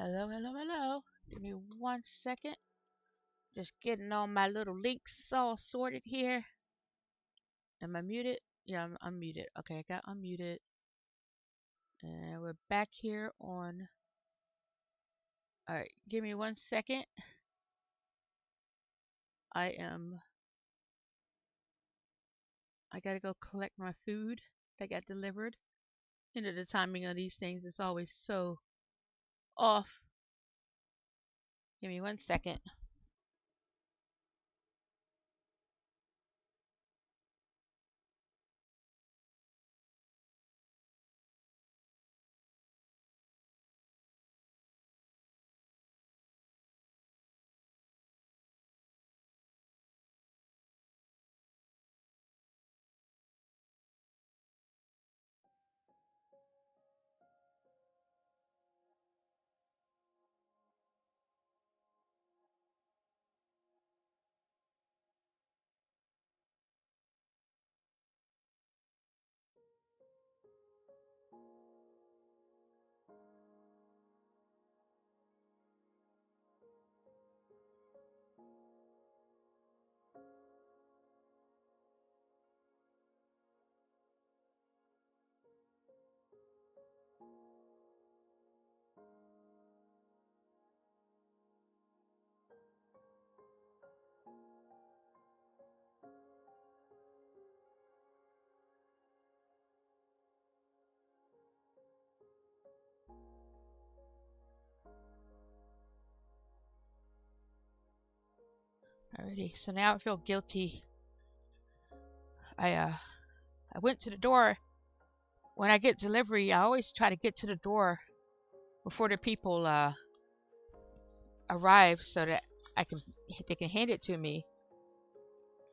Hello, hello, hello. Give me 1 second. Just getting all my little links all sorted here. Am I muted? Yeah, I'm unmuted. Okay, I got unmuted. And we're back here on. Alright, give me 1 second. I gotta go collect my food that got delivered. You know, the timing of these things is always so off. Give me 1 second. Alrighty, so now I feel guilty. I went to the door. When I get delivery, I always try to get to the door before the people arrive so that they can hand it to me,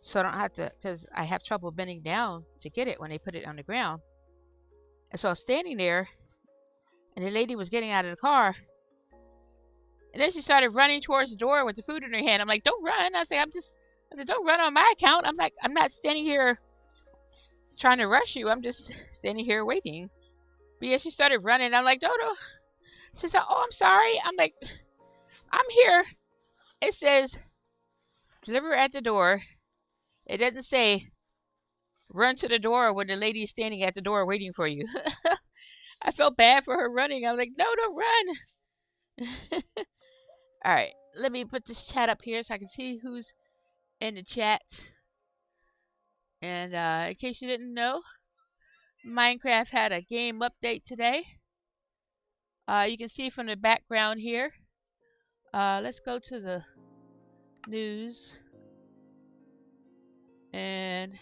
so I don't have to, because I have trouble bending down to get it when they put it on the ground. And so I was standing there, and the lady was getting out of the car, and then she started running towards the door with the food in her hand. I'm like, "Don't run!" I said, "Don't run on my account. I'm not standing here trying to rush you. I'm just standing here waiting." But yeah, she started running. I'm like, "Dodo." She said, "Oh, I'm sorry." I'm like, "I'm here." It says deliver at the door. It doesn't say run to the door when the lady is standing at the door waiting for you. I felt bad for her running. I was like, "No, don't run." All right, let me put this chat up here so I can see who's in the chat. And in case you didn't know, Minecraft had a game update today. You can see from the background here. Let's go to the news. And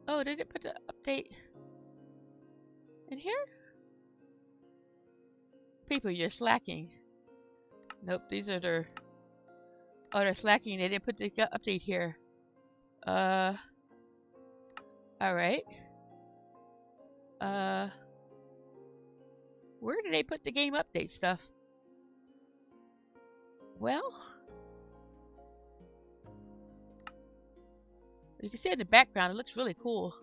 oh, did it put the update in here? People, you're slacking. Nope, these are their. Oh, they're slacking. They didn't put the update here. All right. Where did they put the game update stuff? Well, you can see in the background, it looks really cool.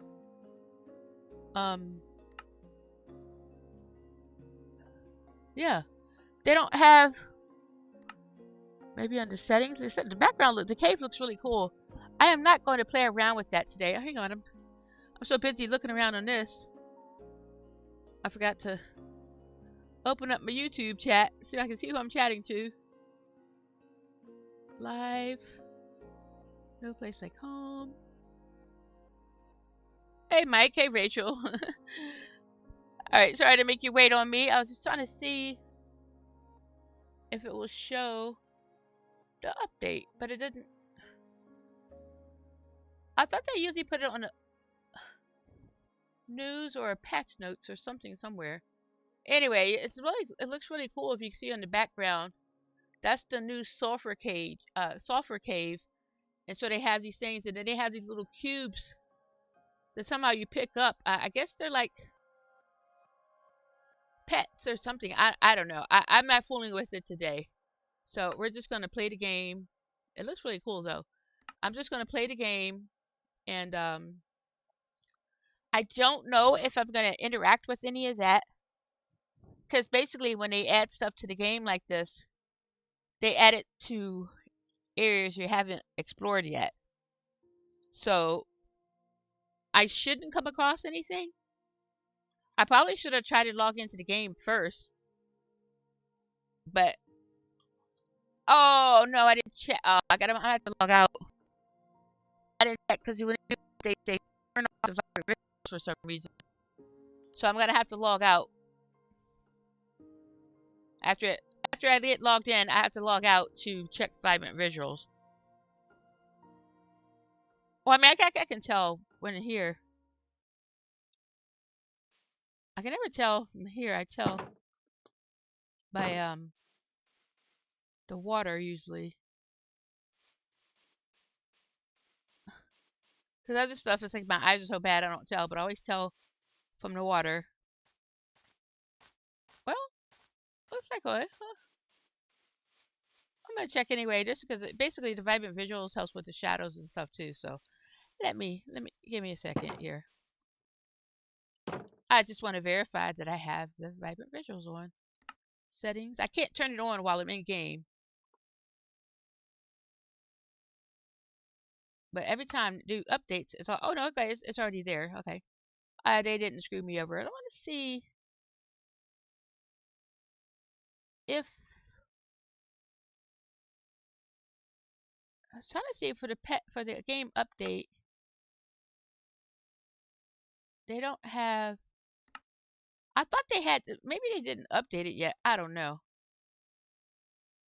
Yeah, they don't have. Maybe under settings, the background, the cave looks really cool. I am not going to play around with that today. Hang on, I'm so busy looking around on this. I forgot to open up my YouTube chat so I can see who I'm chatting to. Live. No place like home. Hey, Mike. Hey, Rachel. Alright, sorry to make you wait on me. I was just trying to see if it will show the update, but it didn't. I thought they usually put it on the news or patch notes or something somewhere. Anyway, it looks really cool if you see on the background. That's the new sulfur cave. And so they have these things, and then they have these little cubes that somehow you pick up. I guess they're like pets or something. I don't know. I'm not fooling with it today. So we're just gonna play the game. It looks really cool though. I'm just gonna play the game, and I don't know if I'm gonna interact with any of that because basically when they add stuff to the game like this, they add it to areas you haven't explored yet. So I shouldn't come across anything. I probably should have tried to log into the game first. But oh no, I didn't check. I have to log out. I didn't check because when they turn off the vibrant visuals for some reason. So I'm gonna have to log out. After I get logged in, I have to log out to check vibrant visuals. Well, I mean, I can tell when here. I can never tell from here. I tell by the water usually. Because other stuff, it's like my eyes are so bad I don't tell, but I always tell from the water. Well, looks like I'm gonna check anyway, just because basically the vibrant visuals helps with the shadows and stuff too. So let me give me a second here. I just want to verify that I have the vibrant visuals on. Settings. I can't turn it on while I'm in game. But every time I do updates, it's all, oh no, okay, it's already there. Okay. They didn't screw me over. I want to see if I was trying to see for the game update. They don't have. I thought they had. Maybe they didn't update it yet. I don't know.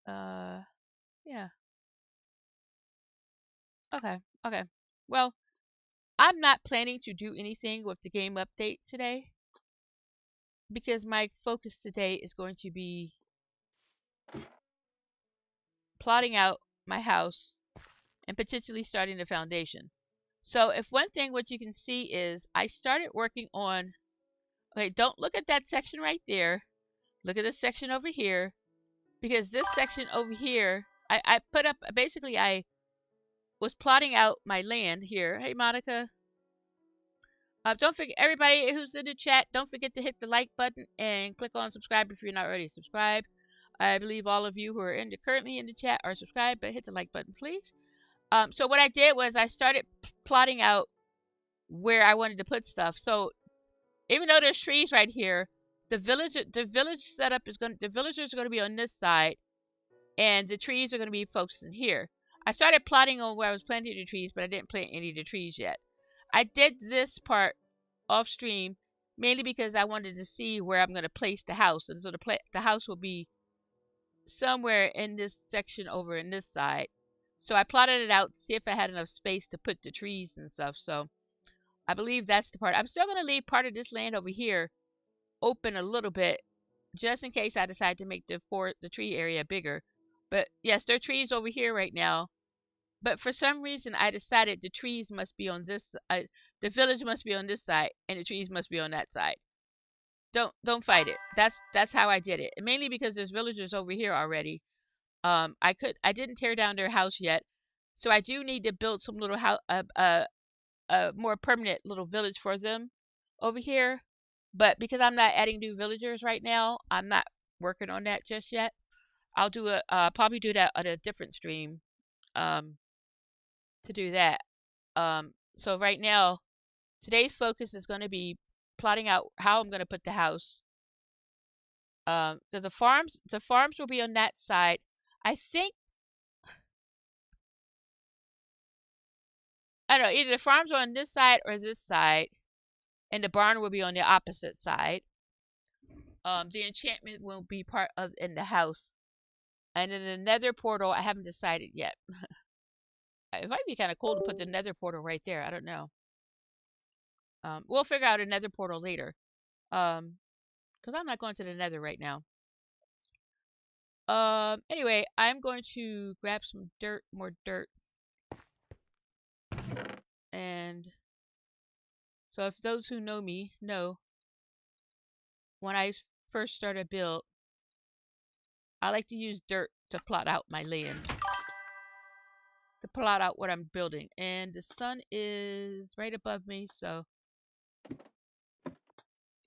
Yeah. Okay. Okay. Well, I'm not planning to do anything with the game update today because my focus today is going to be plotting out my house and potentially starting the foundation. So if one thing what you can see is I started working on, okay, don't look at that section right there. Look at this section over here, because this section over here, I put up, basically I was plotting out my land here. Hey, Monica. Don't forget, everybody who's in the chat, don't forget to hit the like button and click on subscribe if you're not already subscribed. I believe all of you who are currently in the chat are subscribed, but hit the like button, please. So what I did was I started plotting out where I wanted to put stuff. So even though there's trees right here, the village setup is the villagers are going to be on this side, and the trees are going to be focused in here. I started plotting on where I was planting the trees, but I didn't plant any of the trees yet. I did this part off stream mainly because I wanted to see where I'm going to place the house, and so the house will be somewhere in this section over in this side. So I plotted it out to see if I had enough space to put the trees and stuff. So I believe that's the part. I'm still going to leave part of this land over here open a little bit, just in case I decide to make the tree area bigger. But yes, there are trees over here right now. But for some reason, I decided the trees must be on this. The village must be on this side, and the trees must be on that side. Don't fight it. That's how I did it. And mainly because there's villagers over here already. I didn't tear down their house yet, so I do need to build some little house, a more permanent little village for them over here. But because I'm not adding new villagers right now, I'm not working on that just yet. I'll do probably do that on a different stream, to do that. So right now, today's focus is going to be plotting out how I'm going to put the house. The farms will be on that side. I think, I don't know, either the farms are on this side or this side, and the barn will be on the opposite side. The enchantment will be part of in the house, and in the nether portal, I haven't decided yet. It might be kind of cool to put the nether portal right there. I don't know. We'll figure out a nether portal later. Because I'm not going to the nether right now. Anyway, I'm going to grab some dirt, more dirt. And so if those who know me know, when I first start a build, I like to use dirt to plot out my land. To plot out what I'm building. And the sun is right above me, so...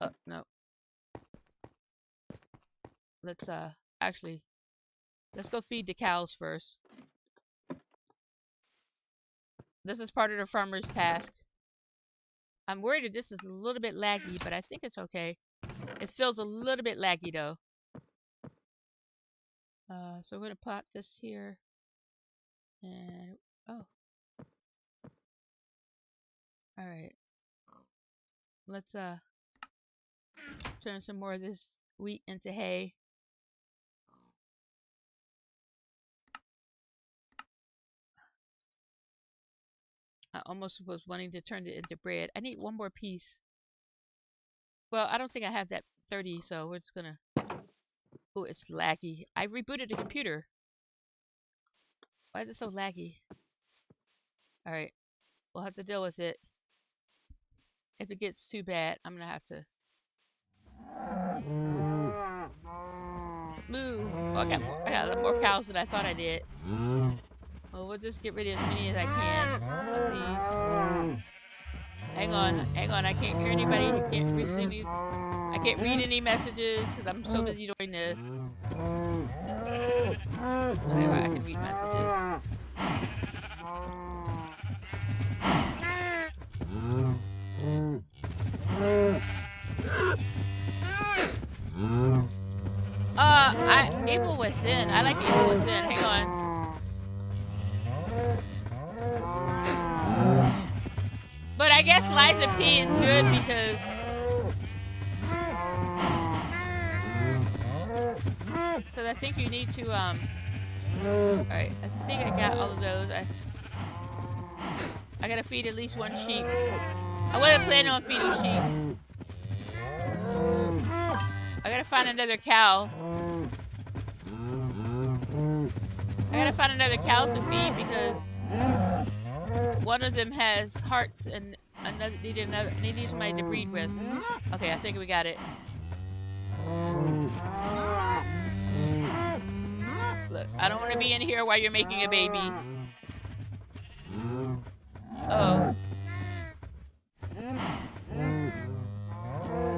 Oh, no. Let's actually let's go feed the cows first. This is part of the farmer's task. I'm worried that this is a little bit laggy, but I think it's okay. It feels a little bit laggy though. So we're gonna plot this here, and oh, all right. Let's turn some more of this wheat into hay. I almost was wanting to turn it into bread. I need one more piece. Well, I don't think I have that 30, so we're just gonna. Oh, it's laggy. I rebooted the computer. Why is it so laggy? All right, we'll have to deal with it. If it gets too bad, I'm gonna have to move. Oh, I got a lot more cows than I thought I did. Well, we'll just get rid of as many as I can of these. Hang on. I can't hear anybody. I can't receive these. I can't read any messages because I'm so busy doing this. Okay, right, I can read messages. Evil Within. I like Evil Within. Hang on. But I guess Liza P is good because I think you need to alright, I think I got all of those. I gotta feed at least one sheep. I wasn't planning on feeding sheep. I gotta find another cow. I gotta find another cow to feed because one of them has hearts and another needs somebody to breed with. Okay, I think we got it. Look, I don't want to be in here while you're making a baby. Oh.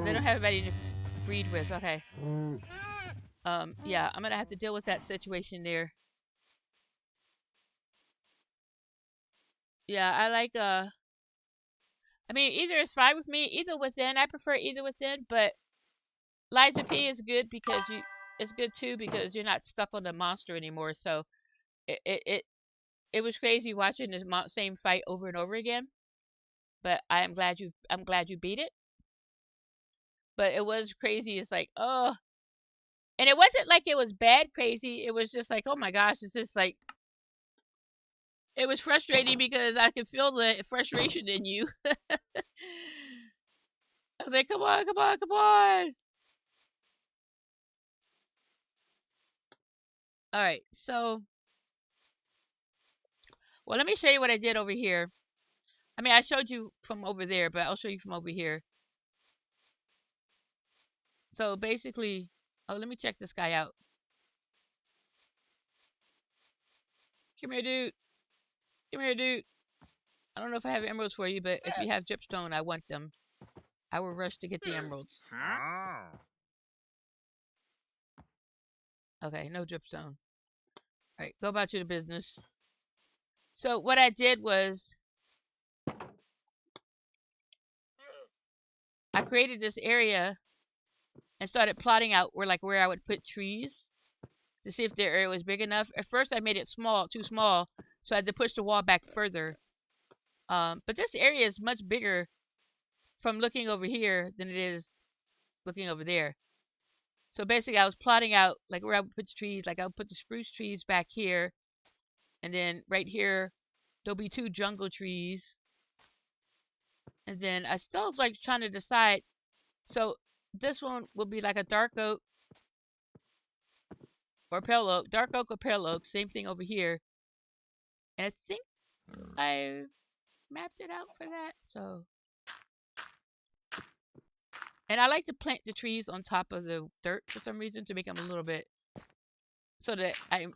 They don't have anybody to breed with. Okay. Yeah, I'm gonna have to deal with that situation there. Yeah, I like I mean, either is fine with me. Either Within, I prefer Either Within, but Liza P is good because it's good too because you're not stuck on the monster anymore. So it was crazy watching this same fight over and over again. But I'm glad you beat it. But it was crazy. It's like, oh, and it wasn't like it was bad crazy. It was just like, oh my gosh, it's just like it was frustrating because I could feel the frustration in you. I was like, come on, come on, come on. All right, so, well, let me show you what I did over here. I mean, I showed you from over there, but I'll show you from over here. So basically, oh, let me check this guy out. Come here, dude. Come here, dude. I don't know if I have emeralds for you, but if you have dripstone, I want them. I will rush to get the emeralds. Okay, no dripstone. All right, go about your business. So what I did was I created this area and started plotting out where I would put trees to see if the area was big enough. At first, I made it too small, so I had to push the wall back further. But this area is much bigger from looking over here than it is looking over there. So basically, I was plotting out like where I would put the trees. Like I would put the spruce trees back here, and then right here there'll be 2 jungle trees. And then I still like trying to decide. So this one will be like a dark oak or pale oak, dark oak or pale oak. Same thing over here. And I think I mapped it out for that. So, and I like to plant the trees on top of the dirt for some reason to make them a little bit so that I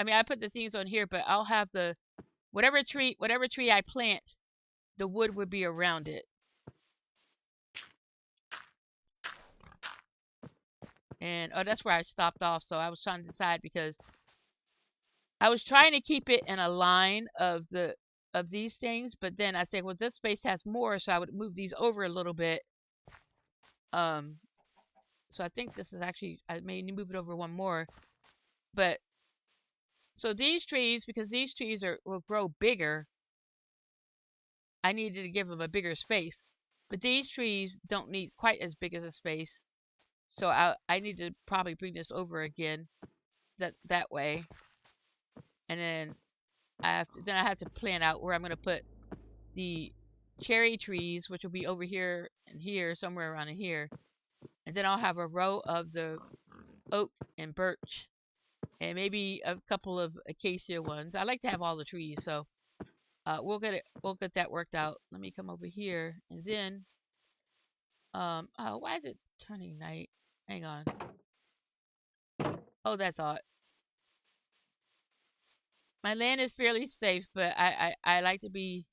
mean, I put the things on here, but I'll have the whatever tree I plant, the wood would be around it. And oh, that's where I stopped off. So I was trying to decide because I was trying to keep it in a line of these things, but then I said, well, this space has more, so I would move these over a little bit. Um, so I think this is actually, I may move it over one more, but so these trees, because these trees will grow bigger, I needed to give them a bigger space. But these trees don't need quite as big as a space, so I need to probably bring this over again that way, and then I have to plan out where I'm going to put the cherry trees, which will be over here and here, somewhere around in here, and then I'll have a row of the oak and birch, and maybe a couple of acacia ones. I like to have all the trees, so we'll get that worked out. Let me come over here, and then oh, why is it turning night? Hang on. Oh, that's odd. My land is fairly safe, but I like to be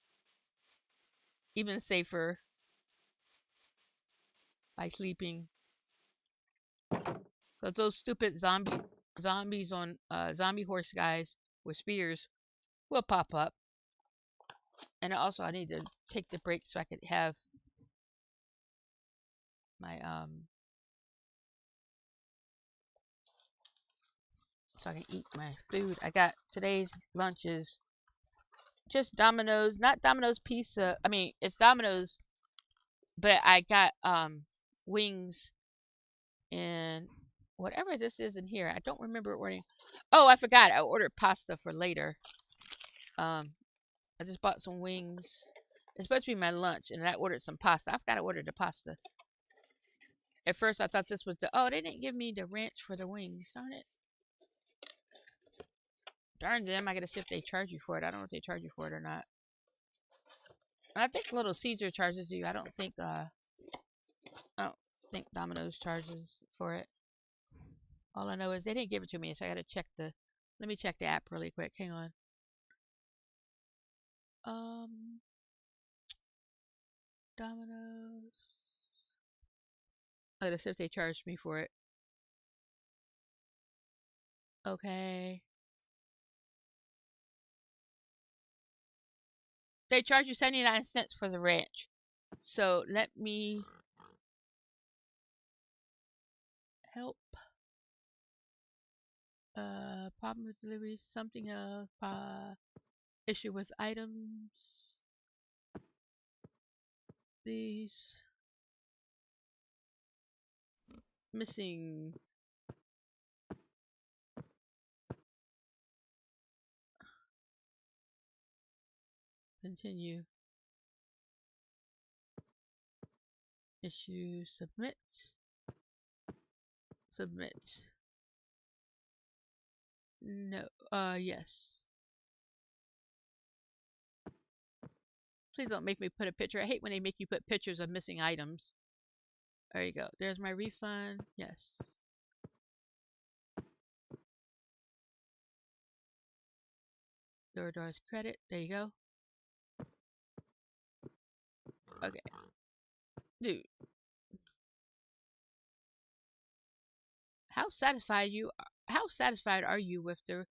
even safer by sleeping, because those stupid zombies on zombie horse guys with spears will pop up. And also I need to take the break so I could have my so I can eat my food. I got today's lunch is just Domino's, not Domino's pizza. I mean, it's Domino's, but I got wings and whatever this is in here. I don't remember ordering. Oh, I forgot. I ordered pasta for later. I just bought some wings. It's supposed to be my lunch, and I ordered some pasta. I forgot to order the pasta. At first, I thought this was the. Oh, they didn't give me the ranch for the wings. Darn it. Darn them. I gotta see if they charge you for it. I don't know if they charge you for it or not. I think Little Caesar charges you. I don't think Domino's charges for it. All I know is they didn't give it to me, so I gotta check the. Let me check the app really quick. Hang on. Domino's. I gotta see if they charged me for it. Okay. They charge you 79 cents for the ranch. So let me help. Problem with delivery, something of issue with items. These missing. Continue. Issue, submit. Submit. No, yes. Please don't make me put a picture. I hate when they make you put pictures of missing items. There you go. There's my refund. Yes. DoorDash credit. There you go. Okay. Dude. How satisfied are you with the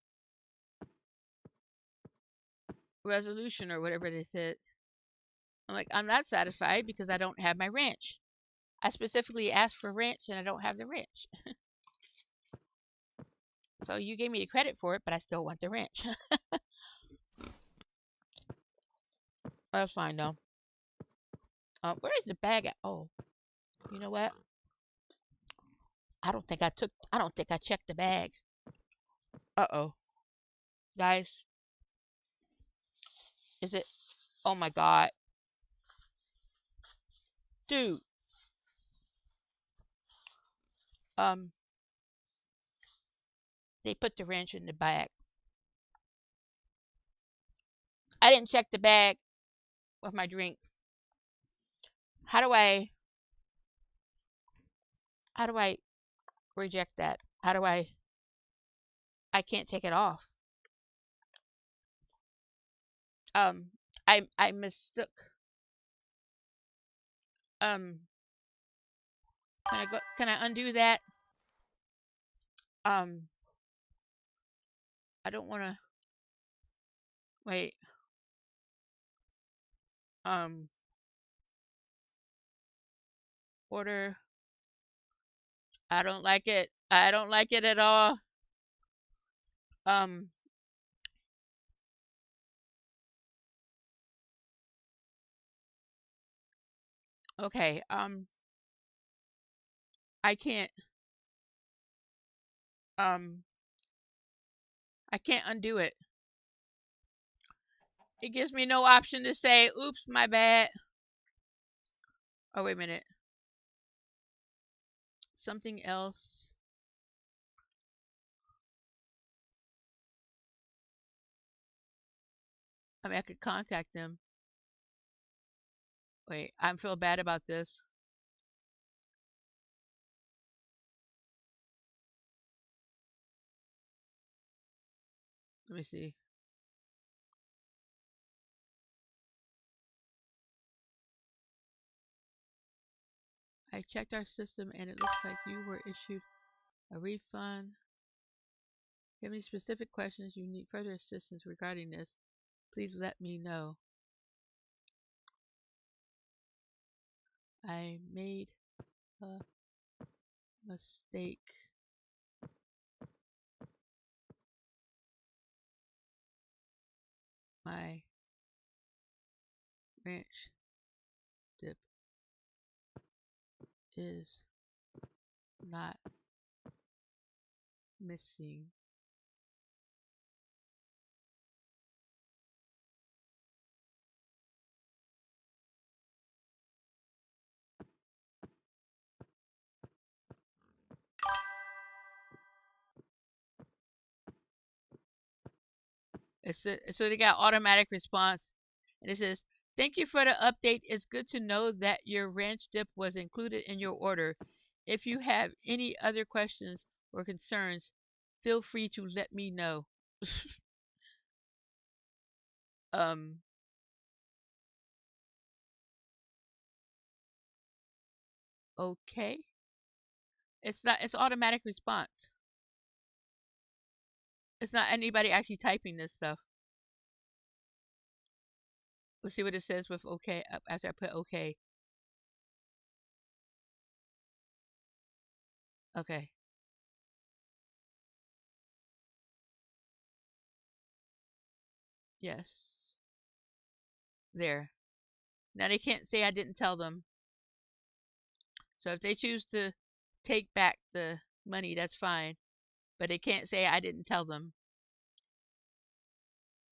resolution or whatever they said? I'm like, I'm not satisfied because I don't have my ranch. I specifically asked for ranch and I don't have the ranch. So you gave me the credit for it, but I still want the ranch. That's fine though. Where is the bag at? Oh, you know what? I don't think I checked the bag. Uh-oh. Guys, is it? Oh my God. Dude. They put the ranch in the bag. I didn't check the bag with my drink. How do I reject that? I can't take it off. I mistook. Can I undo that? I don't want to wait. Um, Order. I don't like it. I don't like it at all. Um, okay. I can't. Um, I can't undo it. It gives me no option to say, "Oops, my bad." Oh, wait a minute. Something else. I mean, I could contact them. Wait, I feel bad about this. Let me see. I checked our system and it looks like you were issued a refund. If you have any specific questions you need further assistance regarding this, please let me know. I made a mistake. My ranch dip is not missing. So they got automatic response, and it says, "Thank you for the update. It's good to know that your ranch dip was included in your order. If you have any other questions or concerns, feel free to let me know." um, okay. It's not. It's automatic response. It's not anybody actually typing this stuff. Let's see what it says with okay after I put okay. Okay. Yes. There. Now they can't say I didn't tell them. So if they choose to take back the money, that's fine. But they can't say I didn't tell them.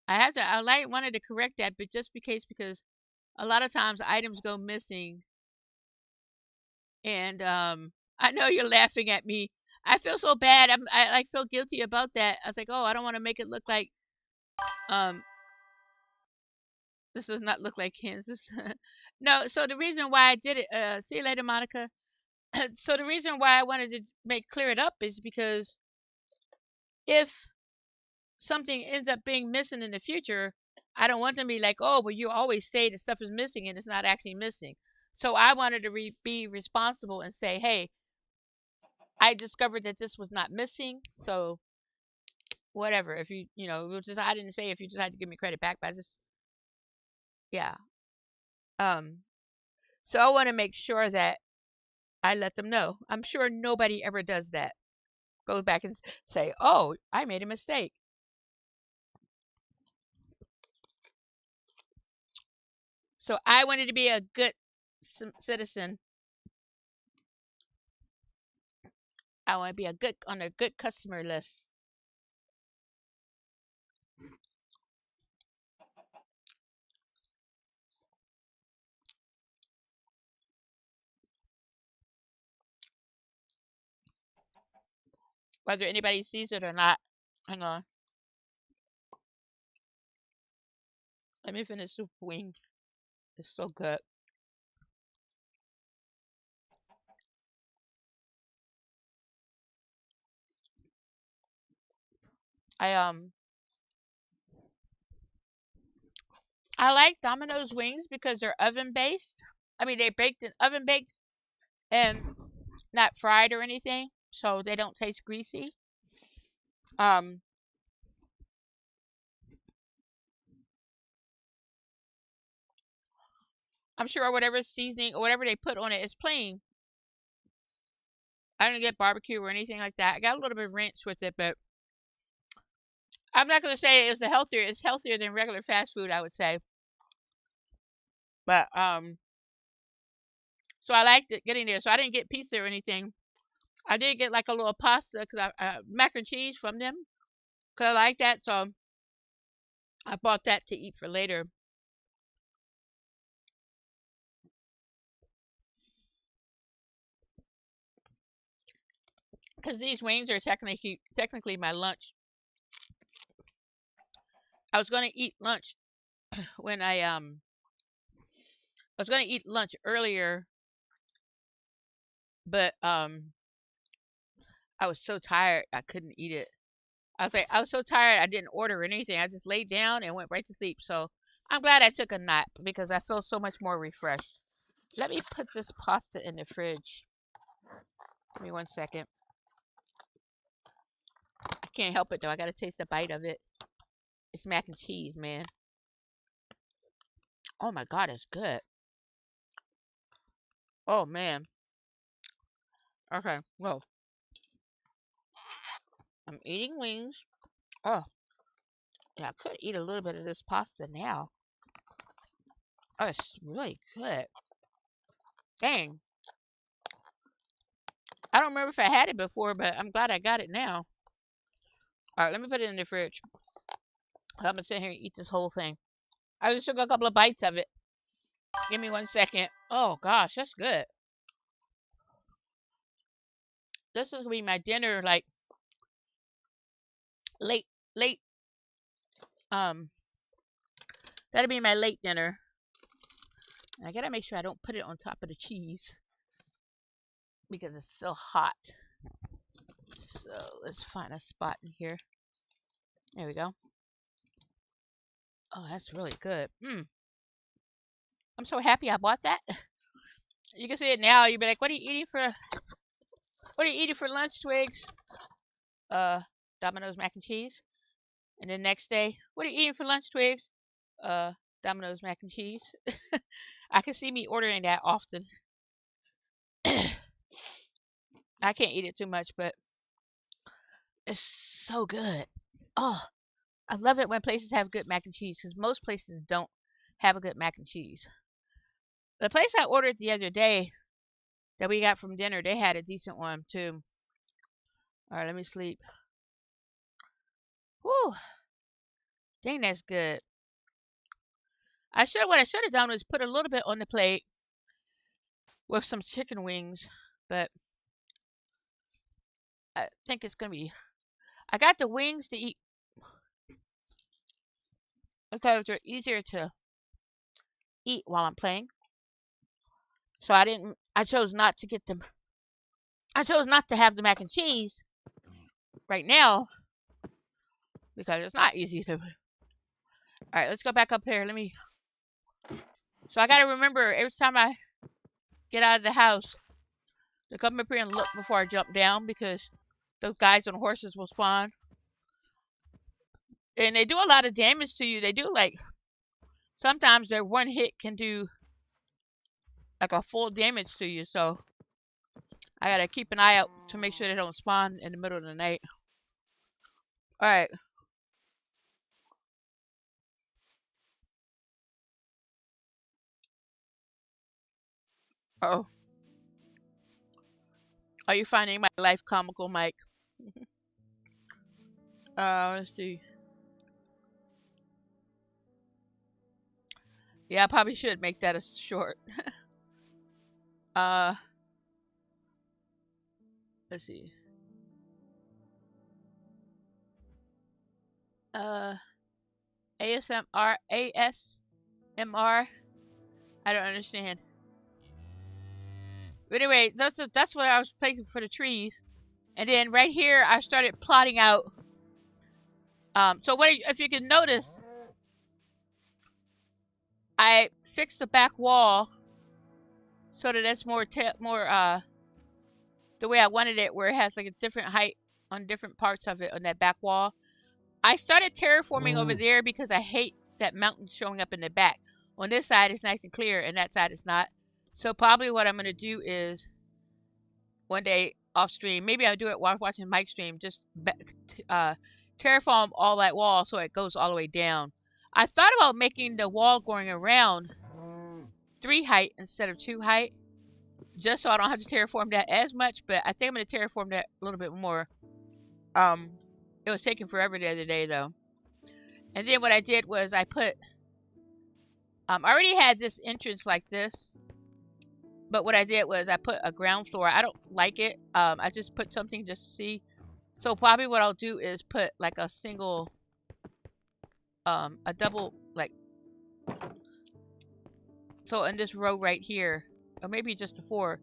I wanted to correct that, but just because a lot of times items go missing, and I know you're laughing at me. I feel so bad. I like feel guilty about that. I was like, oh, I don't want to make it look like um this does not look like Kansas. No, so the reason why I did it, see you later, Monica. So the reason why I wanted to make clear it up is because if something ends up being missing in the future, I don't want them to be like, oh, but you always say that stuff is missing and it's not actually missing. So I wanted to be responsible and say, hey, I discovered that this was not missing. So whatever, if I didn't say if you decide to give me credit back, but I just, yeah. Um, so I want to make sure that I let them know. I'm sure nobody ever does that. Goes back and say, oh, I made a mistake. So I wanted to be a good citizen. I want to be on a good customer list. Whether anybody sees it or not. Hang on. Let me finish soup wing. It's so good. I I like Domino's wings because they're oven based. I mean, they're baked in oven baked and not fried or anything, so they don't taste greasy. Um, I'm sure whatever seasoning or whatever they put on it is plain. I didn't get barbecue or anything like that. I got a little bit of ranch with it, but I'm not gonna say it's healthier. It's healthier than regular fast food, I would say. But so I liked it getting there. So I didn't get pizza or anything. I did get like a little pasta because mac and cheese from them because I like that. So I bought that to eat for later. Because these wings are technically my lunch. I was gonna eat lunch when I was gonna eat lunch earlier, but I was so tired I couldn't eat it. I was so tired I didn't order anything. I just laid down and went right to sleep. So I'm glad I took a nap because I feel so much more refreshed. Let me put this pasta in the fridge. Give me 1 second. I can't help it though. I gotta taste a bite of it. It's mac and cheese, man. Oh my god, it's good. Oh man. Okay, well, I'm eating wings. Oh, yeah, I could eat a little bit of this pasta now. Oh, it's really good. Dang. I don't remember if I had it before, but I'm glad I got it now. Alright, let me put it in the fridge. I'm gonna sit here and eat this whole thing. I just took a couple of bites of it. Give me 1 second. Oh gosh, that's good. This is gonna be my dinner, like late. Um, that'll be my late dinner. I gotta make sure I don't put it on top of the cheese because it's still hot. So let's find a spot in here. There we go. Oh, that's really good. I'm so happy I bought that. You can see it now. You'll be like, "What are you eating for lunch, Twigs?" Domino's mac and cheese. And the next day, "What are you eating for lunch, Twigs?" Domino's mac and cheese. I can see me ordering that often. I can't eat it too much, but it's so good. Oh, I love it when places have good mac and cheese because most places don't have a good mac and cheese. The place I ordered the other day that we got from dinner, they had a decent one too. All right, let me sleep. Whew, dang, that's good. What I should have done was put a little bit on the plate with some chicken wings, but I think it's gonna be. I got the wings to eat because they're easier to eat while I'm playing. So I didn't. I chose not to get them. I chose not to have the mac and cheese right now because it's not easy to. All right, let's go back up here. Let me. So I gotta remember every time I get out of the house to come up here and look before I jump down because those guys on horses will spawn. And they do a lot of damage to you. They do like sometimes their one hit can do like a full damage to you. So I gotta keep an eye out to make sure they don't spawn in the middle of the night. All right. Oh, are you finding my life comical, Mike? Let's see. Yeah, I probably should make that a short. uh, let's see. Uh, ASMR, ASMR. I don't understand. But anyway, that's what I was playing for the trees, and then right here I started plotting out. So what if you can notice, I fixed the back wall so that it's more the way I wanted it, where it has like a different height on different parts of it on that back wall. I started terraforming over there because I hate that mountain showing up in the back. On this side, it's nice and clear, and that side is not. So probably what I'm going to do is one day off stream, maybe I'll do it while watching Mike's stream, just terraform all that wall so it goes all the way down. I thought about making the wall going around 3 height instead of 2 height, just so I don't have to terraform that as much, but I think I'm going to terraform that a little bit more. It was taking forever the other day, though. And then what I did was I put... I already had this entrance like this. But what I did was I put a ground floor. I don't like it. I just put something just to see. So probably what I'll do is put like a single... a double, like... So in this row right here, or maybe just the 4,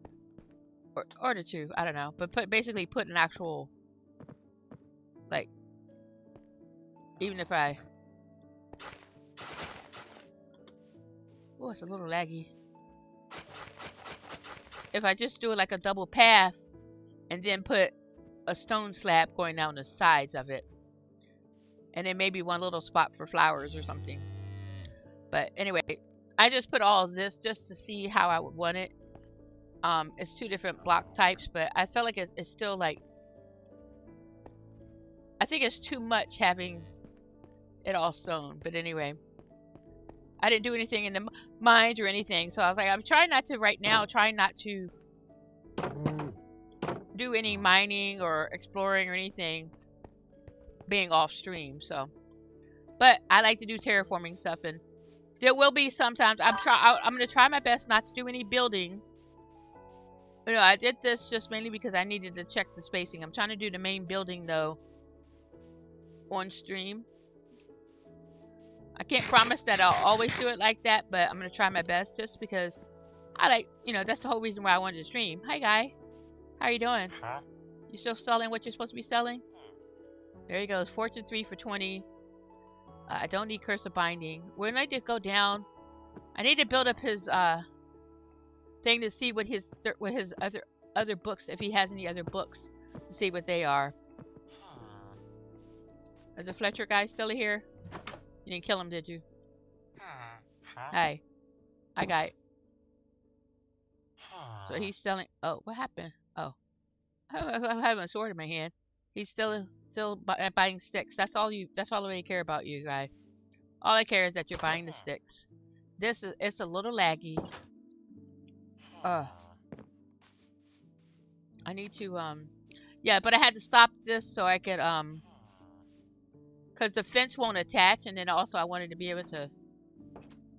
or the 2, I don't know. But basically put an actual... Like, even if I... Oh, it's a little laggy. If I just do it like a double path, and then put a stone slab going down the sides of it. And then maybe one little spot for flowers or something. But anyway, I just put all of this just to see how I would want it. It's 2 different block types, but I felt like it's still like... I think it's too much having it all stone. But anyway, I didn't do anything in the mines or anything. So I was like, I'm trying not to right now, trying not to do any mining or exploring or anything being off stream. So, but I like to do terraforming stuff, and there will be sometimes I'm going to try my best not to do any building. You know, I did this just mainly because I needed to check the spacing. I'm trying to do the main building though on stream. I can't promise that I'll always do it like that, but I'm going to try my best just because I like, you know, that's the whole reason why I wanted to stream. Hi, guy. How are you doing? Huh? You still selling what you're supposed to be selling? There he goes. Fortune 3 for 20. I don't need Curse of Binding. We're going to go down. I need to build up his thing to see what his other books, if he has any other books, to see what they are. Is the Fletcher guy still here? You didn't kill him, did you? Hi. Hi, guy. So he's selling... Oh, what happened? Oh. I'm having a sword in my hand. He's still buying sticks. That's all I really care about, you guy. All I care is that you're buying the sticks. It's a little laggy. I need to, yeah, but I had to stop this so I could, because the fence won't attach, and then also I wanted to be able to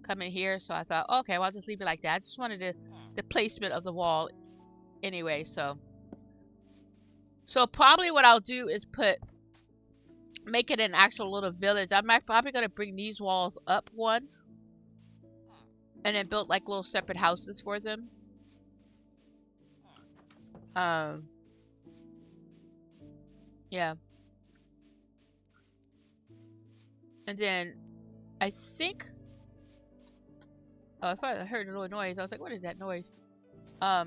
come in here, so I thought, okay, well, I'll just leave it like that. I just wanted the placement of the wall anyway, so probably what I'll do is make it an actual little village. I'm probably going to bring these walls up one, and then build like little separate houses for them. Yeah. And then, I think... Oh, I thought I heard a little noise. I was like, what is that noise? For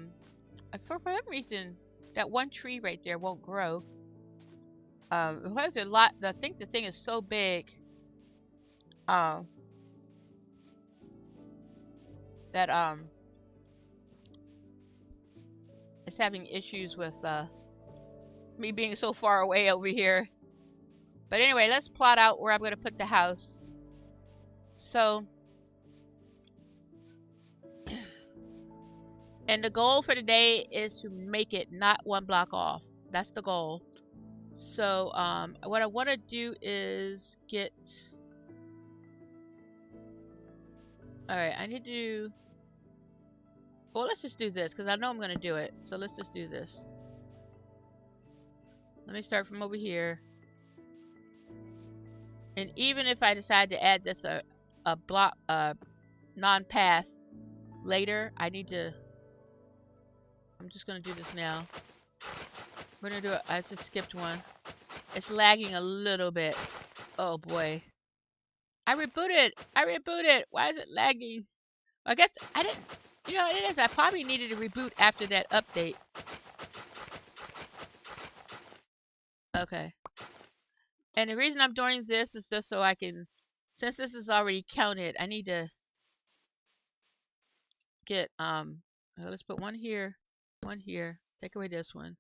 some reason, that one tree right there won't grow. Because a lot... I think the thing is so big... that, it's having issues with, me being so far away over here. But anyway, let's plot out where I'm going to put the house. So, and the goal for today is to make it not 1 block off. That's the goal. So, what I want to do is get... Alright, I need to... Well, let's just do this, because I know I'm going to do it. So let's just do this. Let me start from over here. And even if I decide to add this a block non-path later, I need to... I'm just going to do this now. We're going to do it. I just skipped one. It's lagging a little bit. Oh boy. I rebooted. Why is it lagging? I guess I didn't... You know what it is? I probably needed to reboot after that update. Okay. And the reason I'm doing this is just so I can, since this is already counted, I need to get, let's put one here, take away this one.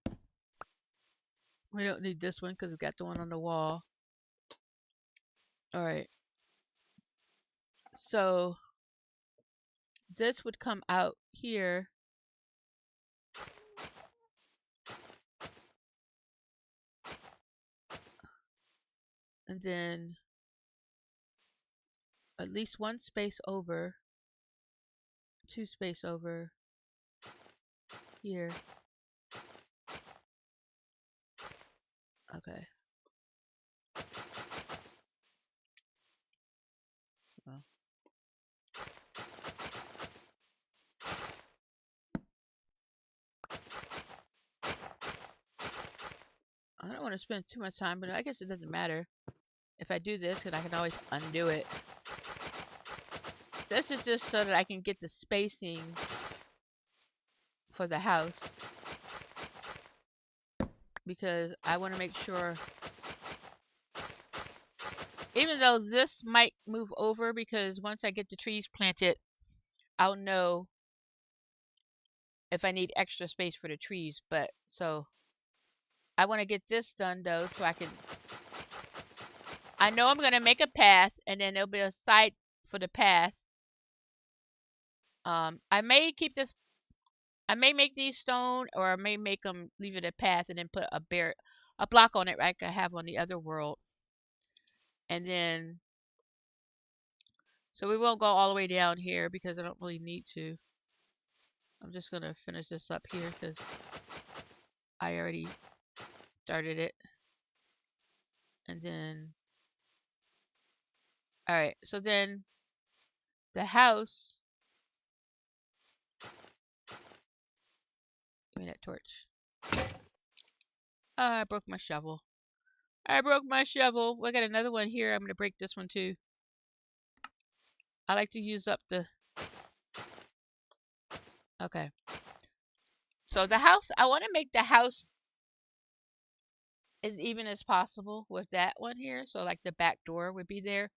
We don't need this one because we got the one on the wall. All right. So this would come out here. And then at least one space over, two space over here. Okay. Well. I don't want to spend too much time, but I guess it doesn't matter. If I do this, and I can always undo it. This is just so that I can get the spacing for the house. Because I want to make sure, even though this might move over, because once I get the trees planted, I'll know if I need extra space for the trees. But so I want to get this done though, so I can, I know I'm going to make a path, and then there'll be a side for the path. I may keep this, I may make these stone, or I may make them, leave it a path, and then put a block on it like I have on the other world. And then, so we won't go all the way down here because I don't really need to. I'm just going to finish this up here because I already started it. And then, all right, so then the house, give me that torch. Oh, I broke my shovel. I broke my shovel. We got another one here. I'm going to break this one too. I like to use up the, okay. So the house, I want to make the house as even as possible with that one here. So like the back door would be there.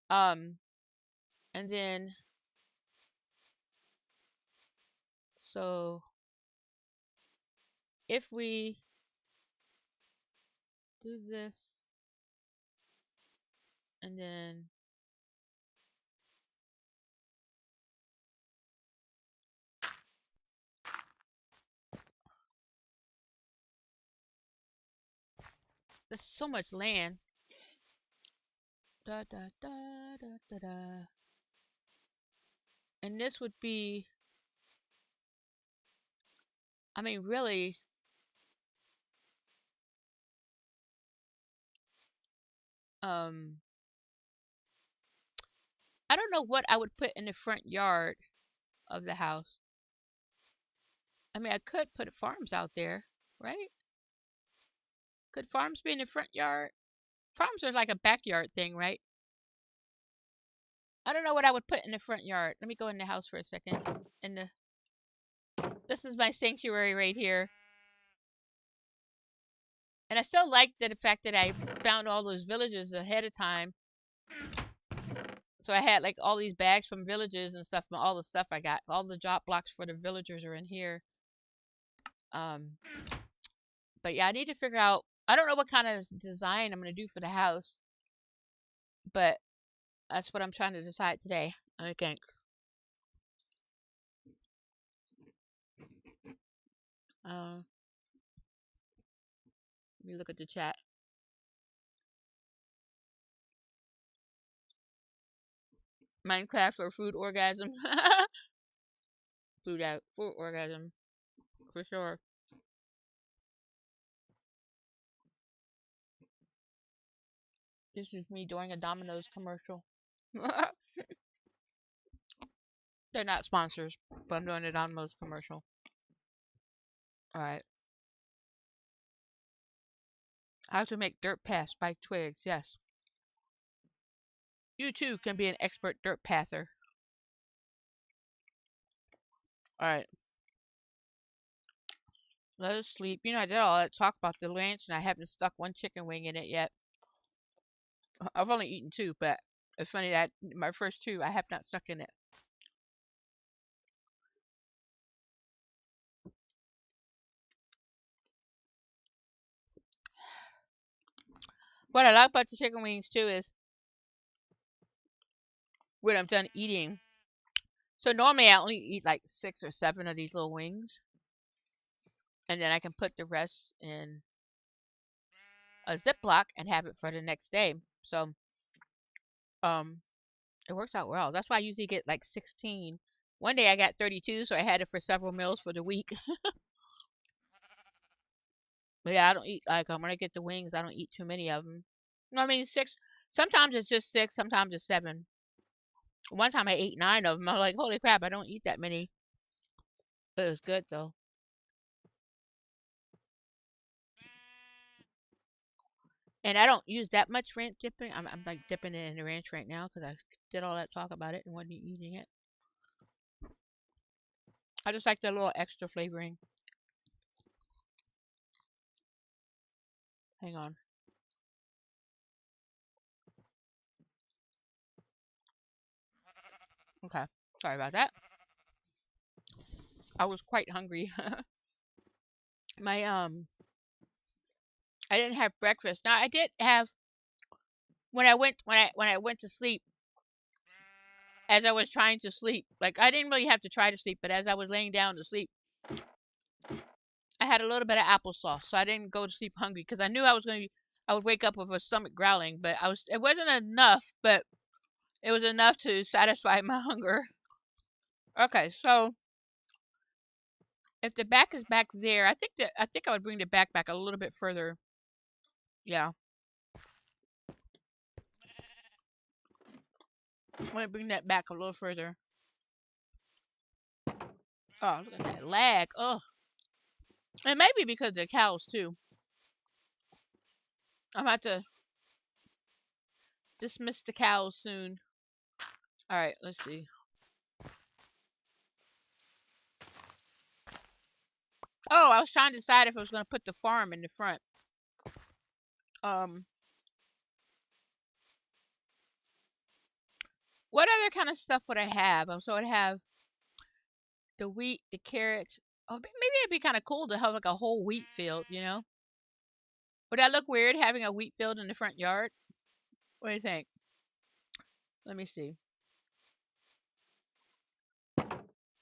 And then, so if we do this, and then there's so much land. Da da da da da da. And this would be, I mean, really, I don't know what I would put in the front yard of the house. I mean, I could put farms out there, right? Could farms be in the front yard? Farms are like a backyard thing, right? I don't know what I would put in the front yard. Let me go in the house for a second. This is my sanctuary right here. And I still like the fact that I found all those villages ahead of time. So I had like all these bags from villages and stuff, all the stuff I got. All the drop blocks for the villagers are in here. But yeah, I need to figure out, I don't know what kind of design I'm going to do for the house. But that's what I'm trying to decide today, I think. Let me look at the chat. Minecraft or food orgasm? food orgasm, for sure. This is me doing a Domino's commercial. They're not sponsors, but I'm doing a Domino's commercial. Alright. How to make dirt paths, spike twigs, yes. You too can be an expert dirt pather. Alright. let it sleep. You know, I did all that talk about the ranch, and I haven't stuck one chicken wing in it yet. I've only eaten two, but it's funny that my first two I have not stuck in it. What I like about the chicken wings too is when I'm done eating. So normally I only eat like 6 or 7 of these little wings, and then I can put the rest in a Ziploc and have it for the next day. So um it works out well. That's why I usually get like 16. One day I got 32, so I had it for several meals for the week. But yeah, I don't eat like when I get the wings, I don't eat too many of them. I mean, 6. Sometimes it's just 6. Sometimes it's 7. One time I ate 9 of them. I was like, holy crap! I don't eat that many. But it was good though. And I don't use that much ranch dipping. I'm like dipping it in the ranch right now because I did all that talk about it and wasn't eating it. I just like the little extra flavoring. Hang on. Okay. Sorry about that. I was quite hungry. My I didn't have breakfast. Now I did have when I went to sleep, as I was trying to sleep. Like I didn't really have to try to sleep, but as I was laying down to sleep, I had a little bit of applesauce, so I didn't go to sleep hungry because I knew I would wake up with a stomach growling, but it wasn't enough, but it was enough to satisfy my hunger. Okay, so if the back is back there, I think I would bring the back a little bit further. Yeah. I want to bring that back a little further. Oh, look at that lag. Oh. And maybe because of the cows too. I'm about to dismiss the cows soon. Alright, let's see. Oh, I was trying to decide if I was going to put the farm in the front. What other kind of stuff would I have? So I'd have the wheat, the carrots. Oh, maybe it'd be kind of cool to have like a whole wheat field, you know? Would that look weird having a wheat field in the front yard? What do you think? Let me see.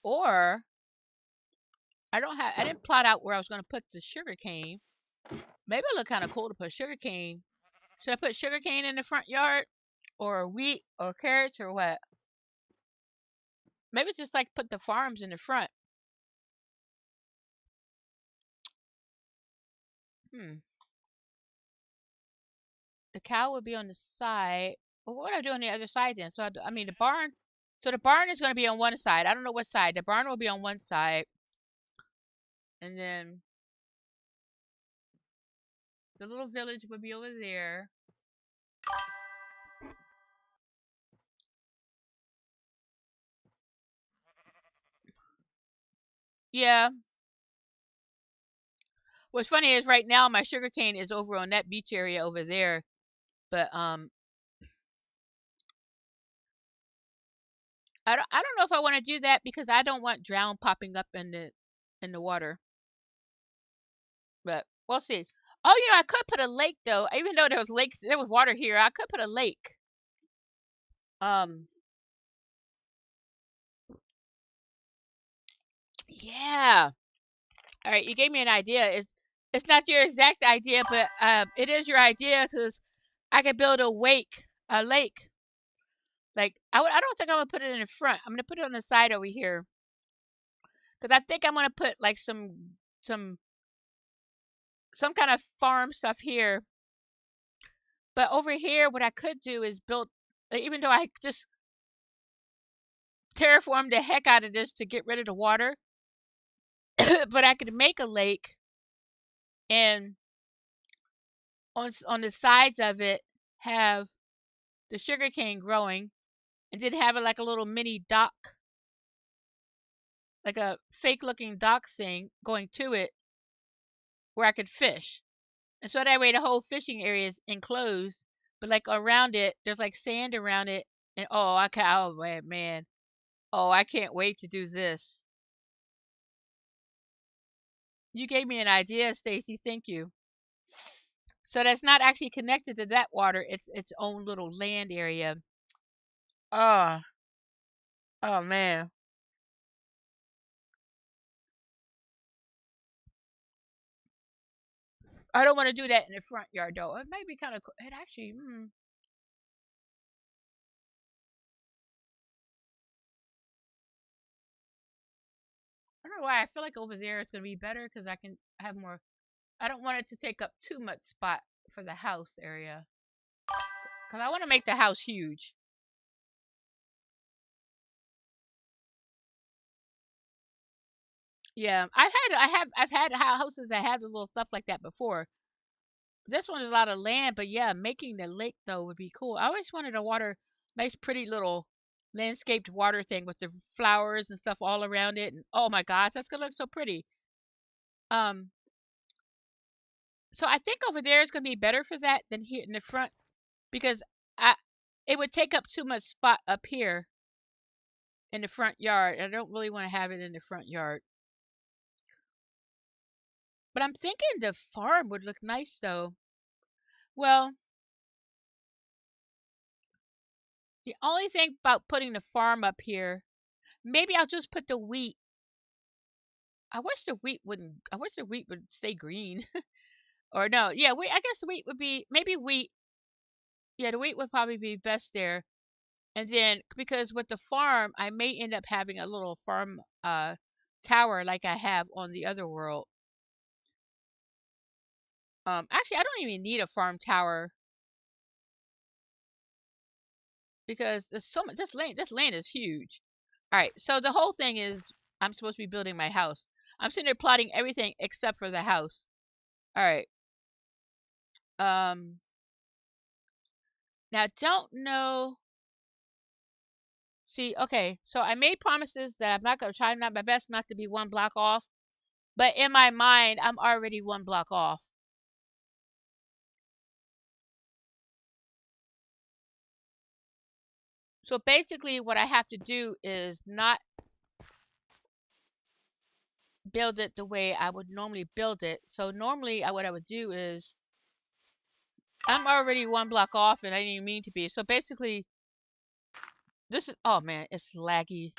Or I didn't plot out where I was going to put the sugar cane. Maybe it look kind of cool to put sugar cane. Should I put sugar cane in the front yard, or wheat, or carrots, or what? Maybe just like put the farms in the front. The cow would be on the side. Well, what do I do on the other side then? So I mean the barn. So the barn is going to be on one side. I don't know what side. The barn will be on one side, and then the little village would be over there. Yeah. What's funny is right now my sugarcane is over on that beach area over there, but I don't know if I want to do that because I don't want drown popping up in the water. But we'll see. Oh, you know, I could put a lake though. Even though there was water here, I could put a lake. Yeah. All right, you gave me an idea. It's not your exact idea, but it is your idea because I could build a lake. Like I don't think I'm gonna put it in the front. I'm gonna put it on the side over here because I think I'm gonna put like some kind of farm stuff here. But over here, what I could do is build. Even though I just terraform the heck out of this to get rid of the water, but I could make a lake and on the sides of it have the sugarcane growing, and then have it like a little mini dock, like a fake looking dock thing going to it, where I could fish. And so that way the whole fishing area is enclosed, but like around it, there's like sand around it. And oh, oh man. Oh, I can't wait to do this. You gave me an idea, Stacy. Thank you. So that's not actually connected to that water. It's its own little land area. Oh, oh man. I don't want to do that in the front yard though. It might be kind of cool. It actually, I don't know why. I feel like over there it's gonna be better because I can have more. I don't want it to take up too much spot for the house area because I want to make the house huge. Yeah, I've had houses that had a little stuff like that before. This one is a lot of land, but yeah, making the lake though would be cool. I always wanted a nice, pretty little landscaped water thing with the flowers and stuff all around it. And oh my gosh, that's gonna look so pretty. Um, so I think over there is gonna be better for that than here in the front because I it would take up too much spot up here in the front yard. I don't really want to have it in the front yard. But I'm thinking the farm would look nice though. Well, the only thing about putting the farm up here, maybe I'll just put the wheat. I wish the wheat would stay green. Or no, yeah, I guess wheat would be maybe wheat. Yeah, the wheat would probably be best there. And then because with the farm, I may end up having a little farm tower like I have on the other world. Actually, I don't even need a farm tower because there's so much. This land is huge. All right, so the whole thing is I'm supposed to be building my house. I'm sitting there plotting everything except for the house. All right. Um. Now, don't know. See, okay, so I made promises that I'm not gonna try not my best not to be one block off, but in my mind, I'm already one block off. So basically, what I have to do is not build it the way I would normally build it. So normally, what I would do is I'm already one block off, and I didn't even mean to be. So basically, this is oh man, it's laggy.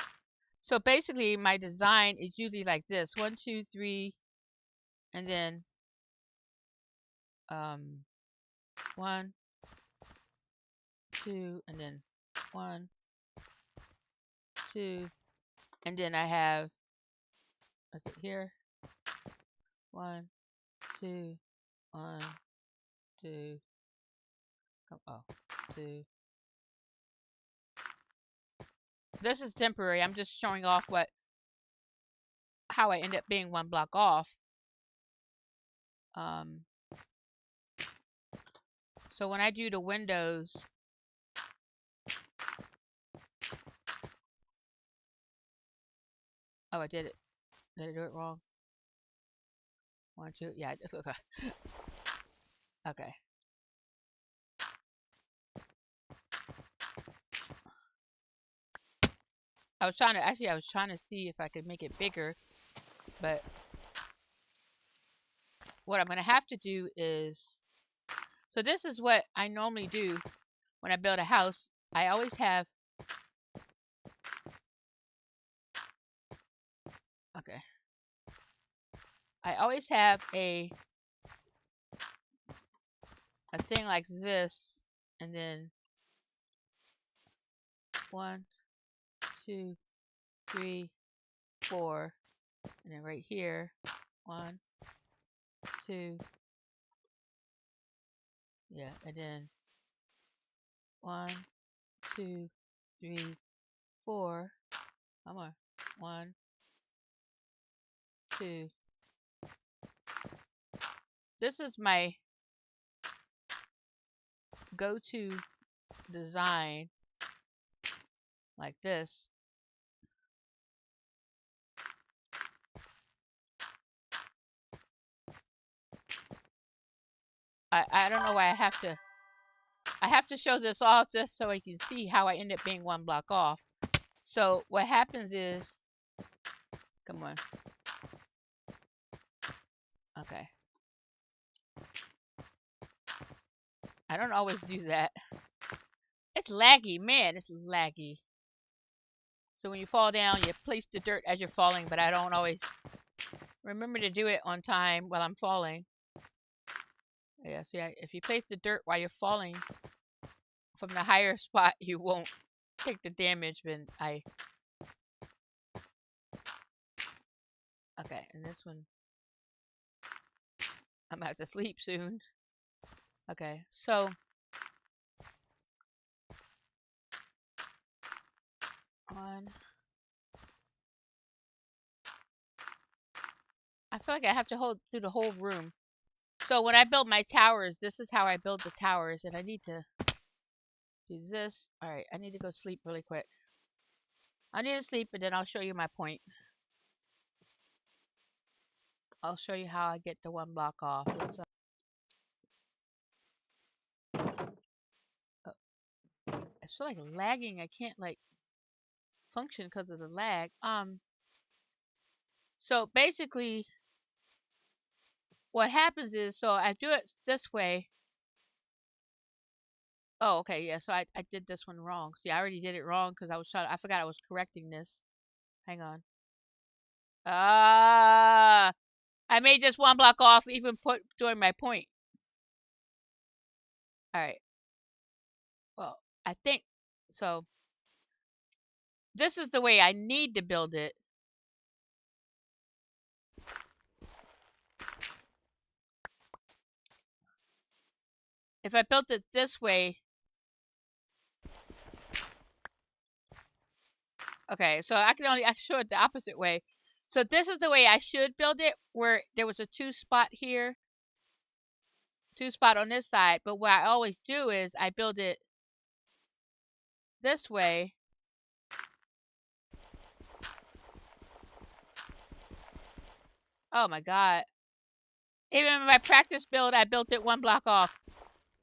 So basically, my design is usually like this: 1, 2, 3, and then 1, 2, and then 1, 2, and then I have okay here 1, 2, 1, 2, oh 2. This is temporary. I'm just showing off how I end up being one block off. Um, so when I do the windows, oh I did it. Did I do it wrong? 1, 2, yeah. Okay. Okay. I was trying to see if I could make it bigger, but what I'm gonna have to do is, so this is what I normally do when I build a house. I always have, okay, I always have a thing like this, and then 1, 2, 3, 4, and then right here, 1, 2, yeah, and then 1, 2, 3, 4. Come on, 1, 2. This is my go-to design, like this. I don't know why I have to show this off just so I can see how I end up being one block off. So what happens is, come on. Okay. I don't always do that. It's laggy, man, it's laggy. So when you fall down, you place the dirt as you're falling, but I don't always remember to do it on time while I'm falling. Yeah, see, if you place the dirt while you're falling from the higher spot, you won't take the damage when I... Okay, and this one... I'm gonna have to sleep soon. Okay, so... I feel like I have to hold through the whole room. So when I build my towers, this is how I build the towers, and I need to do this. Alright, I need to go sleep really quick. I need to sleep, and then I'll show you my point. I'll show you how I get the one block off. It's so like lagging. I can't like function because of the lag. So basically, what happens is, so I do it this way. Oh, okay, yeah. So I did this one wrong. See, I already did it wrong because I forgot I was correcting this. Hang on. I made this one block off even doing my point. All right. Well, I think so. This is the way I need to build it. If I built it this way. Okay, so I can show it the opposite way. So this is the way I should build it, where there was a 2 spot here, 2 spot on this side. But what I always do is I build it this way. Oh my god. Even in my practice build, I built it 1 block off.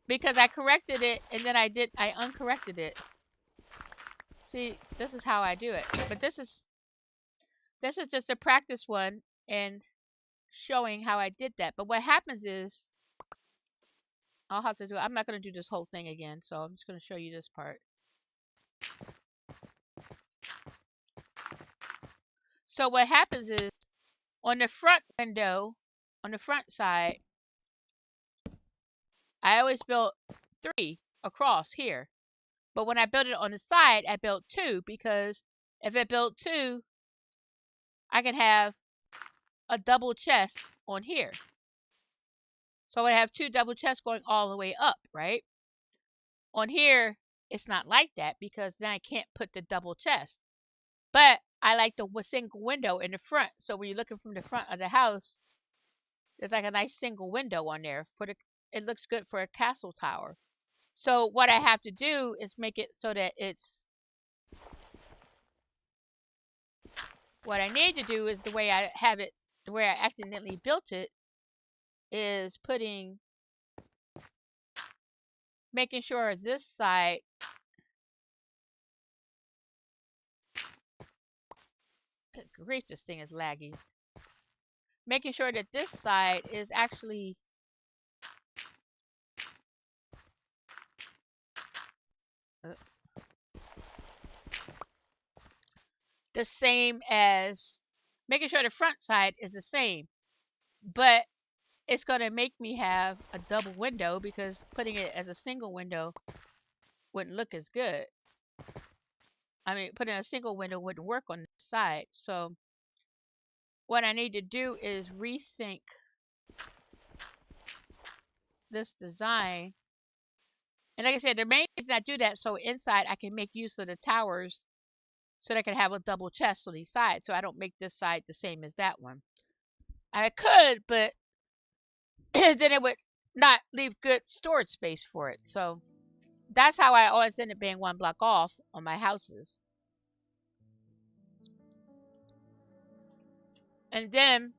Because I corrected it, and then I uncorrected it. See, this is how I do it. But this is just a practice one, and showing how I did that. But what happens is, I'll have to do, I'm not going to do this whole thing again, so I'm just going to show you this part. So what happens is, on the front window, on the front side, I always built 3 across here. But when I built it on the side, I built 2, because if I built 2, I can have a double chest on here. So I have 2 double chests going all the way up, right? On here, it's not like that, because then I can't put the double chest. But I like the single window in the front. So when you're looking from the front of the house, there's like a nice single window on there. It looks good for a castle tower. So what I have to do is make it so that it's... What I need to do is the way I have it, the way I accidentally built it, is making sure this side... Good grief, this thing is laggy. Making sure that this side is actually... the same as... Making sure the front side is the same. But it's going to make me have a double window, because putting it as a single window wouldn't look as good. I mean, putting a single window wouldn't work on this side. So what I need to do is rethink this design. And like I said, the main reason I do that, so inside I can make use of the towers, so that I can have a double chest on these sides. So I don't make this side the same as that one. I could, but then it would not leave good storage space for it. So that's how I always end up being 1 block off on my houses. And then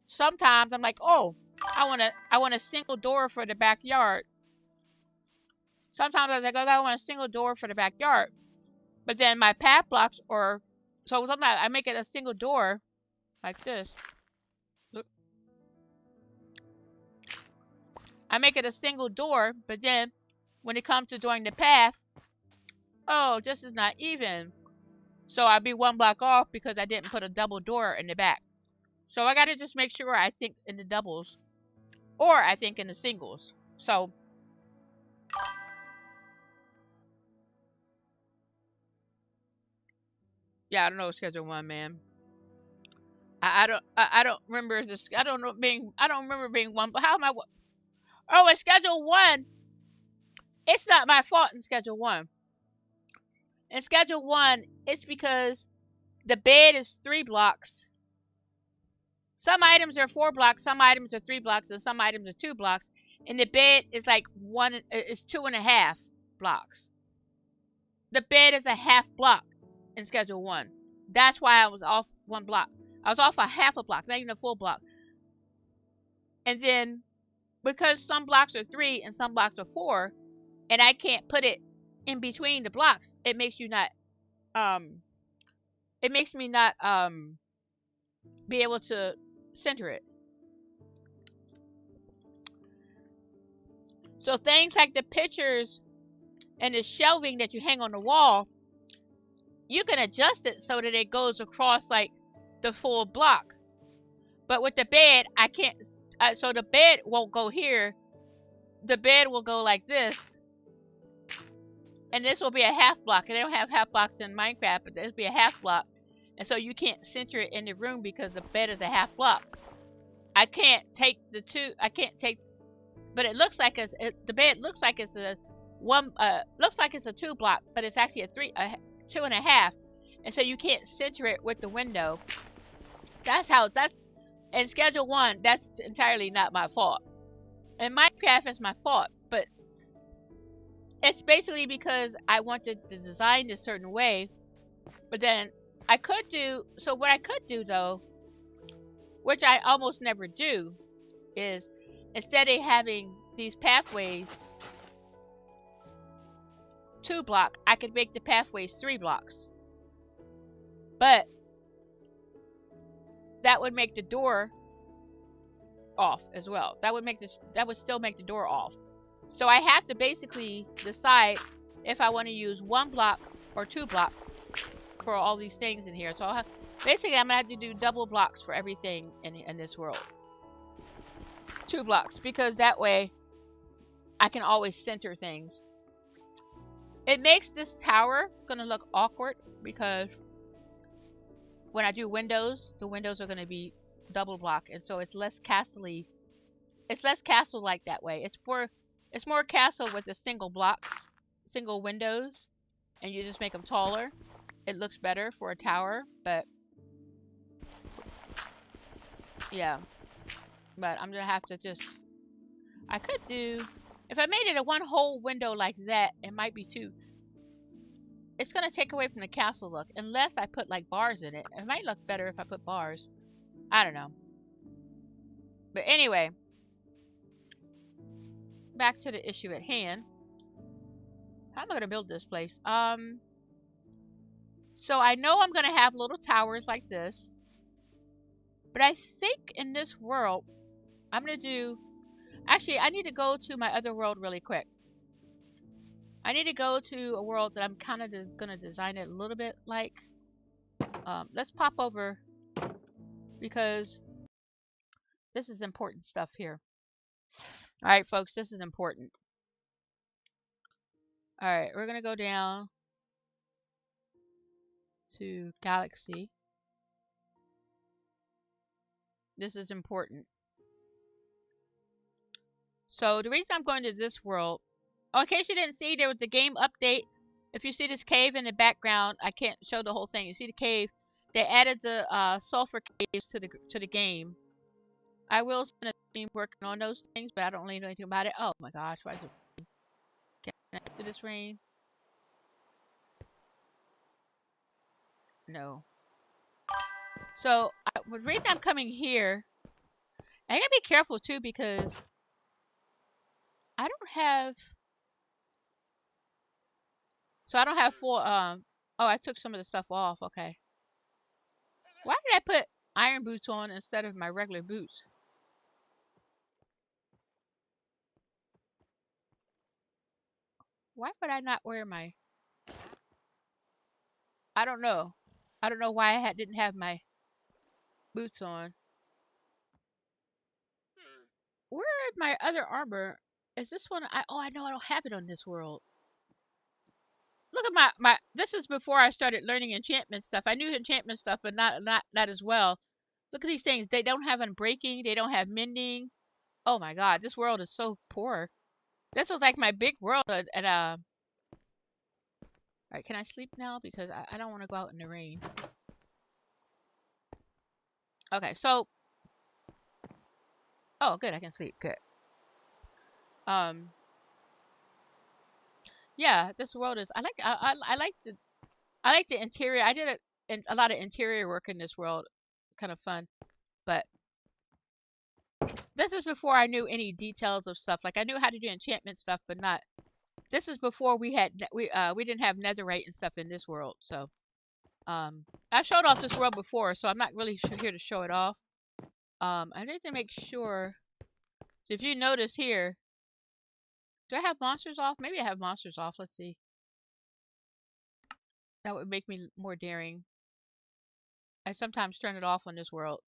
sometimes I'm like, oh, I want a single door for the backyard. Sometimes I was like, I want a single door for the backyard. But then my path blocks or so sometimes I make it a single door like this. Look. I make it a single door, but then when it comes to doing the path, oh, this is not even. So I'd be one block off because I didn't put a double door in the back. So I gotta just make sure I think in the doubles. Or I think in the singles. So yeah, I don't know schedule 1, man. I don't remember this. I don't remember being 1. But how am I? Oh, it's schedule 1. It's not my fault in schedule 1. In schedule 1, it's because the bed is 3 blocks. Some items are 4 blocks, some items are 3 blocks, and some items are 2 blocks. And the bed is like 2.5 blocks. The bed is a half block in schedule 1. That's why I was off 1 block. I was off a half a block, not even a full block. And then because some blocks are 3 and some blocks are 4, and I can't put it in between the blocks, it makes you not it makes me not be able to center it. So things like the pictures and the shelving that you hang on the wall, you can adjust it so that it goes across like the full block. But with the bed, I can't. So the bed won't go here. The bed will go like this. And this will be a half block. And they don't have half blocks in Minecraft, but this will be a half block. And so you can't center it in the room because the bed is a half block. I can't take the two. I can't take. But it looks like the bed looks like it's a 1. Looks like it's a 2 block, but it's actually a 2.5. And so you can't center it with the window. That's in schedule 1. That's entirely not my fault. In Minecraft, it's my fault, but it's basically because I wanted to design a certain way. But then I could do so. What I could do though, which I almost never do, is instead of having these pathways 2 block, I could make the pathways 3 blocks. But that would make the door off as well. That would still make the door off. So I have to basically decide if I want to use 1 block or 2 block for all these things in here. So basically I'm gonna have to do double blocks for everything in this world. 2 blocks, because that way I can always center things. It makes this tower gonna look awkward because when I do windows, the windows are gonna be double block, and so it's less castle-y. It's less castle-like that way. It's more castle with the single blocks, single windows, and you just make them taller. It looks better for a tower, but yeah. But I'm gonna have to just. I could do. If I made it a 1 whole window like that, it might be 2. It's gonna take away from the castle look, unless I put like bars in it. It might look better if I put bars. I don't know. But anyway, back to the issue at hand. How am I gonna build this place? So I know I'm gonna have little towers like this, but I think in this world, I'm gonna do. Actually, I need to go to my other world really quick. I need to go to a world that I'm kind of gonna design it a little bit like. Let's pop over because this is important stuff here. All right, folks, this is important. All right, we're gonna go down to Galaxy. This is important. So the reason I'm going to this world, in case you didn't see, there was a game update. If you see this cave in the background, I can't show the whole thing. You see the cave? They added the sulfur caves to the game. I will spend a team working on those things, but I don't really know anything about it. Oh my gosh, why is it rain? Can I get to this rain? No. So the reason I'm coming here I gotta be careful too because I don't have. So I don't have full. Oh, I took some of the stuff off. Okay. Why did I put iron boots on instead of my regular boots? Why would I not wear my? I don't know. I don't know why didn't have my boots on. Where is my other armor? Is this one? I know I don't have it on this world. Look at my. This is before I started learning enchantment stuff. I knew enchantment stuff, but not as well. Look at these things. They don't have unbreaking. They don't have mending. Oh my god, this world is so poor. This was like my big world, and Alright, can I sleep now? Because I don't want to go out in the rain. Okay, so... Oh, good, I can sleep. Good. Yeah, this world is... I like the interior. I did a lot of interior work in this world. Kind of fun. But... This is before I knew any details of stuff. Like, I knew how to do enchantment stuff, but not... This is before we didn't have netherite and stuff in this world, so... I showed off this world before, so I'm not really here to show it off. I need to make sure. So if you notice here, do I have monsters off? Maybe I have monsters off. Let's see. That would make me more daring. I sometimes turn it off on this world.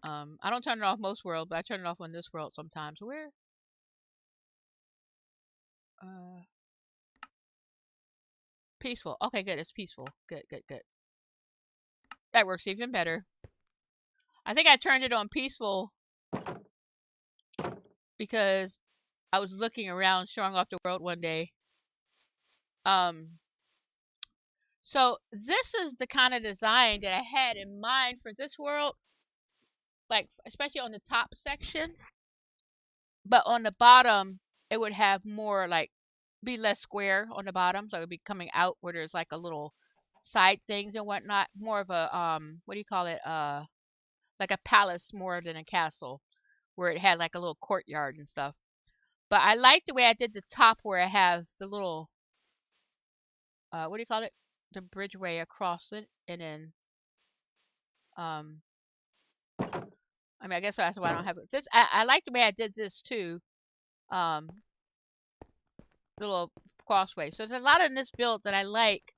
I don't turn it off most world, but I turn it off on this world sometimes. Where? Peaceful. Okay, good. It's peaceful. Good, good, good. That works even better. I think I turned it on peaceful because I was looking around showing off the world one day. So this is the kind of design that I had in mind for this world. Like, especially on the top section. But on the bottom, it would have more, like, be less square on the bottom. So it would be coming out where there's, like, a little side things and whatnot. More of a, what do you call it? Like a palace more than a castle. Where it had, like, a little courtyard and stuff. But I like the way I did the top where I have the little, what do you call it? The bridgeway across it. And then, I mean, I guess that's why I don't have it. This, I like the way I did this too. The little crossway. So there's a lot in this build that I like.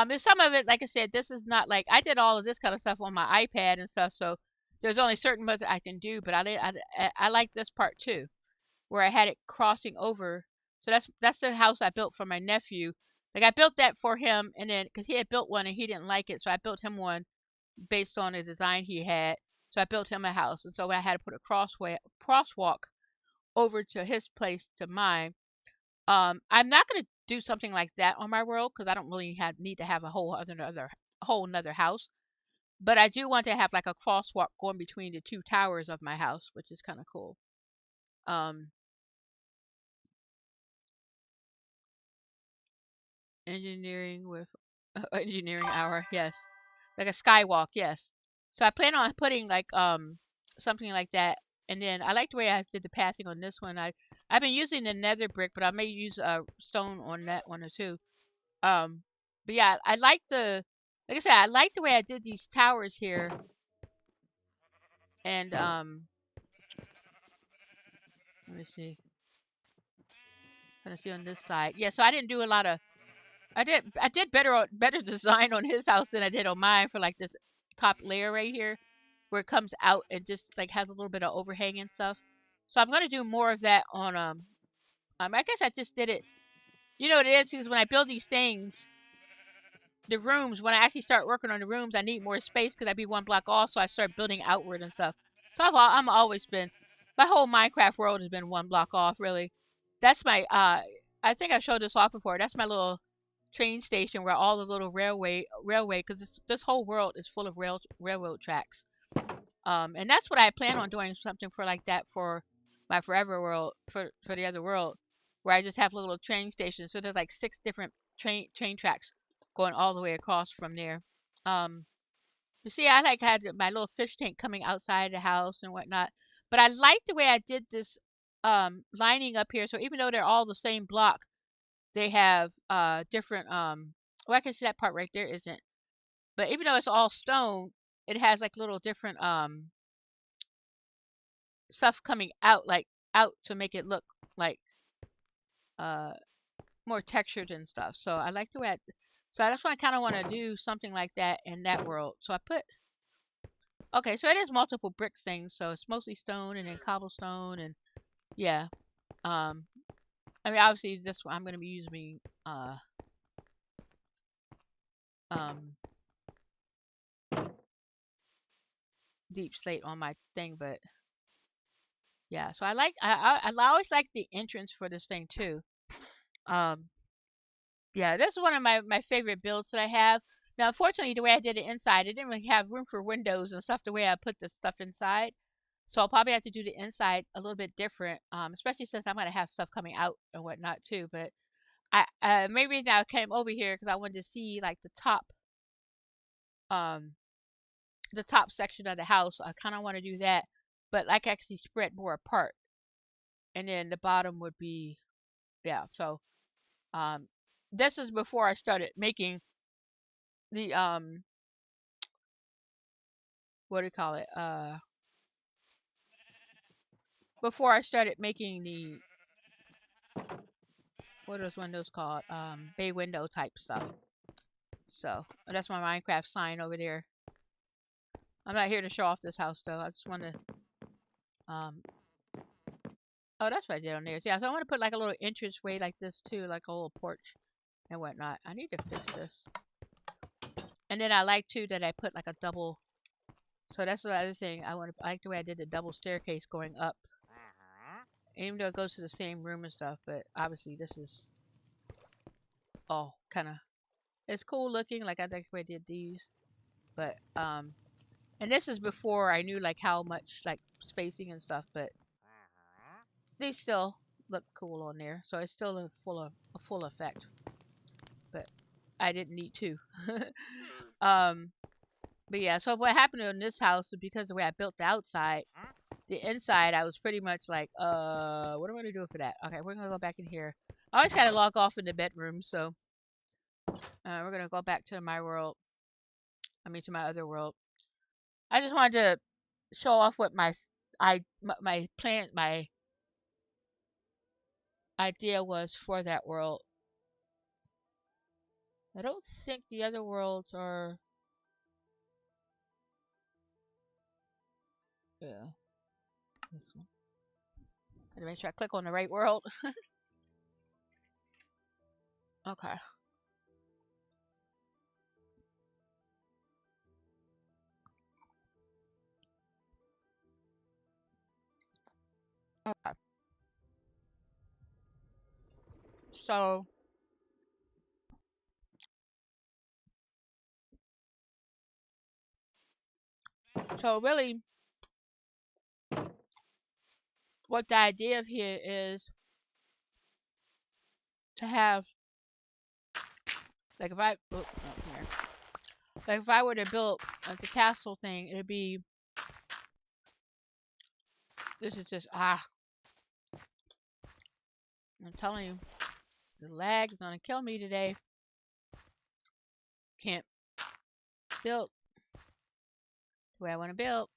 There's some of it, like I said, this is not like, I did all of this kind of stuff on my iPad and stuff, so there's only certain modes I can do, but I like this part too, where I had it crossing over. So that's the house I built for my nephew. Like, I built that for him, and then, because he had built one and he didn't like it, so I built him one based on a design he had. So I built him a house, and so I had to put a crosswalk over to his place to mine. I'm not gonna do something like that on my world because I don't really need to have a whole nother house. But I do want to have like a crosswalk going between the two towers of my house, which is kind of cool. Engineering with engineering hour, yes, like a skywalk, yes. So I plan on putting like something like that, and then I like the way I did the pathing on this one. I've been using the nether brick, but I may use stone on that one or two. But yeah, I like like I said, I like the way I did these towers here, and let me see. Gonna see on this side. Yeah, so I didn't do a lot of. I did better design on his house than I did on mine for like this top layer right here, where it comes out and just like has a little bit of overhang and stuff. So I'm gonna do more of that on I guess I just did it. You know what it is? Because when I build these things, the rooms, when I actually start working on the rooms, I need more space because I'd be one block off, so I start building outward and stuff. So I'm always been, my whole Minecraft world has been one block off, really. That's my, I think I showed this off before. That's my little train station where all the little railway, because this whole world is full of railroad tracks. And that's what I plan on doing, something for like that for my forever world, for the other world, where I just have little train stations. So there's like 6 different train tracks going all the way across from there. You see, I like had my little fish tank coming outside the house and whatnot. But I like the way I did this lining up here. So even though they're all the same block, they have different well, I can see that part right there isn't. But even though it's all stone, it has like little different stuff coming out, like out to make it look like uh more textured and stuff. So I like the way so that's why I kind of want to do something like that in that world. So I put okay, so it is multiple bricks things. So it's mostly stone and then cobblestone and yeah. Um I mean obviously this one I'm going to be using um deep slate on my thing, but yeah. So I always like the entrance for this thing too. Um Yeah, this is one of my favorite builds that I have. Now, unfortunately, the way I did it inside, it didn't really have room for windows and stuff the way I put the stuff inside. So I'll probably have to do the inside a little bit different, especially since I'm gonna have stuff coming out and whatnot too. But I maybe now I came over here because I wanted to see like um the top section of the house. So I kind of want to do that, but like actually spread more apart, and then the bottom would be yeah. So um this is before I started making the what do you call it? Before I started making the what are those windows called? Bay window type stuff. So that's my Minecraft sign over there. I'm not here to show off this house though. I just want to um oh that's what I did on there. Yeah, so I want to put like a little entranceway like this too, like a little porch and whatnot. I need to fix this. And then I like too that I put like a double. So that's the other thing I want to. I like the way I did the double staircase going up. Even though it goes to the same room and stuff, but obviously this is all kind of it's cool looking. Like I think I did these, but and this is before I knew like how much like spacing and stuff, but they still look cool on there. So it's still in a full effect, but I didn't need to. um, but yeah. So what happened in this house is because the way I built the outside, the inside I was pretty much like, what am I gonna do for that? Okay, we're gonna go back in here. I always gotta log off in the bedroom, so we're gonna go back to my world. I mean, to my other world. I just wanted to show off what my plan, my idea was for that world. I don't think the other worlds are. Yeah, this one. Gotta make sure I click on the right world. Okay. Okay. So really, what the idea of here is to have like if I oh, here. Like if I were to build like the castle thing, it'd be this is just I'm telling you, the lag is gonna kill me today. Can't build the way I want to build.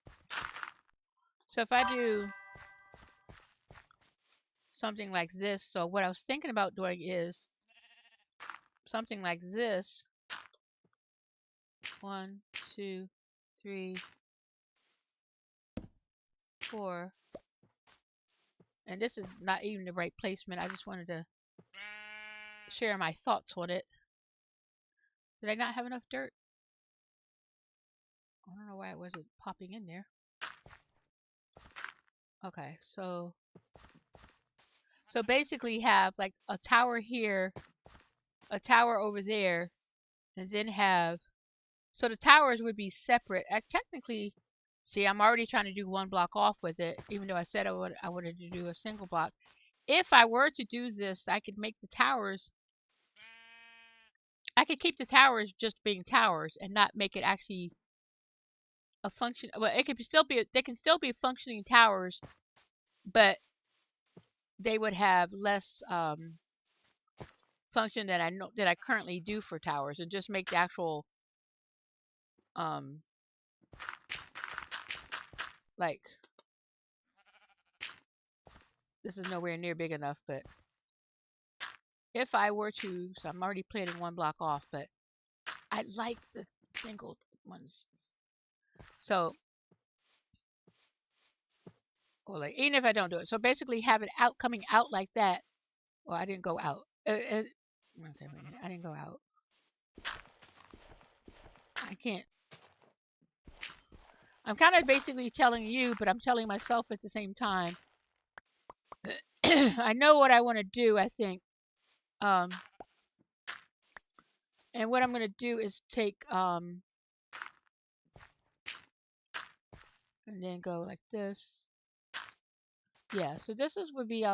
So if I do something like this, so what I was thinking about doing is something like this. 1, 2, 3, 4. And this is not even the right placement. I just wanted to share my thoughts on it. Did I not have enough dirt? I don't know why it wasn't popping in there. Okay, so basically have like a tower here, a tower over there, and then have so the towers would be separate. I technically see I'm already trying to do one block off with it, even though I said I wanted to do a single block. If I were to do this, I could make the towers I could keep the towers just being towers and not make it actually a function. Well, it could still be. They can still be functioning towers, but they would have less function that I currently do for towers, and just make the actual like this is nowhere near big enough, but if I were to, so I'm already planning one block off, but I like the single ones. So, or like even if I don't do it, so basically have it out coming out like that. Well, I didn't go out. Okay, wait a minute. I didn't go out. I can't. I'm kind of basically telling you, but I'm telling myself at the same time. I know what I want to do, I think. And what I'm going to do is take, and then go like this. Yeah, so this is would be,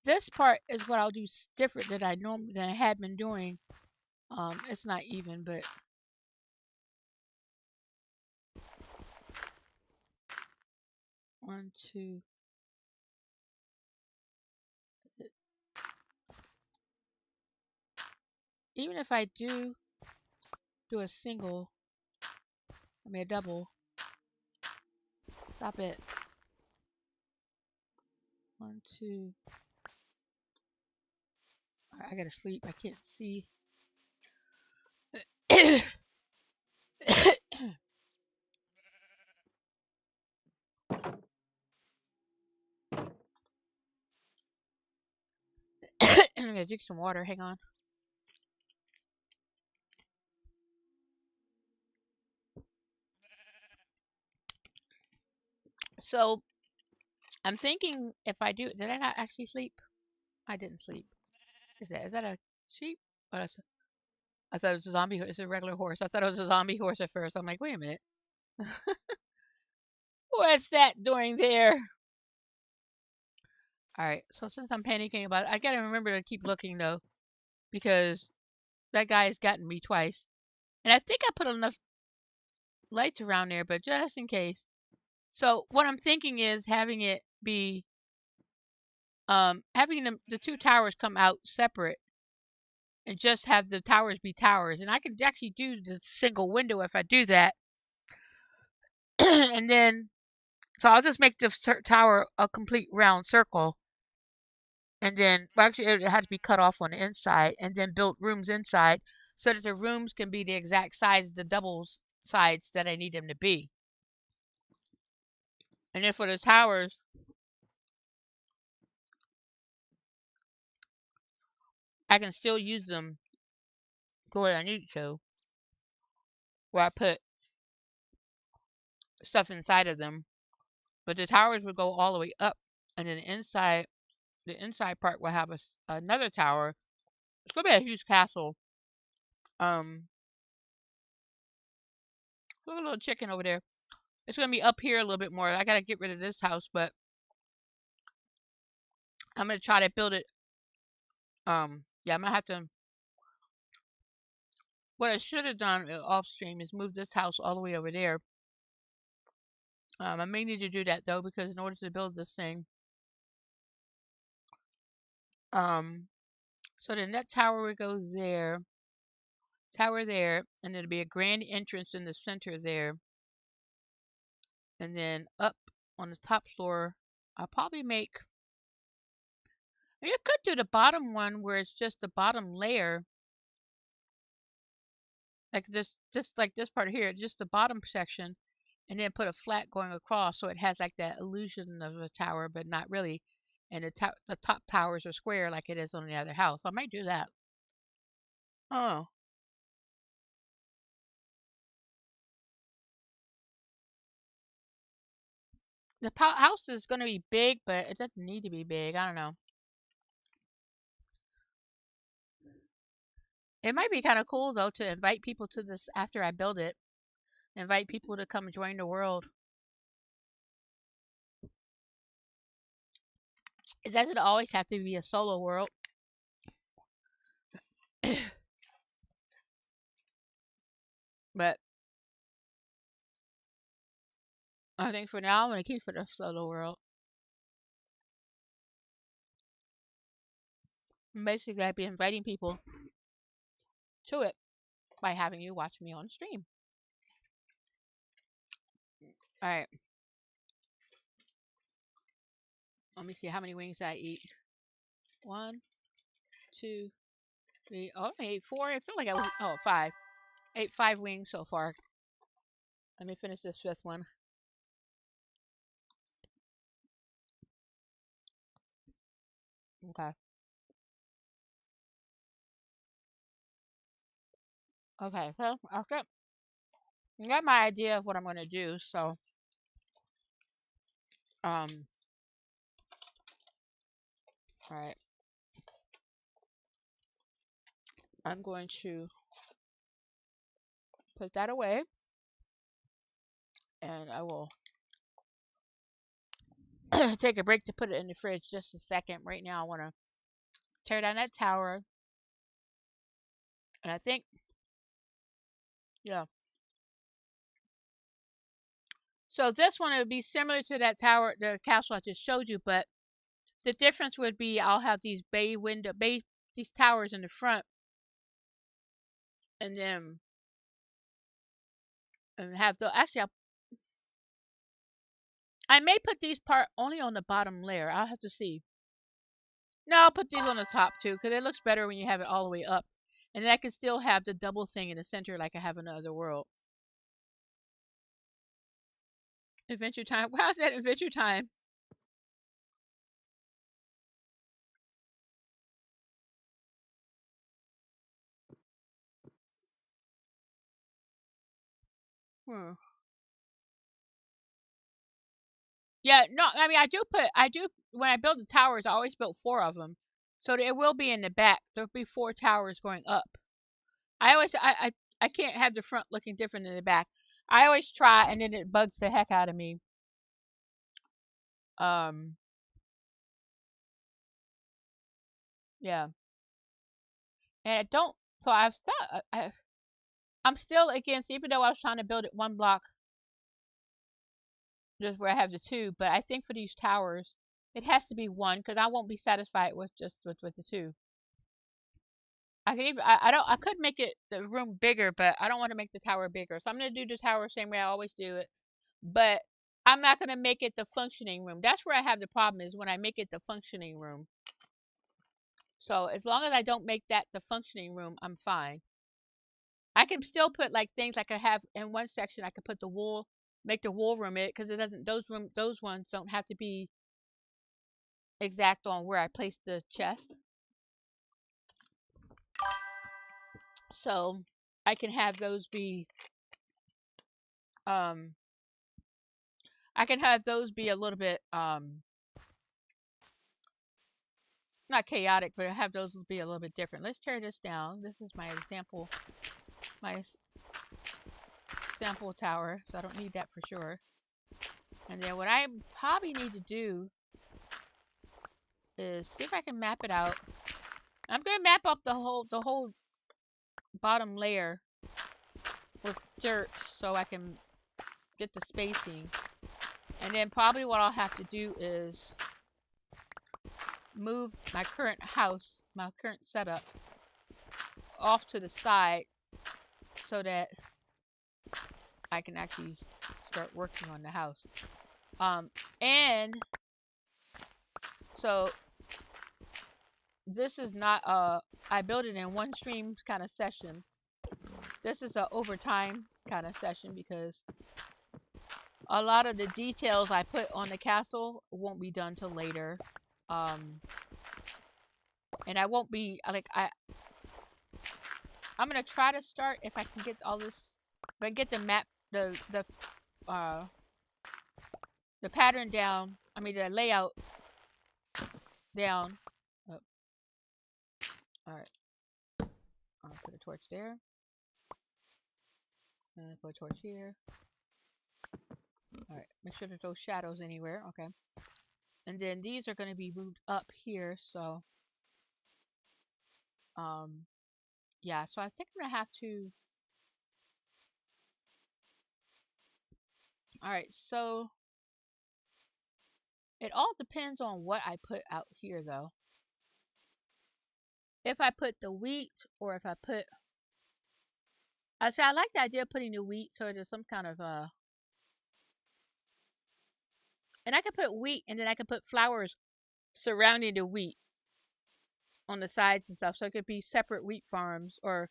this part is what I'll do different than I had been doing. It's not even, but. One, two. Even if I do a single, a double. Stop it. 1, 2. I gotta sleep. I can't see. I'm gonna drink some water. Hang on. So, I'm thinking if I do, did I not actually sleep? I didn't sleep. Is that a sheep? Oh, I thought it was a zombie. It's a regular horse. I thought it was a zombie horse at first. I'm like, wait a minute. What's that doing there? All right. So since I'm panicking about it, I gotta remember to keep looking though, because that guy has gotten me twice, and I think I put enough lights around there, but just in case. So what I'm thinking is having it be, having the two towers come out separate, and just have the towers be towers, and I could actually do the single window if I do that, and then so I'll just make the tower a complete round circle, and then well, actually it has to be cut off on the inside, and then build rooms inside so that the rooms can be the exact size of the double sides that I need them to be. And then for the towers, I can still use them the way I need to, where I put stuff inside of them. But the towers would go all the way up, and then the inside part will have another tower. It's gonna be a huge castle. Look, a little chicken over there. It's gonna be up here a little bit more. I gotta get rid of this house, but I'm gonna try to build it. Yeah, I'm gonna have to. What I should have done off stream is move this house all the way over there. I may need to do that though, because in order to build this thing, so the net tower would go there, tower there, and there'd be a grand entrance in the center there, and then up on the top floor, I'll probably make. You could do the bottom one where it's just the bottom layer, like this, just like this part here, just the bottom section, and then put a flat going across, so it has like that illusion of a tower, but not really. And the top towers are square like it is on the other house. I might do that. Oh, the house is going to be big, but it doesn't need to be big. I don't know. It might be kind of cool though to invite people to this after I build it. Invite people to come join the world. It doesn't always have to be a solo world. But I think for now I'm gonna keep for the solo world. And basically, I'd be inviting people to it by having you watch me on stream. All right. Let me see how many wings I eat. 1, 2, 3. Oh, I ate 4. I feel like I was. Oh, 5. I ate 5 wings so far. Let me finish this 5th one. Okay. Okay. So I got my idea of what I'm gonna do. So all right. I'm going to put that away, and I will take a break to put it in the fridge just a second. Right now, I want to tear down that tower, and I think, yeah. So this one would be similar to that tower, the castle I just showed you, but the difference would be I'll have these these towers in the front, and then have the actually I may put these part only on the bottom layer. I'll have to see. No, I'll put these on the top too, because it looks better when you have it all the way up. And then I can still have the double thing in the center like I have in the other world. Adventure Time. How's that Adventure Time? Hmm. Yeah, no, I mean, I do, when I build the towers, I always built 4 of them. So it will be in the back. There'll be 4 towers going up. I can't have the front looking different than the back. I always try, and then it bugs the heck out of me. Yeah. And I don't, so I'm still against, even though I was trying to build it 1 block, just where I have the 2, but I think for these towers, it has to be 1, because I won't be satisfied with just with the 2. I could even I could make it the room bigger, but I don't want to make the tower bigger. So I'm gonna do the tower the same way I always do it. But I'm not gonna make it the functioning room. That's where I have the problem, is when I make it the functioning room. So as long as I don't make that the functioning room, I'm fine. I can still put like things like I have in one section. I could put the wool, make the wool room it, because it doesn't. Those ones don't have to be exact on where I place the chest. So I can have those be I can have those be a little bit not chaotic, but have those be a little bit different. Let's tear this down. This is my example, my sample tower, so I don't need that for sure. And then what I probably need to do is see if I can map it out. I'm gonna map up the whole bottom layer with dirt so I can get the spacing. And then probably what I'll have to do is move my current house, my current setup, off to the side so that I can actually start working on the house. And so this is not I built it in one stream kind of session. This is a overtime kind of session because a lot of the details I put on the castle won't be done till later. And I won't be like I'm gonna try to start if I can get all this, if I get the map, the pattern down. I mean the layout down. Oh. All right. I'll put a torch there. And put a torch here. Alright, make sure there's no shadows anywhere. Okay. And then these are going to be moved up here, so yeah, so I think I'm going to have to All right, so it all depends on what I put out here, though. If I put the wheat, or if I put, I say I like the idea of putting the wheat, so there's some kind of and I could put wheat, and then I could put flowers surrounding the wheat on the sides and stuff, so it could be separate wheat farms, or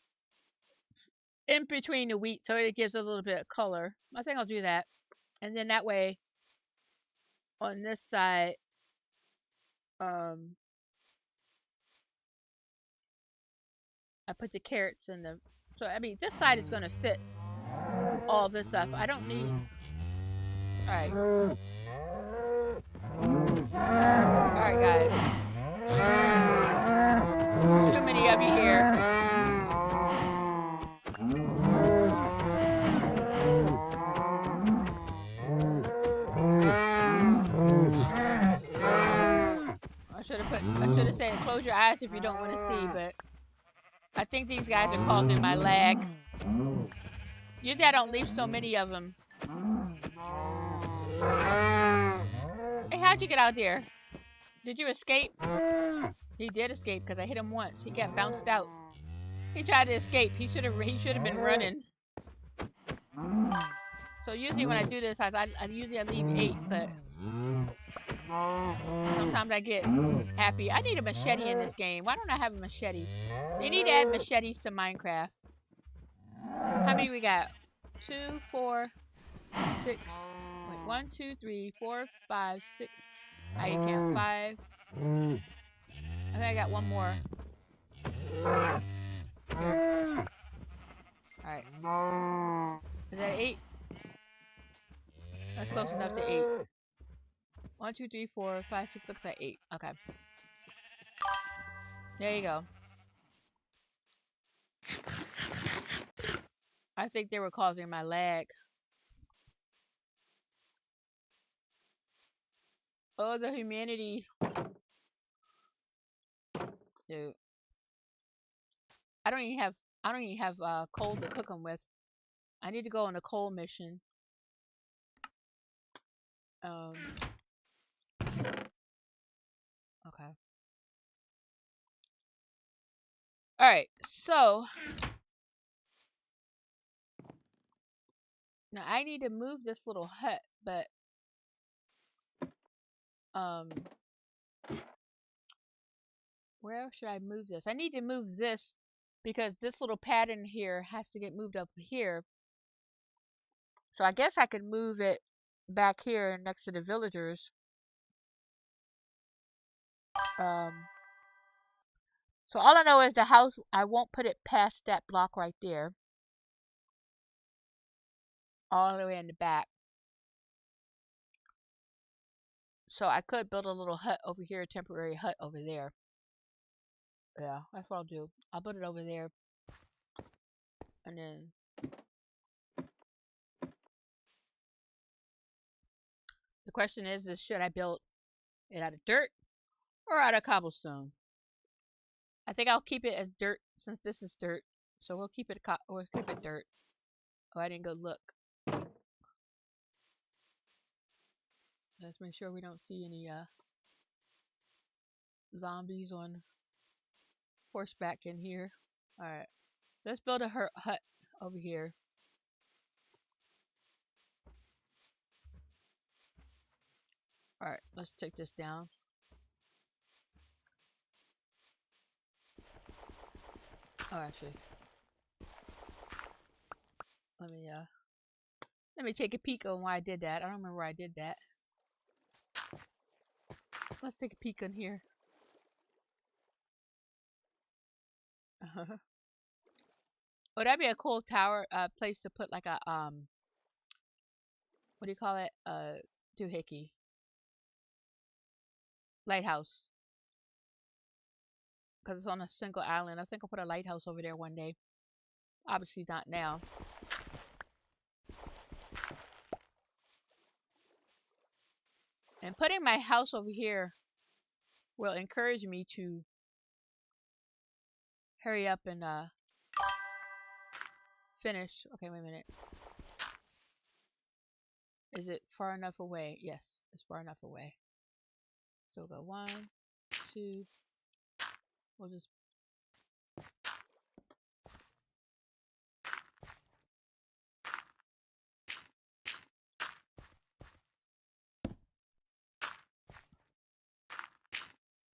in between the wheat, so it gives a little bit of color. I think I'll do that, and then that way, on this side, um, I put the carrots in the. So I mean, this side is gonna fit all this stuff. I don't need. All right, all right, guys. Too many of you here. I should have said close your eyes if you don't want to see, but I think these guys are causing my lag. Usually I don't leave so many of them. Hey, how'd you get out there? Did you escape? He did escape because I hit him once. He got bounced out. He tried to escape. He should have been running. So usually when I do this, I usually leave 8, but sometimes I get happy. I need a machete in this game. Why don't I have a machete? They need to add machetes to Minecraft. How many we got? 2, 4, 6. Wait, 1, 2, 3, 4, 5, 6. I count 5. I think I got one more. Alright. Is that 8? That's close enough to 8. 1, 2, 3, 4, 5, 6. Looks like 8. Okay. There you go. I think they were causing my lag. Oh, the humanity. Dude. I don't even have coal to cook them with. I need to go on a coal mission. Okay. Alright, so now I need to move this little hut, but where should I move this? I need to move this because this little pattern here has to get moved up here. So I guess I could move it back here next to the villagers. So all I know is the house, I won't put it past that block right there. All the way in the back. So I could build a little hut over here, a temporary hut over there. Yeah, that's what I'll do. I'll put it over there. And then the question is should I build it out of dirt or out of cobblestone? I think I'll keep it as dirt since this is dirt. So we'll keep it dirt. Oh, I didn't go look. Let's make sure we don't see any zombies on horseback in here. Alright. Let's build a hut over here. Alright, let's take this down. Oh, actually. Let me take a peek on why I did that. I don't remember why I did that. Let's take a peek on here. Oh, that'd be a cool tower, place to put like a, what do you call it? Doohickey. Lighthouse. Because it's on a single island. I think I'll put a lighthouse over there one day. Obviously not now. And putting my house over here will encourage me to hurry up and finish. Okay, wait a minute. Is it far enough away? Yes, it's far enough away. So we'll go 1, 2. We'll just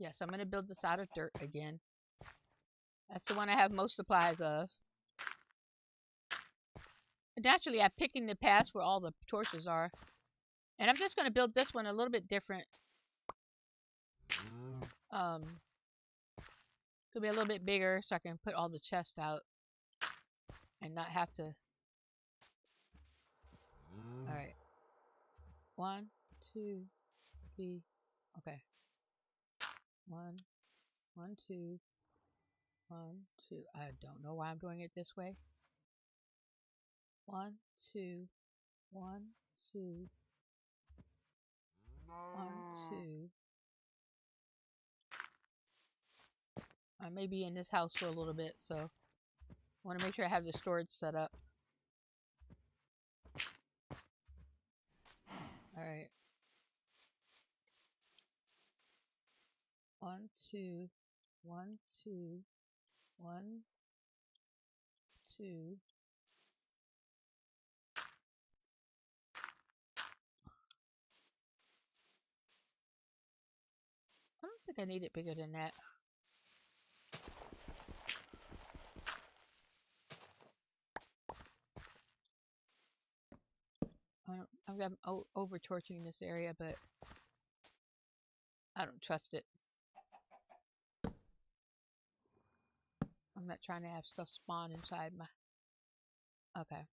yes, I'm going to build this out of dirt again. That's the one I have most supplies of. Naturally, I'm picking the paths where all the torches are. And I'm just going to build this one a little bit different. Could be a little bit bigger so I can put all the chests out and not have to. All right. 1, 2, 3. Okay. 1, 1, 2, 1, 2. I don't know why I'm doing it this way. 1, 2, 1, 2, 1, 2. I may be in this house for a little bit, so I want to make sure I have the storage set up. All right. 1, 2, 1, 2, 1, 2. I don't think I need it bigger than that. I'm over torching this area, but I don't trust it. I'm not trying to have stuff spawn inside my. Okay.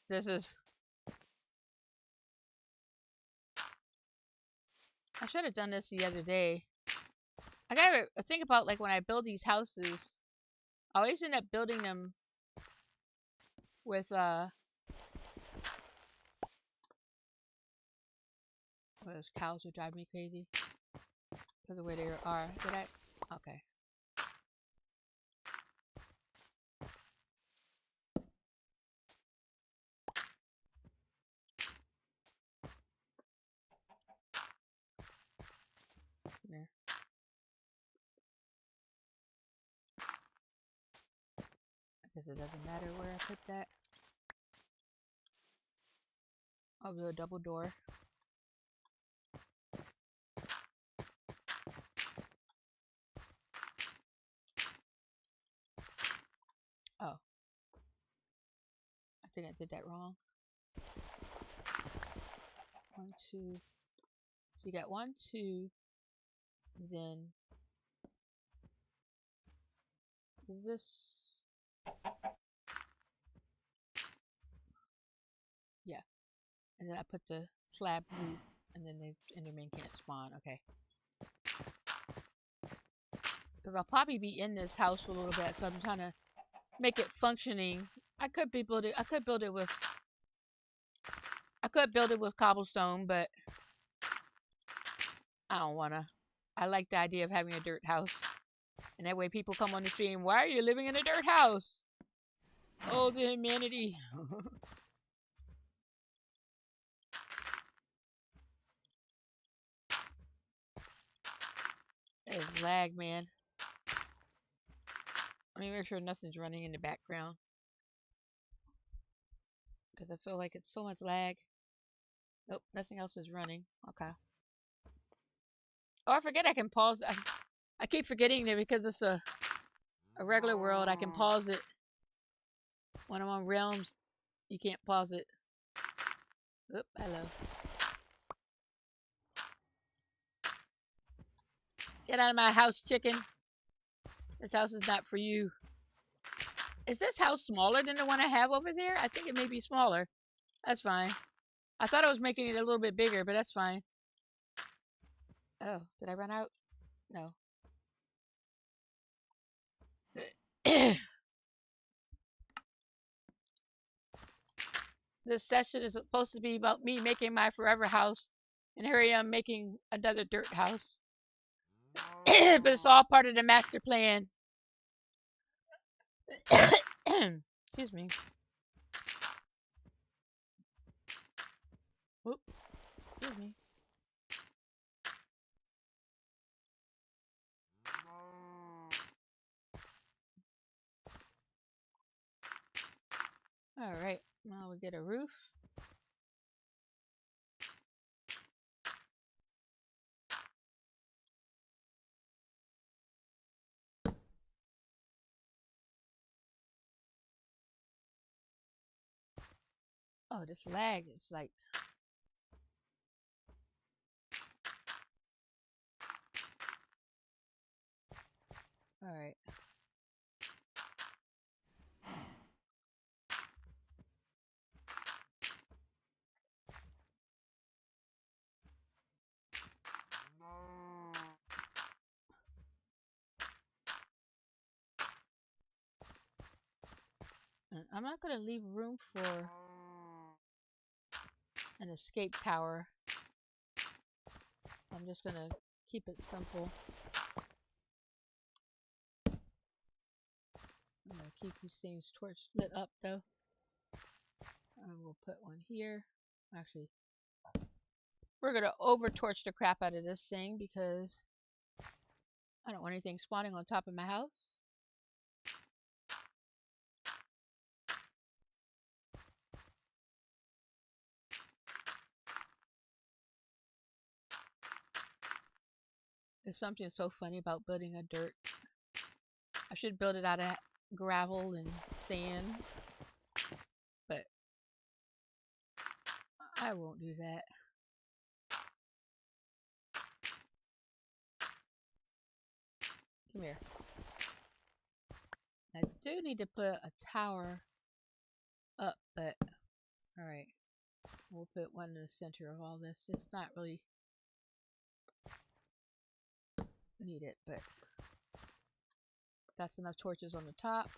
This is. I should have done this the other day. I gotta think about like when I build these houses. I always end up building them with well, those cows would drive me crazy because of the way they are. Did I? Okay. There. I guess it doesn't matter where I put that. I'll do a double door. Oh. I think I did that wrong. 1, 2. So you got 1, 2. Then is this? Yeah. And then I put the slab roof, and then the Enderman can't spawn. Okay. Because I'll probably be in this house for a little bit, so I'm trying to make it functioning. I could build it with cobblestone, but I don't wanna. I like the idea of having a dirt house, and that way people come on the stream. Why are you living in a dirt house? Oh, the humanity. It's lag, man. Let me make sure nothing's running in the background, because I feel like it's so much lag. Nope, nothing else is running. Okay. Oh, I forget I can pause. I keep forgetting that because it's a regular world, I can pause it. When I'm on Realms, you can't pause it. Oop, hello. Get out of my house, chicken. This house is not for you. Is this house smaller than the one I have over there? I think it may be smaller. That's fine. I thought I was making it a little bit bigger, but that's fine. Oh, did I run out? No. This session is supposed to be about me making my forever house. And here I am making another dirt house. But it's all part of the master plan. Excuse me. Oop, excuse me. All right, now we get a roof. Oh, this lag is like. All right. And I'm not going to leave room for an escape tower. I'm just going to keep it simple. I'm going to keep these things torch lit up though. And we'll put one here. Actually, we're going to over torch the crap out of this thing because I don't want anything spawning on top of my house. There's something so funny about building a dirt. I should build it out of gravel and sand, but I won't do that. Come here. I do need to put a tower up, but alright. We'll put one in the center of all this. It's not really needed, but that's enough torches on the top.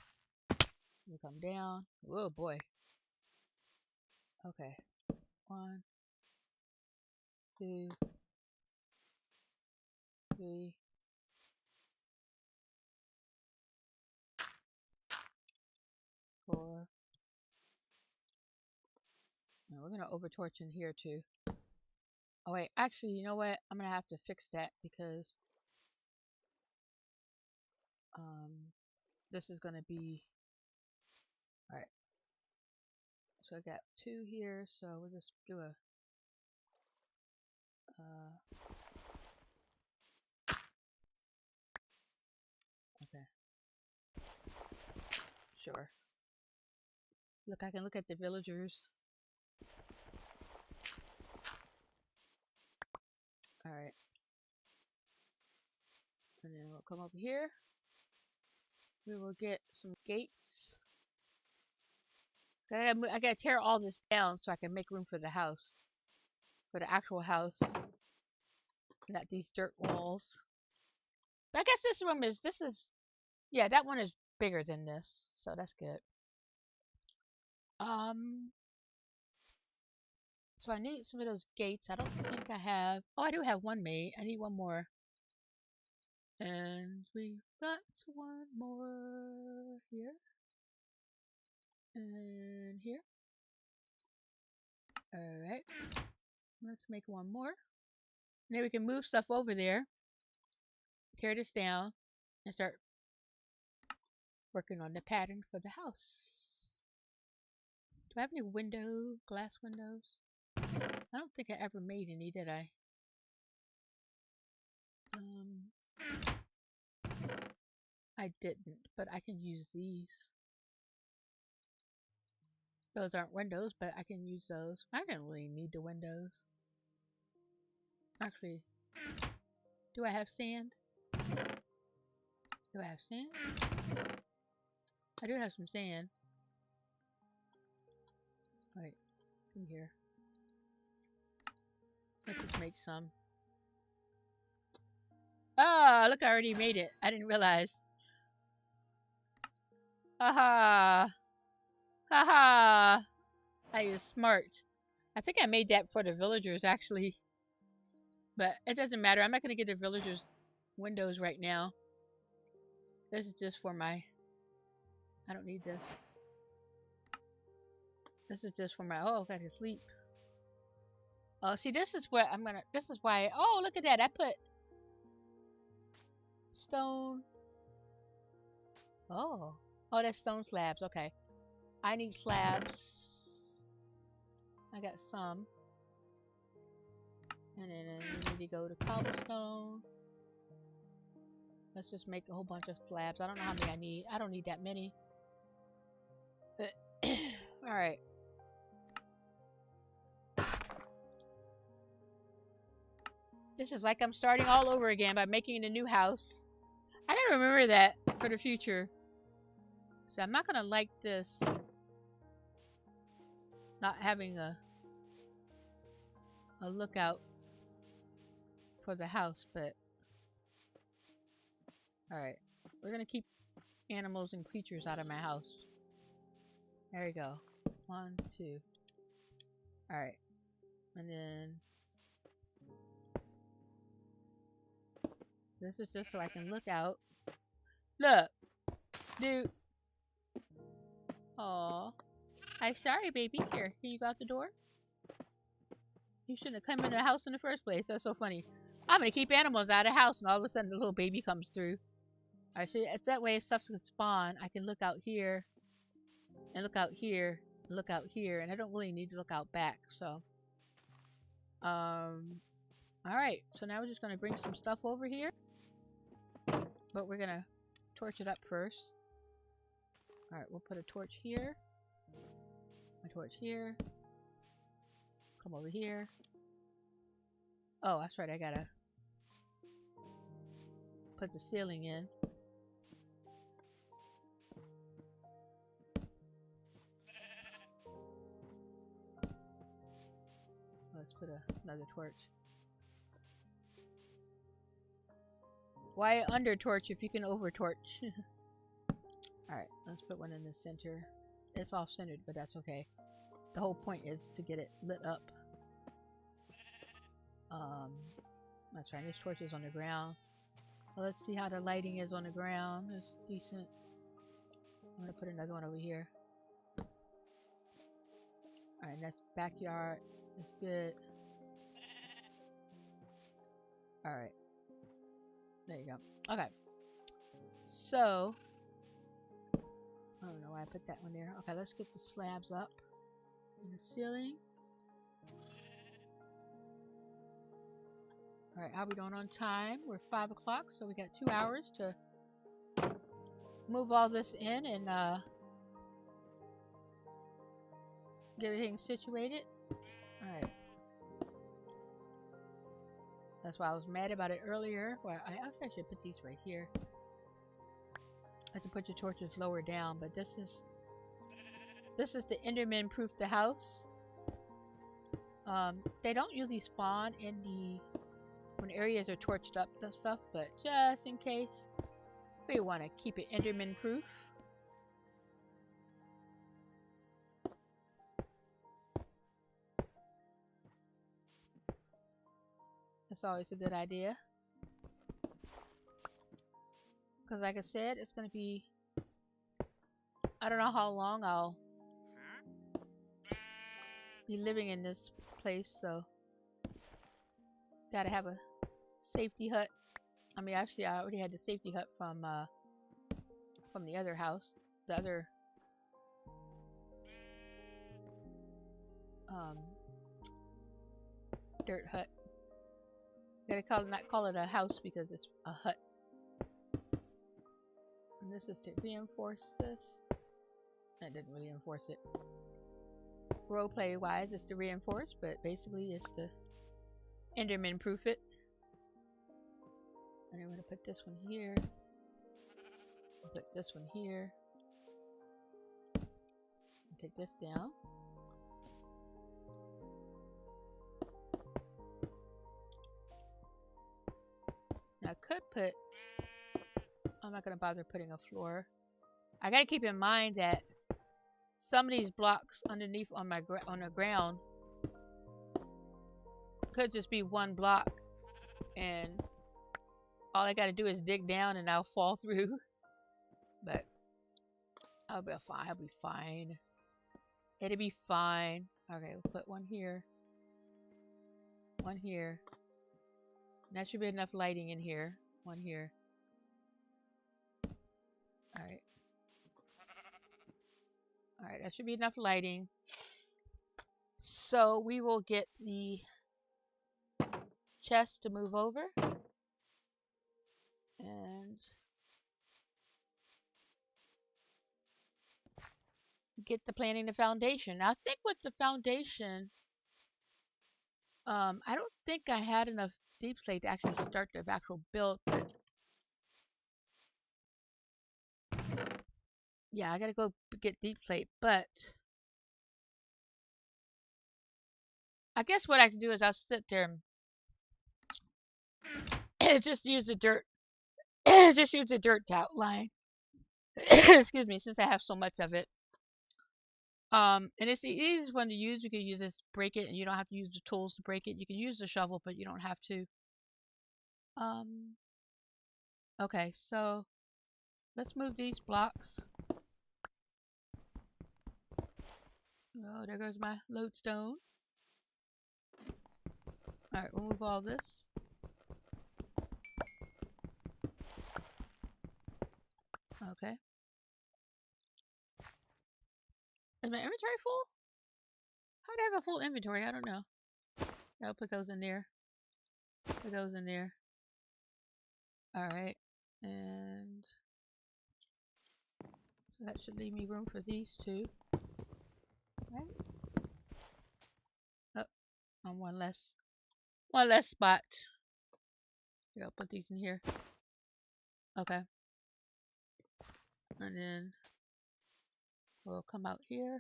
We'll come down. Oh boy. Okay. 1, 2, 3. 4. And we're gonna over torch in here too. Oh wait, actually, you know what? I'm gonna have to fix that because this is gonna be alright. So I got 2 here, so we'll just do a okay. Sure. Look, I can look at the villagers. Alright. And then we'll come over here. We will get some gates. I gotta tear all this down so I can make room for the house. For the actual house. Not these dirt walls. But I guess this is, yeah, that one is bigger than this. So that's good. So I need some of those gates. I don't think I have. Oh, I do have one made. I need one more. And we got one more here. And here. Alright. Let's make one more. Now we can move stuff over there. Tear this down. And start working on the pattern for the house. Do I have any glass windows? I don't think I ever made any, did I? I didn't, but I can use these. Those aren't windows, but I can use those. I don't really need the windows. Actually, do I have sand? Do I have sand? I do have some sand. Wait, come here. Let's just make some. Ah, look, I already made it. I didn't realize. Haha. Haha. I is smart. I think I made that for the villagers, actually. But it doesn't matter. I'm not going to get the villagers' windows right now. This is just for my... I don't need this. This is just for my... Oh, I can sleep. Oh, see, this is what I'm gonna. This is why. Oh, look at that! I put stone. Oh, oh, that's stone slabs. Okay, I need slabs. I got some, and then we need to go to cobblestone. Let's just make a whole bunch of slabs. I don't know how many I need. I don't need that many. All right. This is like I'm starting all over again by making a new house. I gotta remember that for the future. So I'm not gonna like this. Not having a lookout for the house, but alright. We're gonna keep animals and creatures out of my house. There we go. 1, 2. Alright. And then this is just so I can look out. Look! Dude! Aww. I'm sorry, baby. Here, can you go out the door? You shouldn't have come in the house in the first place. That's so funny. I'm gonna keep animals out of the house, and all of a sudden the little baby comes through. Alright, so it's that way if stuff can spawn, I can look out here, and look out here, and look out here, and I don't really need to look out back, so. Alright, so now we're just gonna bring some stuff over here. But we're gonna torch it up first. Alright, we'll put a torch here. A torch here. Come over here. Oh, that's right, I gotta put the ceiling in. Let's put another torch. Why under torch if you can over torch? Alright, let's put one in the center. It's off centered, but that's okay. The whole point is to get it lit up. That's right, this torch is on the ground. Well, let's see how the lighting is on the ground. It's decent. I'm gonna put another one over here. Alright, that's backyard. It's good. Alright. There you go. Okay. So, I don't know why I put that one there. Okay, let's get the slabs up in the ceiling. Alright, how are we doing on time? We're 5 o'clock, so we got 2 hours to move all this in and get everything situated. Alright. That's why I was mad about it earlier. Well, I actually should put these right here. I have to put your torches lower down, but this is the Enderman proof the house. They don't usually spawn in the when areas are torched up and stuff, but just in case, we want to keep it Enderman proof. That's always a good idea. Because like I said, it's going to be, I don't know how long I'll be living in this place, so gotta have a safety hut. I mean, actually, I already had the safety hut from the other house, the other dirt hut. Gotta not call it a house because it's a hut. And this is to reinforce this. I didn't really reinforce it. Roleplay wise, it's to reinforce, but basically it's to Enderman proof it. And I'm gonna put this one here. I'll put this one here. And take this down. Now I could put, I'm not gonna bother putting a floor. I gotta keep in mind that some of these blocks underneath on my on the ground could just be one block, and all I gotta do is dig down and I'll fall through. But I'll be fine. I'll be fine. It'll be fine. Okay, we'll put one here. One here. And that should be enough lighting in here. One here. Alright. Alright, that should be enough lighting. So we will get the chest to move over. And get the planning the foundation. Now I think with the foundation, I don't think I had enough deep slate to actually start the actual build. But yeah, I gotta go get deep slate. But I guess what I can do is I'll sit there and just use the dirt. Just use the dirt to outline. Excuse me, since I have so much of it. And it's the easiest one to use. You can use this, break it, and you don't have to use the tools to break it. You can use the shovel, but you don't have to. Okay, so let's move these blocks. Oh, there goes my lodestone. Alright, we'll move all this. Okay. Is my inventory full? How do I have a full inventory? I don't know. I'll put those in there. Put those in there. Alright. And so that should leave me room for these two. Right? Oh, on one less spot. Yeah, I'll put these in here. Okay. And then we'll come out here.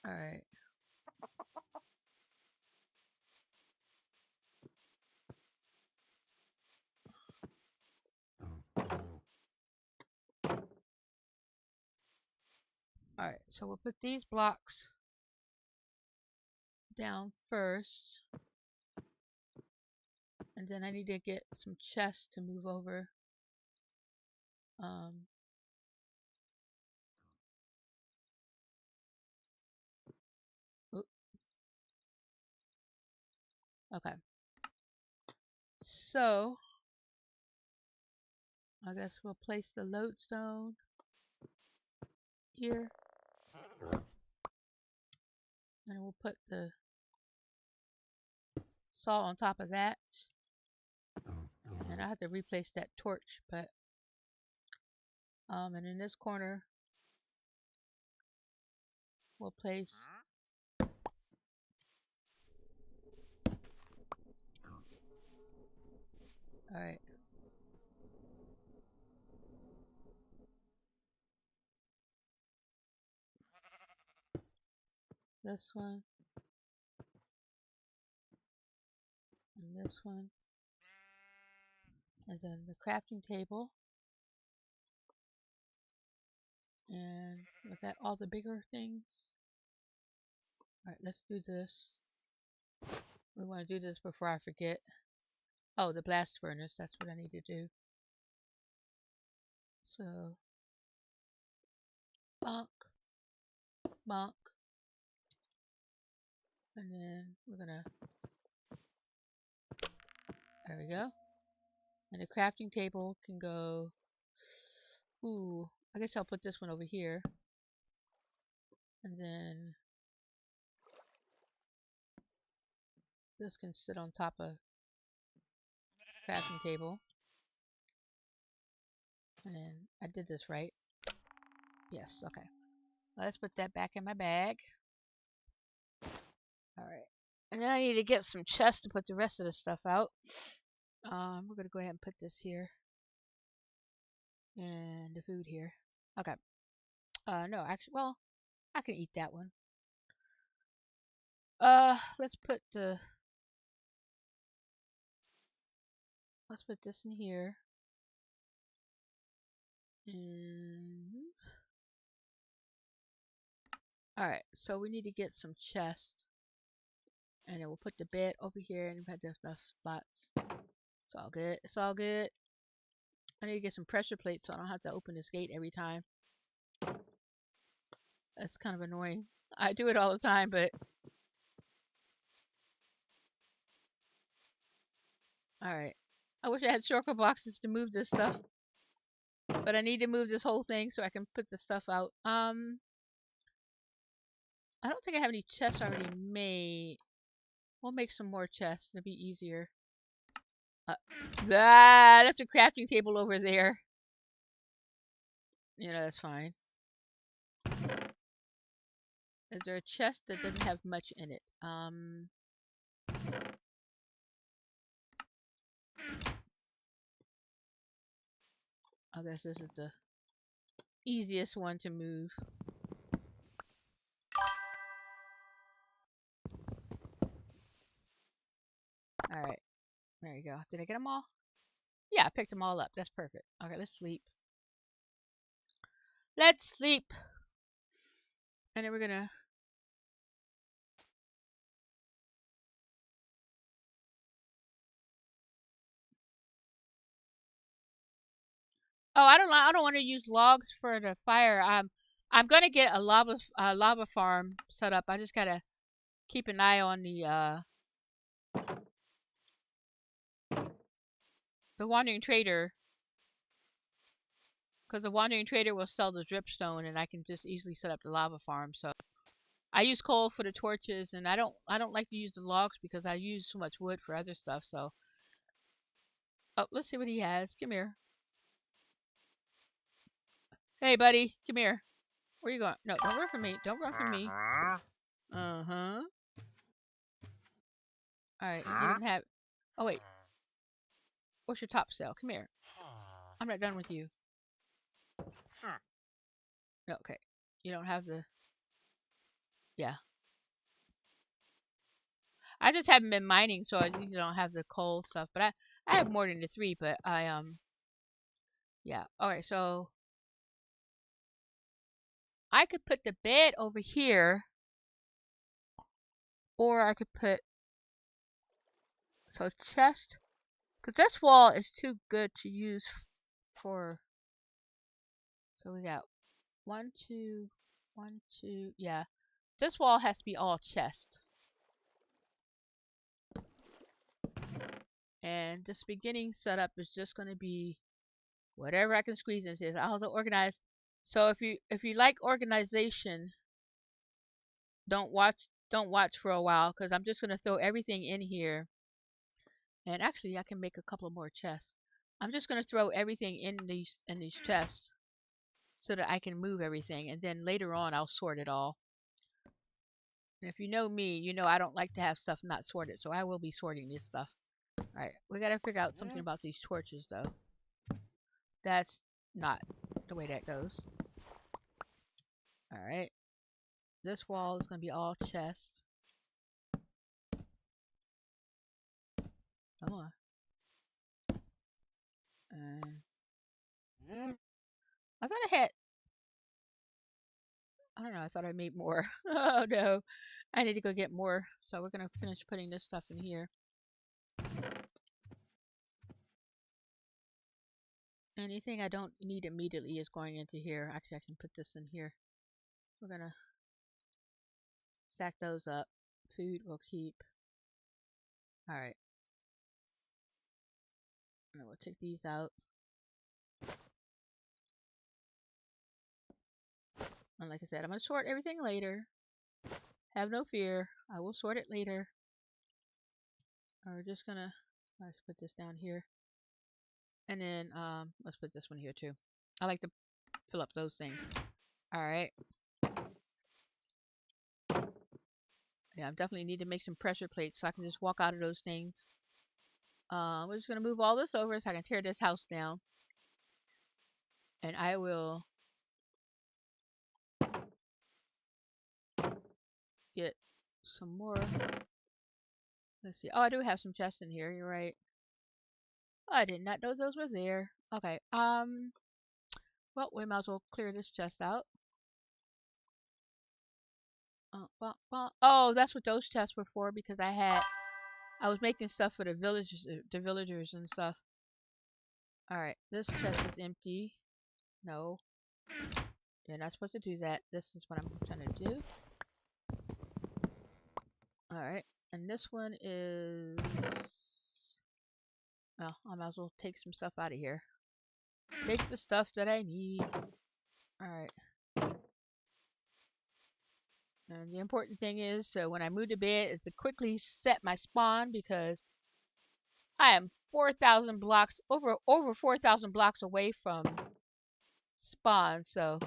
Alright. Alright, so we'll put these blocks down first. And then I need to get some chests to move over. Okay. So I guess we'll place the lodestone here. And we'll put the saw on top of that. And I have to replace that torch, but and in this corner we'll place alright. This one. And this one. And then the crafting table. And was that all the bigger things? Alright, let's do this. We want to do this before I forget. Oh, the blast furnace. That's what I need to do. So, bonk. Bonk. And then we're gonna, there we go. And the crafting table can go, ooh, I guess I'll put this one over here. And then this can sit on top of crafting table. And then I did this right. Yes, okay. Let's put that back in my bag. Alright. And then I need to get some chests to put the rest of the stuff out. We're gonna go ahead and put this here. And the food here. Okay. No, actually, well, I can eat that one. Let's put this in here. And alright, so we need to get some chests. And then we'll put the bed over here and we've had enough spots. It's all good. It's all good. I need to get some pressure plates so I don't have to open this gate every time. That's kind of annoying. I do it all the time, but Alright. I wish I had shortcut boxes to move this stuff. But I need to move this whole thing so I can put the stuff out. I don't think I have any chests already made. We'll make some more chests. It'll be easier. That's a crafting table over there. You know, that's fine. Is there a chest that doesn't have much in it? I guess this is the easiest one to move. Alright. There you go. Did I get them all? Yeah, I picked them all up. That's perfect. Okay, let's sleep. Let's sleep. And then we're gonna... Oh, I don't want to use logs for the fire. I'm gonna get a lava farm set up. I just gotta keep an eye on the Wandering Trader, because the Wandering Trader will sell the dripstone, and I can just easily set up the lava farm. So I use coal for the torches, and I don't like to use the logs because I use so much wood for other stuff. So, oh, let's see what he has. Come here. Hey, buddy, come here. Where you going? No, don't run from me. Don't run from me. Uh-huh. Alright, you didn't have... Oh, wait. What's your top cell? Come here. I'm not done with you. No, okay. You don't have the... Yeah. I just haven't been mining, so I usually don't have the coal stuff. But I have more than the 3, but yeah. Alright, so... I could put the bed over here. Or I could put... So, chest... Because this wall is too good to use for... So we got 1, 2, 1, 2... Yeah. This wall has to be all chest. And this beginning setup is just going to be whatever I can squeeze into this. I'll also organize. So if you like organization, don't watch for a while, because I'm just going to throw everything in here. And actually, I can make a couple more chests. I'm just going to throw everything in these chests so that I can move everything, and then later on I'll sort it all. And if you know me, you know I don't like to have stuff not sorted, so I will be sorting this stuff. Alright, we gotta figure out something about these torches, though. That's not the way that goes. Alright. This wall is gonna be all chests. Come on. I thought I had... I don't know, I thought I made more. Oh no. I need to go get more. So we're gonna finish putting this stuff in here. Anything I don't need immediately is going into here. Actually, I can put this in here. We're gonna stack those up. Food we'll keep. Alright. And we'll take these out. And like I said, I'm gonna sort everything later. Have no fear. I will sort it later. We're just gonna... Let's put this down here. And then, let's put this one here too. I like to fill up those things. Alright. Yeah, I definitely need to make some pressure plates so I can just walk out of those things. We're just gonna move all this over so I can tear this house down. And I will get some more. Let's see. Oh, I do have some chests in here. You're right. Oh, I did not know those were there. Okay. Well, we might as well clear this chest out. Oh, that's what those chests were for, because I was making stuff for the villagers and stuff. Alright, this chest is empty. No. You're not supposed to do that. This is what I'm trying to do. Alright, and this one is... Well, I might as well take some stuff out of here. Take the stuff that I need. Alright. And the important thing is, so when I move to bed, is to quickly set my spawn because I am 4,000 blocks, over 4,000 blocks away from spawn, so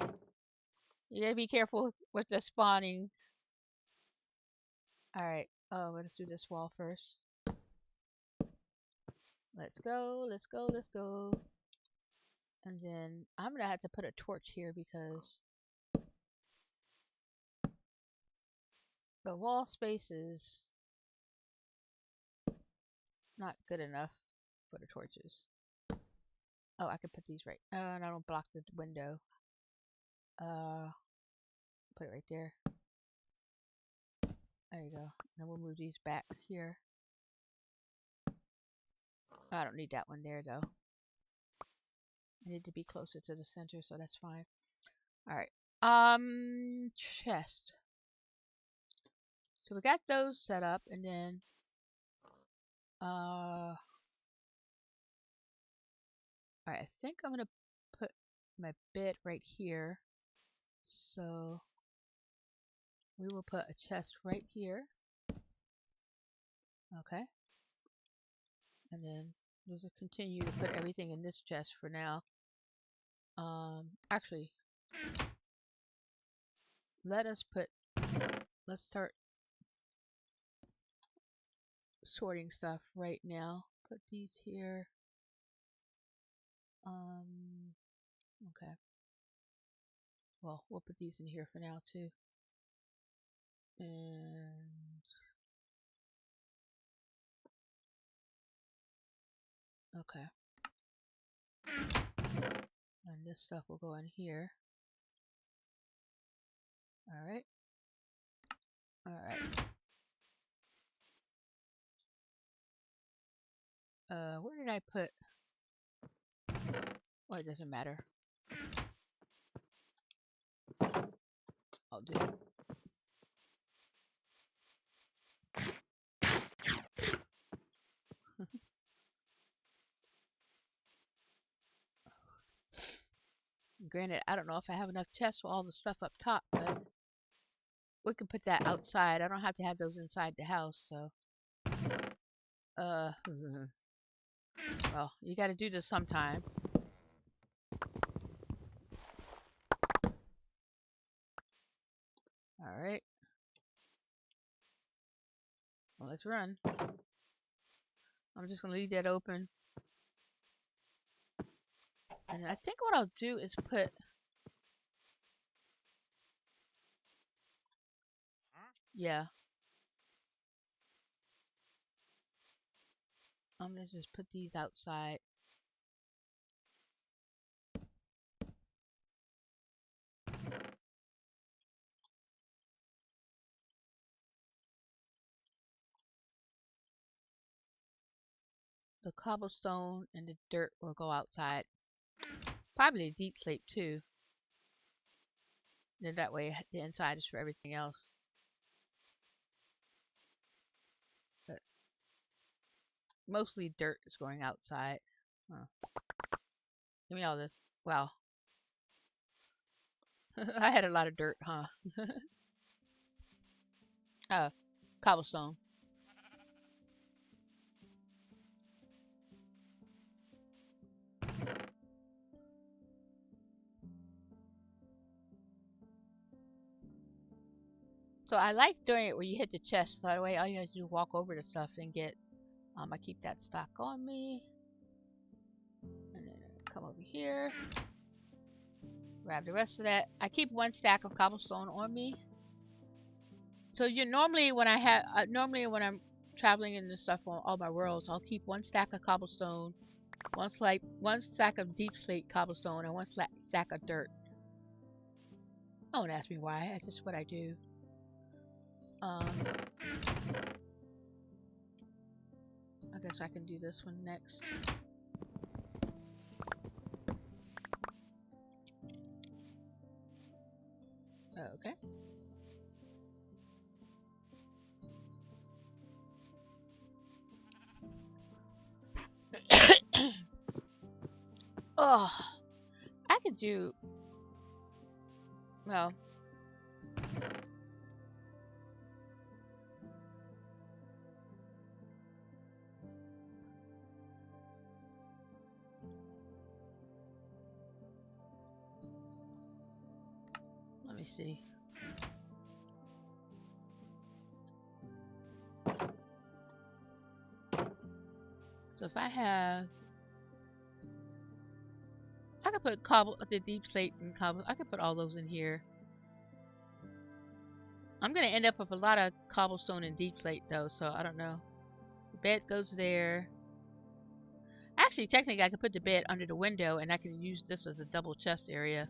you gotta be careful with the spawning. Alright, oh, let's do this wall first. Let's go, let's go, let's go. And then I'm gonna have to put a torch here because the wall space is not good enough for the torches. Oh, I can put these right. And I don't block the window. Put it right there. There you go. And we'll move these back here. I don't need that one there though. I need to be closer to the center, so that's fine. Alright. Chest. So we got those set up, and then alright, I think I'm gonna put my bed right here. So we will put a chest right here. Okay. And then we'll just continue to put everything in this chest for now. Actually, let's start sorting stuff right now. Put these here. Okay. Well, we'll put these in here for now too. And okay. And this stuff will go in here. Alright. Alright. Where did I put? Well, it doesn't matter. I'll do it. Granted, I don't know if I have enough chests for all the stuff up top, but we can put that outside. I don't have to have those inside the house, so. Well, you gotta do this sometime. Alright. Well, let's run. I'm just gonna leave that open. And I think what I'll do is put... Yeah. I'm gonna just put these outside. The cobblestone and the dirt will go outside. Probably the deep slate too. Then that way the inside is for everything else. But mostly dirt is going outside. Huh. Give me all this. Wow. I had a lot of dirt, huh? Cobblestone. So I like doing it where you hit the chest, so that way all you have to do is walk over the stuff and get, I keep that stock on me. And then come over here. Grab the rest of that. I keep one stack of cobblestone on me. So normally when I'm traveling in the stuff on all my worlds, I'll keep one stack of cobblestone, one stack of deep slate cobblestone, and one stack of dirt. Don't ask me why. That's just what I do. I guess I can do this one next. Okay. Oh, I could do. Well, let me see. So if I have, I could put the deep slate and cobble. I could put all those in here. I'm gonna end up with a lot of cobblestone and deep slate though, so I don't know. The bed goes there. Actually, technically, I could put the bed under the window, and I can use this as a double chest area.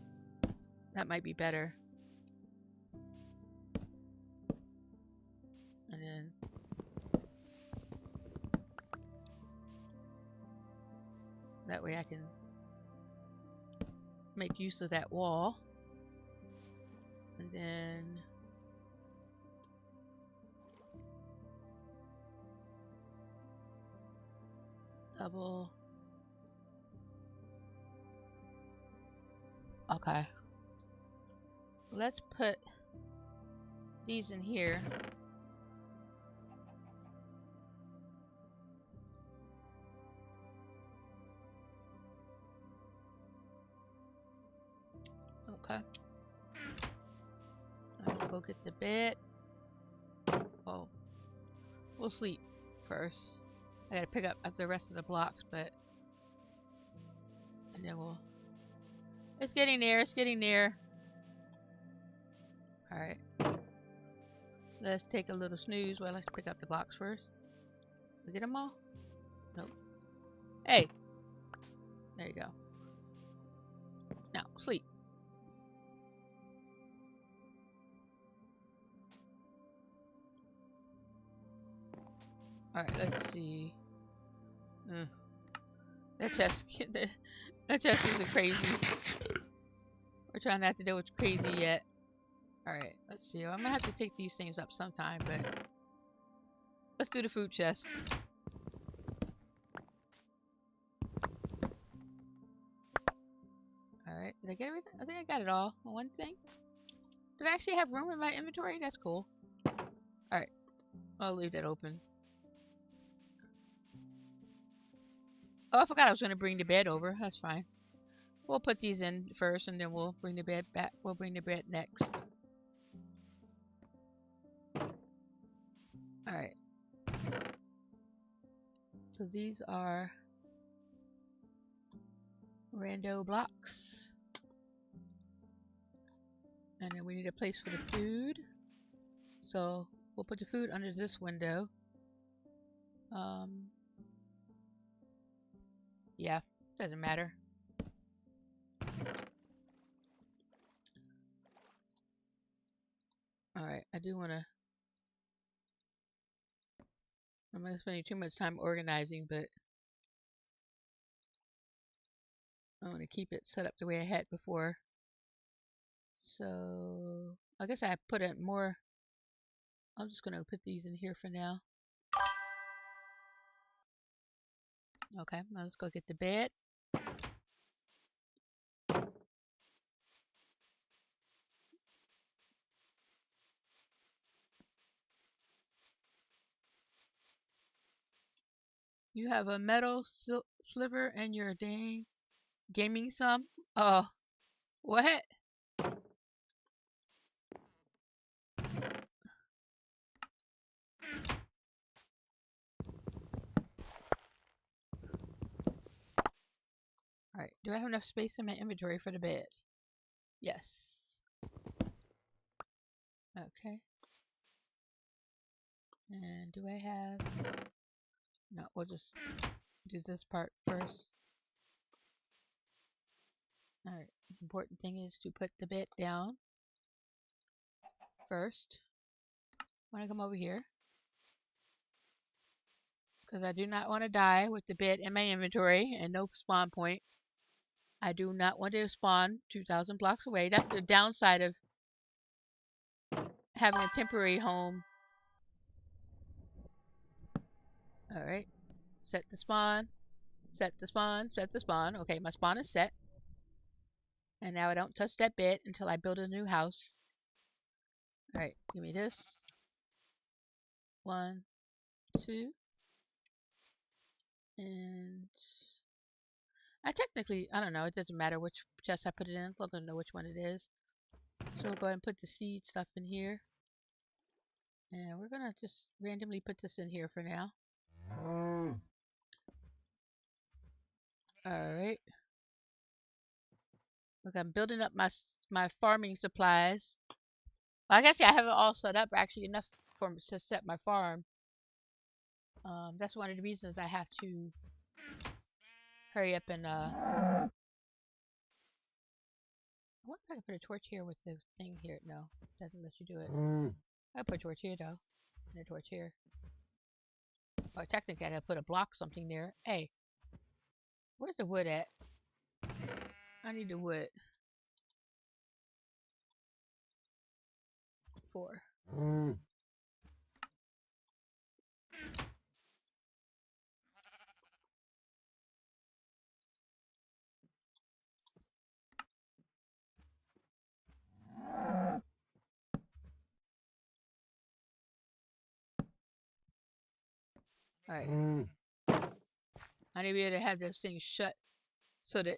That might be better. And then that way I can make use of that wall. And then double. Okay. Let's put these in here. Okay. I'm gonna go get the bed. Oh, we'll sleep first. I gotta pick up the rest of the blocks, but and then we'll. It's getting there. It's getting there. All right. Let's take a little snooze. Well, let's pick up the blocks first. We get them all? Nope. Hey. There you go. Now, sleep. Alright, let's see. That chest isn't crazy. We're trying not to deal with crazy yet. Alright, let's see. I'm gonna have to take these things up sometime, but let's do the food chest. Alright, did I get everything? I think I got it all. One thing. Did I actually have room in my inventory? That's cool. Alright, I'll leave that open. Oh, I forgot I was going to bring the bed over. That's fine. We'll put these in first, and then we'll bring the bed back. We'll bring the bed next. Alright. So these are rando blocks. And then we need a place for the food. So we'll put the food under this window. Yeah, doesn't matter. Alright, I do want to... I'm not spending too much time organizing, but I want to keep it set up the way I had before. So I guess I put it more... I'm just going to put these in here for now. Okay, now let's go get the bed. You have a metal sliver in your dang gaming sum? Oh, what? Alright, do I have enough space in my inventory for the bed? Yes. Okay. And do I have... No, we'll just do this part first. Alright, the important thing is to put the bed down first. I want to come over here. Because I do not want to die with the bed in my inventory and no spawn point. I do not want to spawn 2,000 blocks away. That's the downside of having a temporary home. Alright. Set the spawn. Set the spawn, set the spawn. Okay, my spawn is set. And now I don't touch that bed until I build a new house. Alright, give me this. 1, 2. And I don't know, it doesn't matter which chest I put it in, it's not gonna know which one it is. So we'll go ahead and put the seed stuff in here. And we're gonna just randomly put this in here for now. Alright. Look, I'm building up my farming supplies. Well, I guess I have it all set up, actually enough for me to set my farm. That's one of the reasons I have to hurry up and I wonder if I can put a torch here with the thing here. No, it doesn't let you do it. I'll put a torch here though. And a torch here. Or technically I gotta put a block something there. Hey. Where's the wood at? I need the wood. 4. Alright. I need to be able to have those things shut so that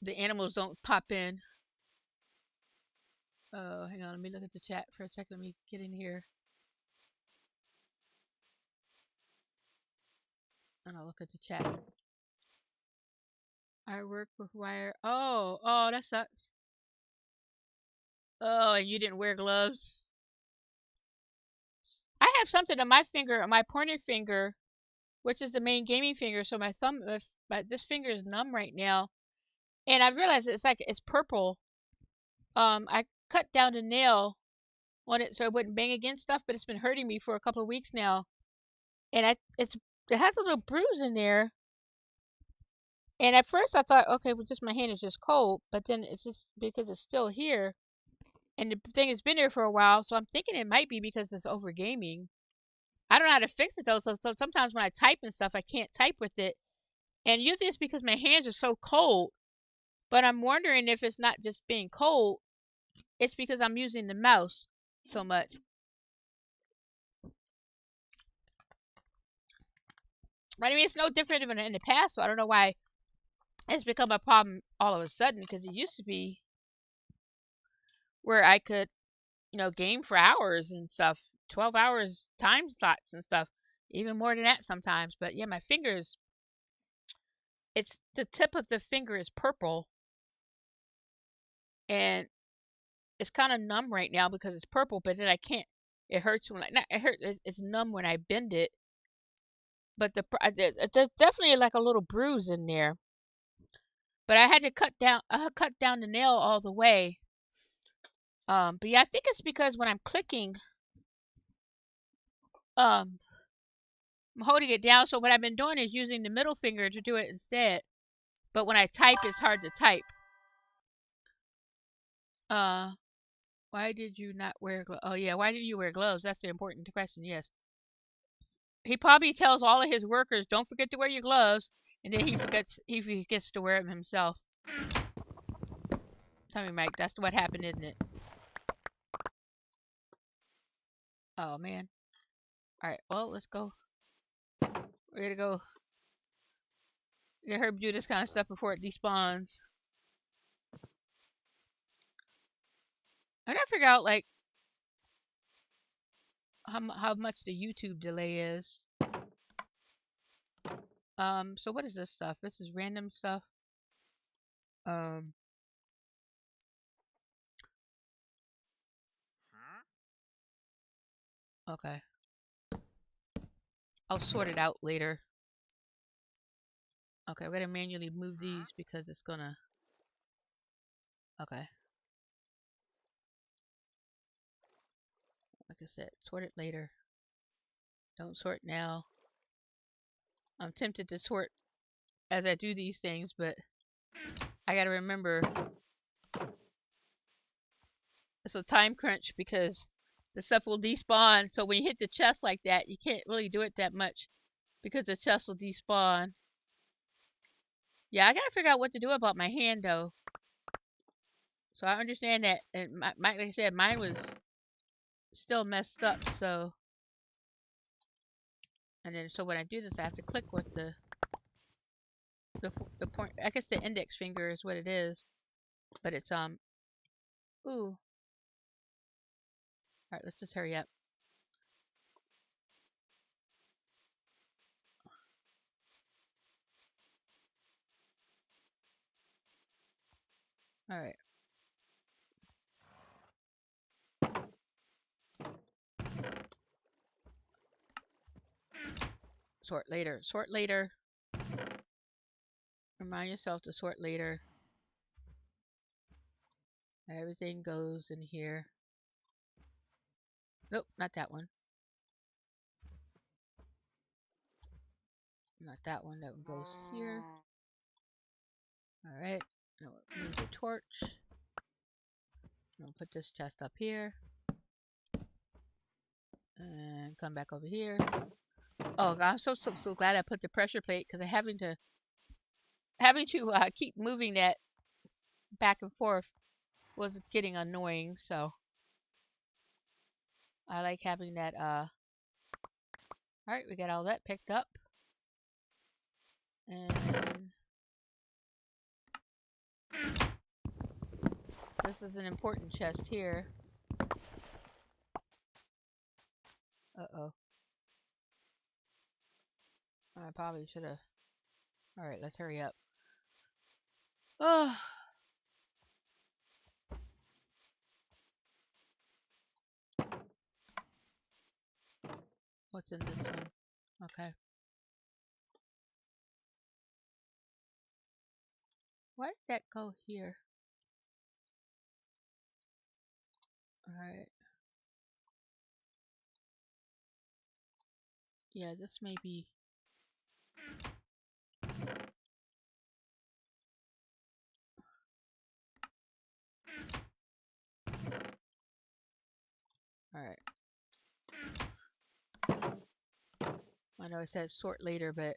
the animals don't pop in. Oh, hang on. Let me look at the chat for a second. Let me get in here. And I'll look at the chat. I work with wire. Oh, that sucks. Oh, and you didn't wear gloves. I have something on my finger, my pointer finger, which is the main gaming finger. So my thumb, this finger is numb right now, and I realized it's purple. I cut down the nail on it so it wouldn't bang against stuff, but it's been hurting me for a couple of weeks now, and it has a little bruise in there. And at first I thought, okay, well, just my hand is just cold, but then it's just because it's still here, and the thing has been there for a while, so I'm thinking it might be because it's over gaming. I don't know how to fix it though, so sometimes when I type and stuff, I can't type with it, and usually it's because my hands are so cold. But I'm wondering if it's not just being cold, it's because I'm using the mouse so much. But I mean, it's no different than in the past, so I don't know why it's become a problem all of a sudden, because it used to be where I could, game for hours and stuff, 12 hours time slots and stuff, even more than that sometimes. But yeah, my fingers, it's the tip of the finger is purple, and it's kind of numb right now because it's purple, but then I can't, it hurts when it's numb when I bend it, but there's definitely like a little bruise in there. But I had to cut down the nail all the way. But yeah, I think it's because when I'm clicking, I'm holding it down. So what I've been doing is using the middle finger to do it instead. But when I type, it's hard to type. Why did you not wear gloves? Oh yeah, why didn't you wear gloves? That's the important question. Yes. He probably tells all of his workers, "Don't forget to wear your gloves," and then he forgets to wear them himself. Tell me, Mike, that's what happened, isn't it? Oh man. All right. Well, let's go. We're gonna go get Herb do this kind of stuff before it despawns. I gotta figure out like how much the YouTube delay is. So what is this stuff? This is random stuff. Okay. I'll sort it out later. Okay, we're gonna manually move these because it's gonna... Okay. Like I said, sort it later. Don't sort now. I'm tempted to sort as I do these things, but I gotta remember it's a time crunch because the stuff will despawn. So when you hit the chest like that, you can't really do it that much because the chest will despawn. Yeah, I gotta figure out what to do about my hand though. So I understand that, and like I said, mine was still messed up. So, and then so when I do this, I have to click with the point. I guess the index finger is what it is, but it's Ooh. All right, let's just hurry up. All right. Sort later. Sort later. Remind yourself to sort later. Everything goes in here. Nope, not that one. Not that one. That one goes here. All right. Now move the torch. I'll put this chest up here. And come back over here. Oh, God, I'm so glad I put the pressure plate because having to keep moving that back and forth was getting annoying. So I like having that. All right, we got all that picked up, and this is an important chest here. Uh-oh. I probably should have. All right, let's hurry up. Oh. What's in this one? Okay. Why did that go here? All right. Yeah, this may be. All right. I know I said sort later, but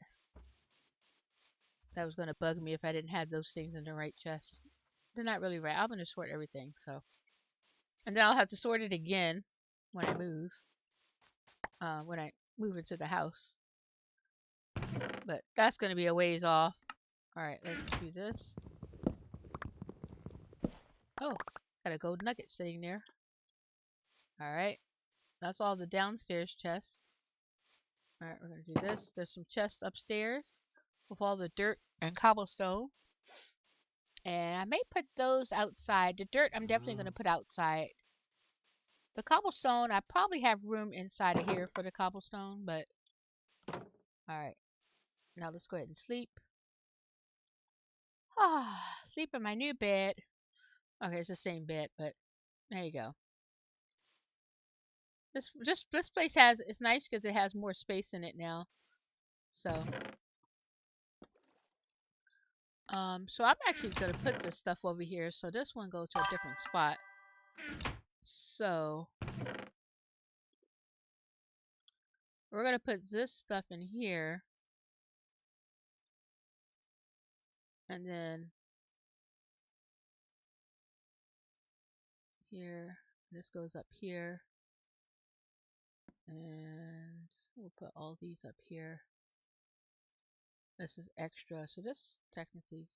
that was going to bug me if I didn't have those things in the right chest. They're not really right. I'm going to sort everything, so. And then I'll have to sort it again when I move. When I move into the house. But that's going to be a ways off. Alright, let's do this. Oh, got a gold nugget sitting there. Alright, that's all the downstairs chests. Alright, we're going to do this. There's some chests upstairs with all the dirt and cobblestone. And I may put those outside. The dirt I'm definitely going to put outside. The cobblestone, I probably have room inside of here for the cobblestone, but alright. Now let's go ahead and sleep. Ah, sleep in my new bed. Okay, it's the same bed, but there you go. This place it's nice because it has more space in it now. So so I'm actually gonna put this stuff over here. So this one go to a different spot. So we're gonna put this stuff in here, and then here. This goes up here, and we'll put all these up here. This is extra, so this technically,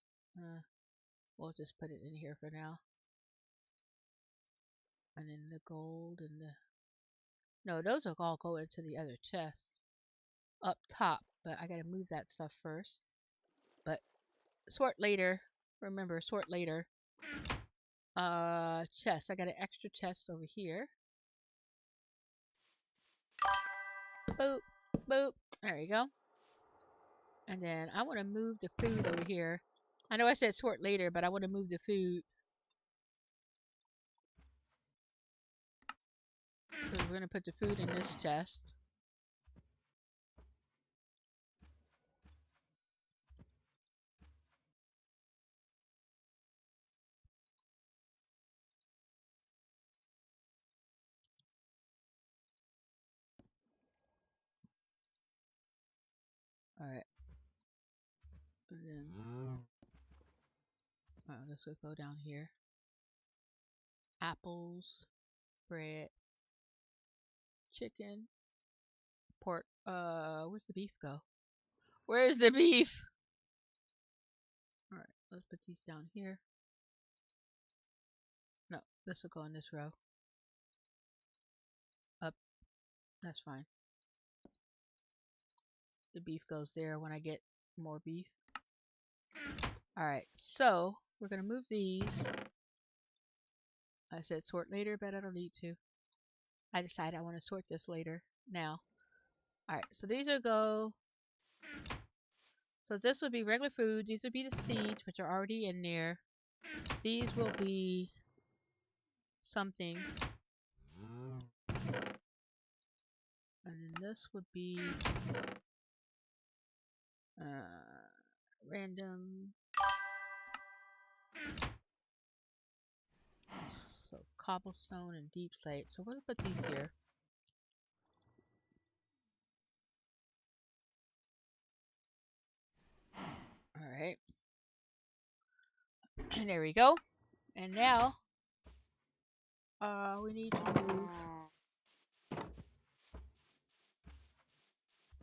we'll just put it in here for now. And then the gold and the no, those will all go into the other chests up top, but I gotta move that stuff first. But sort later. Remember, sort later. Chest. I got an extra chest over here. Boop, boop. There you go. And then I want to move the food over here. I know I said sort later, but I want to move the food. So we're going to put the food in this chest. Alright. And then Alright, let's just go down here. Apples, bread, chicken, pork. Where's the beef go? Where's the beef? Alright, let's put these down here. No, this will go in this row. Up. That's fine. The beef goes there when I get more beef. Alright, so we're going to move these. I said sort later, but I don't need to. I decided I want to sort this later. Now. Alright, so these will go. So this will be regular food. These will be the seeds, which are already in there. These will be something. And then this would be random. So cobblestone and deep slate. So we'll put these here. Alright. There we go. And now we need to move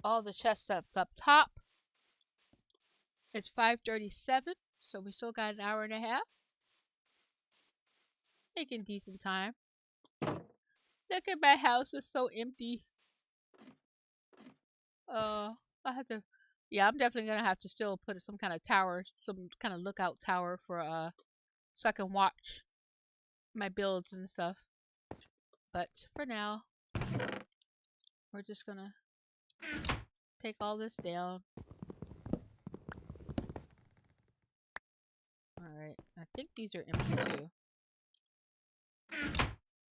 all the chests up top. It's 5:37, so we still got an hour and a half. Making decent time. Look at my house, it's so empty. I have to. Yeah, I'm definitely gonna have to still put some kind of tower, some kind of lookout tower for so I can watch my builds and stuff. But for now, we're just gonna take all this down. Alright, I think these are empty too.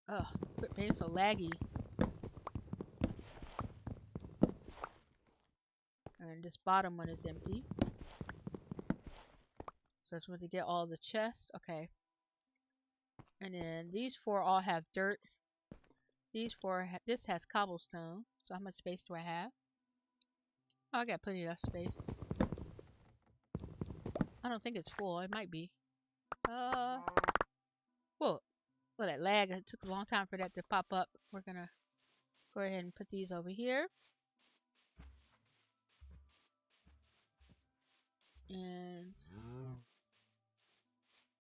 Ugh, quit being so laggy. And this bottom one is empty. So I just want to get all the chests. Okay. And then these four all have dirt. These four, this has cobblestone. So how much space do I have? Oh, I got plenty of space. I don't think it's full. It might be. Whoa. Well, that lag. It took a long time for that to pop up. We're gonna go ahead and put these over here. And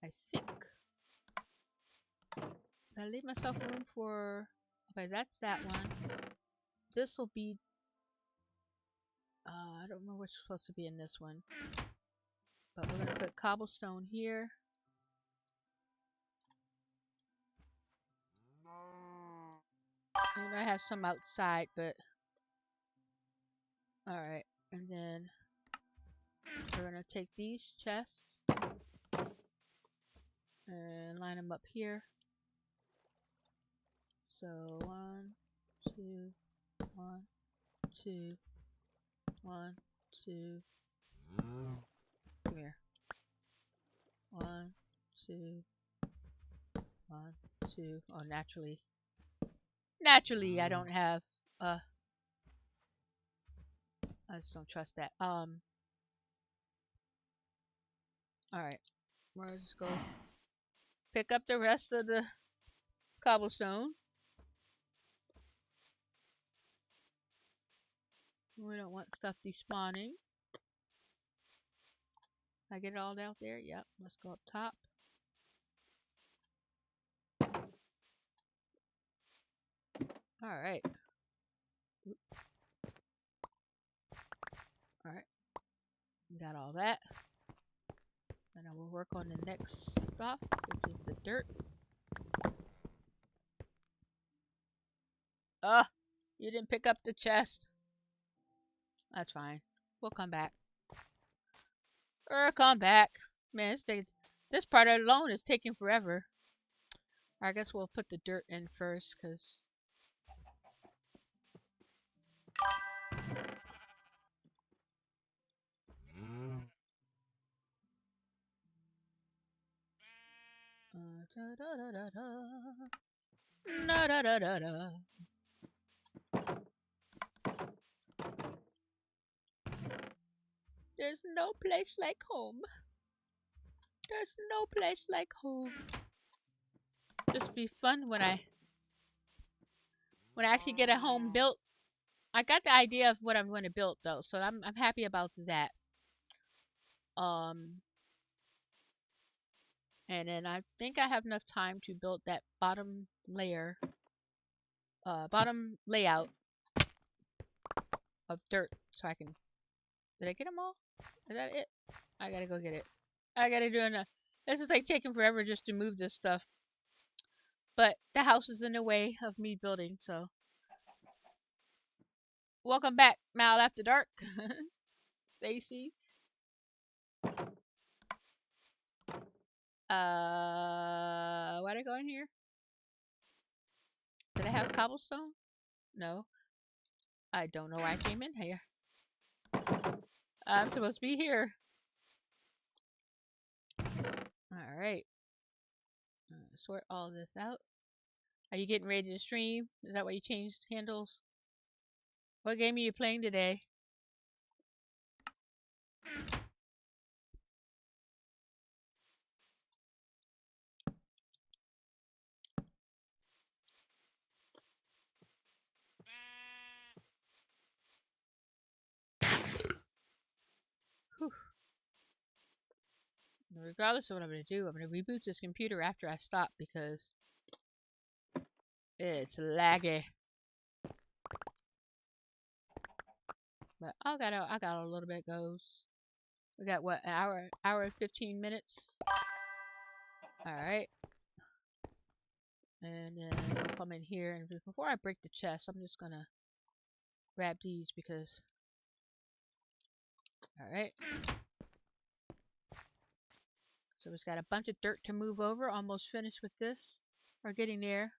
I think I leave myself room for. Okay, that's that one. This will be. I don't know what's supposed to be in this one. But we're gonna put cobblestone here. And I have some outside, but alright. And then we're gonna take these chests and line them up here. So 1, 2, 1, 2, 1, 2. Come here. 1, 2, 1, 2. Oh, naturally, I don't have. I just don't trust that. All right. We'll just go pick up the rest of the cobblestone. We don't want stuff despawning. I get it all out there? Yep. Let's go up top. Alright. Alright. Got all that. And then we'll work on the next stuff, which is the dirt. Ugh! You didn't pick up the chest. That's fine. We'll come back. Come back. Man, this part alone is taking forever. I guess we'll put the dirt in first, because... There's no place like home. There's no place like home. Just be fun when I actually get a home built. I got the idea of what I'm going to build though, so I'm happy about that. Um, and then I think I have enough time to build that bottom layer, bottom layout of dirt, so I can. Did I get them all? Is that it? I gotta go get it. I gotta do enough. This is like taking forever just to move this stuff. But the house is in the way of me building, so. Welcome back, Mal After Dark. Stacy. Why did I go in here? Did I have cobblestone? No. I don't know why I came in here. I'm supposed to be here. Alright. Sort all this out. Are you getting ready to stream? Is that why you changed handles? What game are you playing today? Whew. Regardless of what I'm going to do, I'm going to reboot this computer after I stop because it's laggy. But I got a little bit goes. We got what, an hour and 15 minutes. Alright. And then I'll come in here, and before I break the chest, I'm just gonna grab these because. Alright. So we've got a bunch of dirt to move over. Almost finished with this. We're getting there.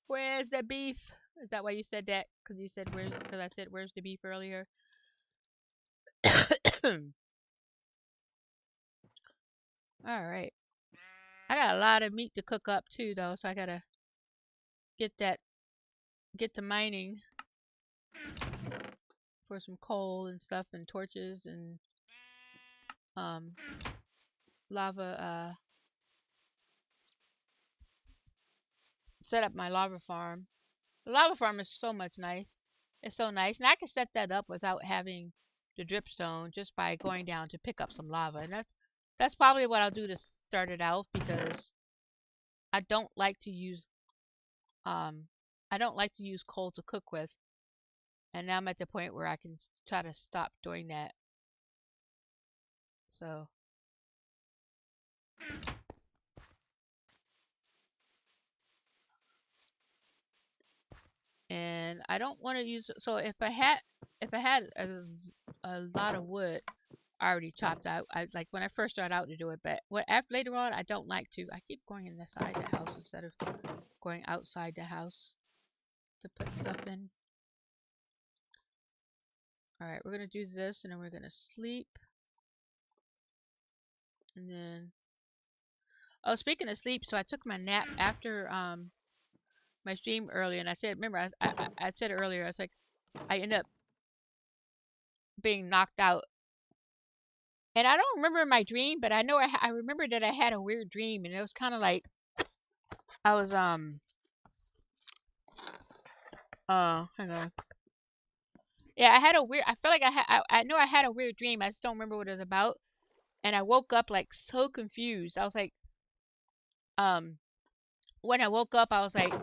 Where's the beef? Is that why you said that? Because you said where's? Because I said where's the beef earlier. All right. I got a lot of meat to cook up too, though, so I gotta get to mining for some coal and stuff and torches and lava. Set up my lava farm. The lava farm is so much nice. It's so nice, and I can set that up without having the dripstone just by going down to pick up some lava, and that's probably what I'll do to start it out because I don't like to use coal to cook with, and now I'm at the point where I can try to stop doing that. So. And I don't want to use. So if I had a lot of wood already chopped out, I like when I first started out to do it. But after later on, I don't like to. I keep going inside the house instead of going outside the house to put stuff in. All right, we're gonna do this, and then we're gonna sleep, and then. Oh, speaking of sleep, so I took my nap after my stream earlier, and I said, remember, I said earlier, I was like, I end up being knocked out, and I don't remember my dream, but I know I remember that I had a weird dream, and it was kind of like I was hang on, yeah, I had a weird. I feel like I know I had a weird dream. I just don't remember what it was about, and I woke up like so confused. I was like, when I woke up, I was like.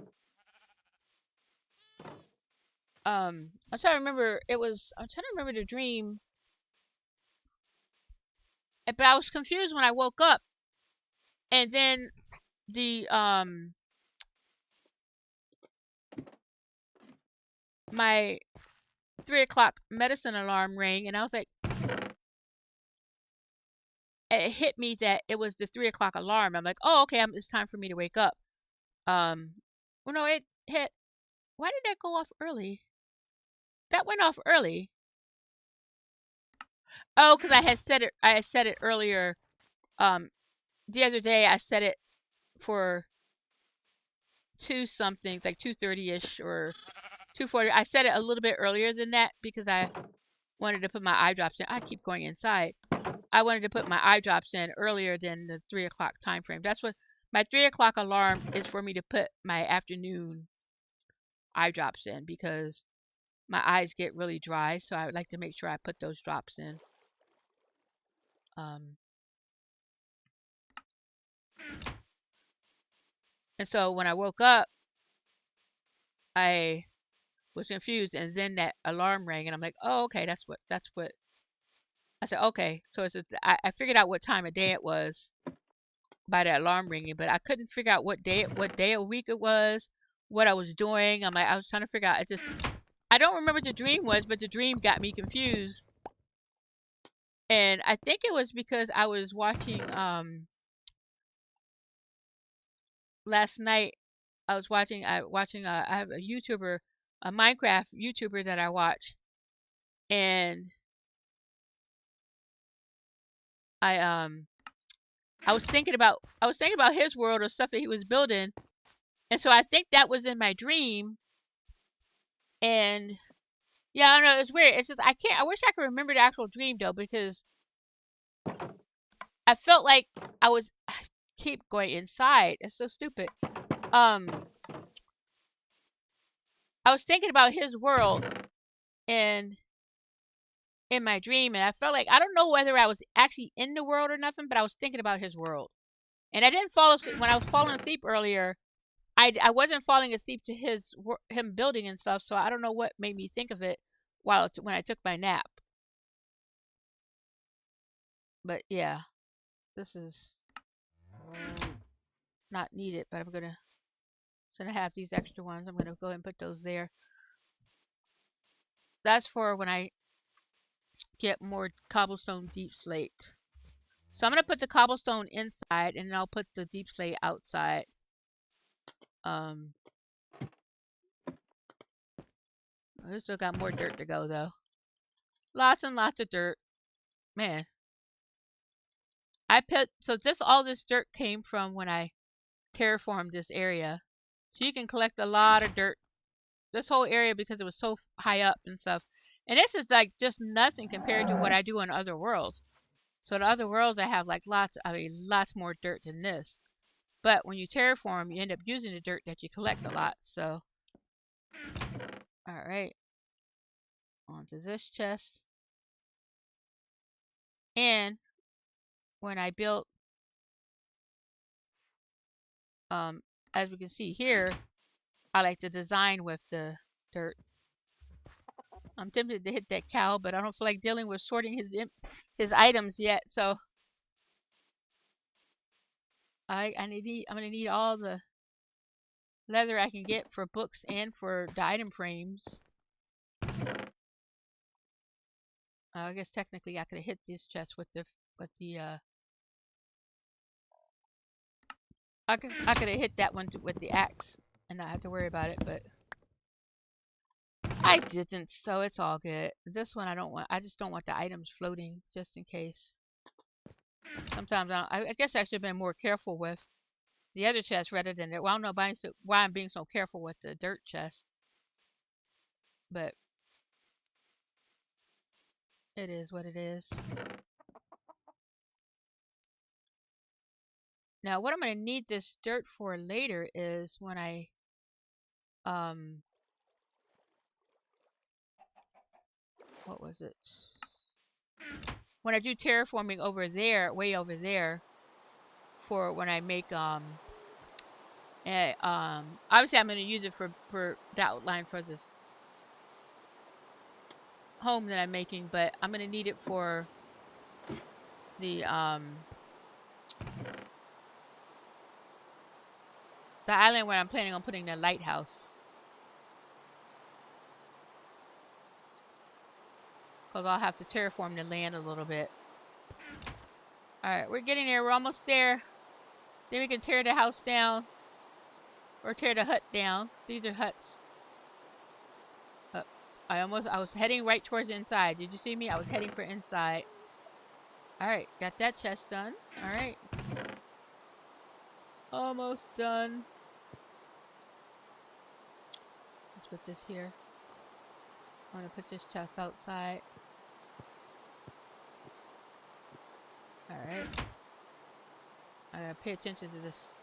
I'm trying to remember. I'm trying to remember the dream, but I was confused when I woke up, and then the my 3 o'clock medicine alarm rang, and I was like, it hit me that it was the 3 o'clock alarm. I'm like, oh, okay, it's time for me to wake up. Well, no, it hit. Why did that go off early? That went off early. Oh, because I had set it earlier. The other day I set it for 2 something, like 2:30ish or 2:40. I set it a little bit earlier than that because I wanted to put my eye drops in. I keep going inside. I wanted to put my eye drops in earlier than the 3 o'clock time frame. That's what my 3 o'clock alarm is, for me to put my afternoon eye drops in, because my eyes get really dry. So I would like to make sure I put those drops in. And so when I woke up, I was confused, and then that alarm rang, and I'm like, oh, okay, that's what I said. Okay, so I figured out what time of day it was by that alarm ringing, but I couldn't figure out what day of week it was, what I was doing. I was trying to figure out. I don't remember what the dream was, but the dream got me confused. And I think it was because I was watching last night. I was watching I have a YouTuber, a Minecraft YouTuber that I watch, and I was thinking about his world, or stuff that he was building, and so I think that was in my dream. And yeah, I don't know, it's weird. It's just I wish I could remember the actual dream though, because I felt like I keep going inside. It's so stupid. I was thinking about his world and in my dream, and I felt like, I don't know whether I was actually in the world or nothing, but I was thinking about his world. And I didn't fall asleep when I was falling asleep earlier. I wasn't falling asleep to him building and stuff, so I don't know what made me think of it when I took my nap. But yeah, this is not needed, but since I have these extra ones, I'm gonna go ahead and put those there. That's for when I get more cobblestone deep slate. So I'm gonna put the cobblestone inside, and then I'll put the deep slate outside. I still got more dirt to go though. Lots and lots of dirt. Man. All this dirt came from when I terraformed this area. So you can collect a lot of dirt. This whole area, because it was so high up and stuff. And this is like just nothing compared to what I do in other worlds. So in other worlds, I have like lots more dirt than this. But when you terraform, you end up using the dirt that you collect a lot. So, all right, onto this chest. And when I built, as we can see here, I like to design with the dirt. I'm tempted to hit that cow, but I don't feel like dealing with sorting his items yet. So I'm gonna need all the leather I can get for books and for the item frames. I guess technically I could have hit this chest with the I could have hit that one with the axe and not have to worry about it, but I didn't, so it's all good. This one I just don't want the items floating, just in case. Sometimes I guess I should have been more careful with the other chest rather than it. Well, I don't know why I'm being so careful with the dirt chest, but it is what it is. Now, what I'm going to need this dirt for later is when I what was it? When I do terraforming over there, way over there, for when I make obviously I'm going to use it for the outline for this home that I'm making, but I'm going to need it for the island where I'm planning on putting the lighthouse. Because I'll have to terraform the land a little bit. Alright, we're getting there. We're almost there. Then we can tear the house down. Or tear the hut down. These are huts. I was heading right towards the inside. Did you see me? I was heading for inside. Alright, got that chest done. Alright. Almost done. Let's put this here. I'm gonna put this chest outside. Alright. I gotta pay attention to this.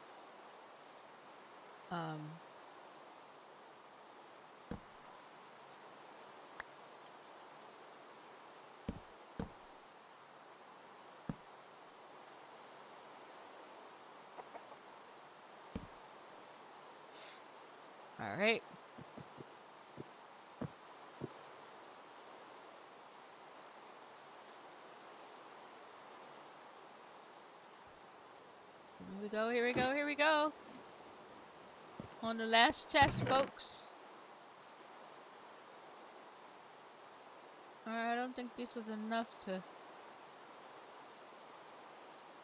Alright. Here we go, here we go, here we go. On the last chest, folks. Alright, I don't think this is enough to...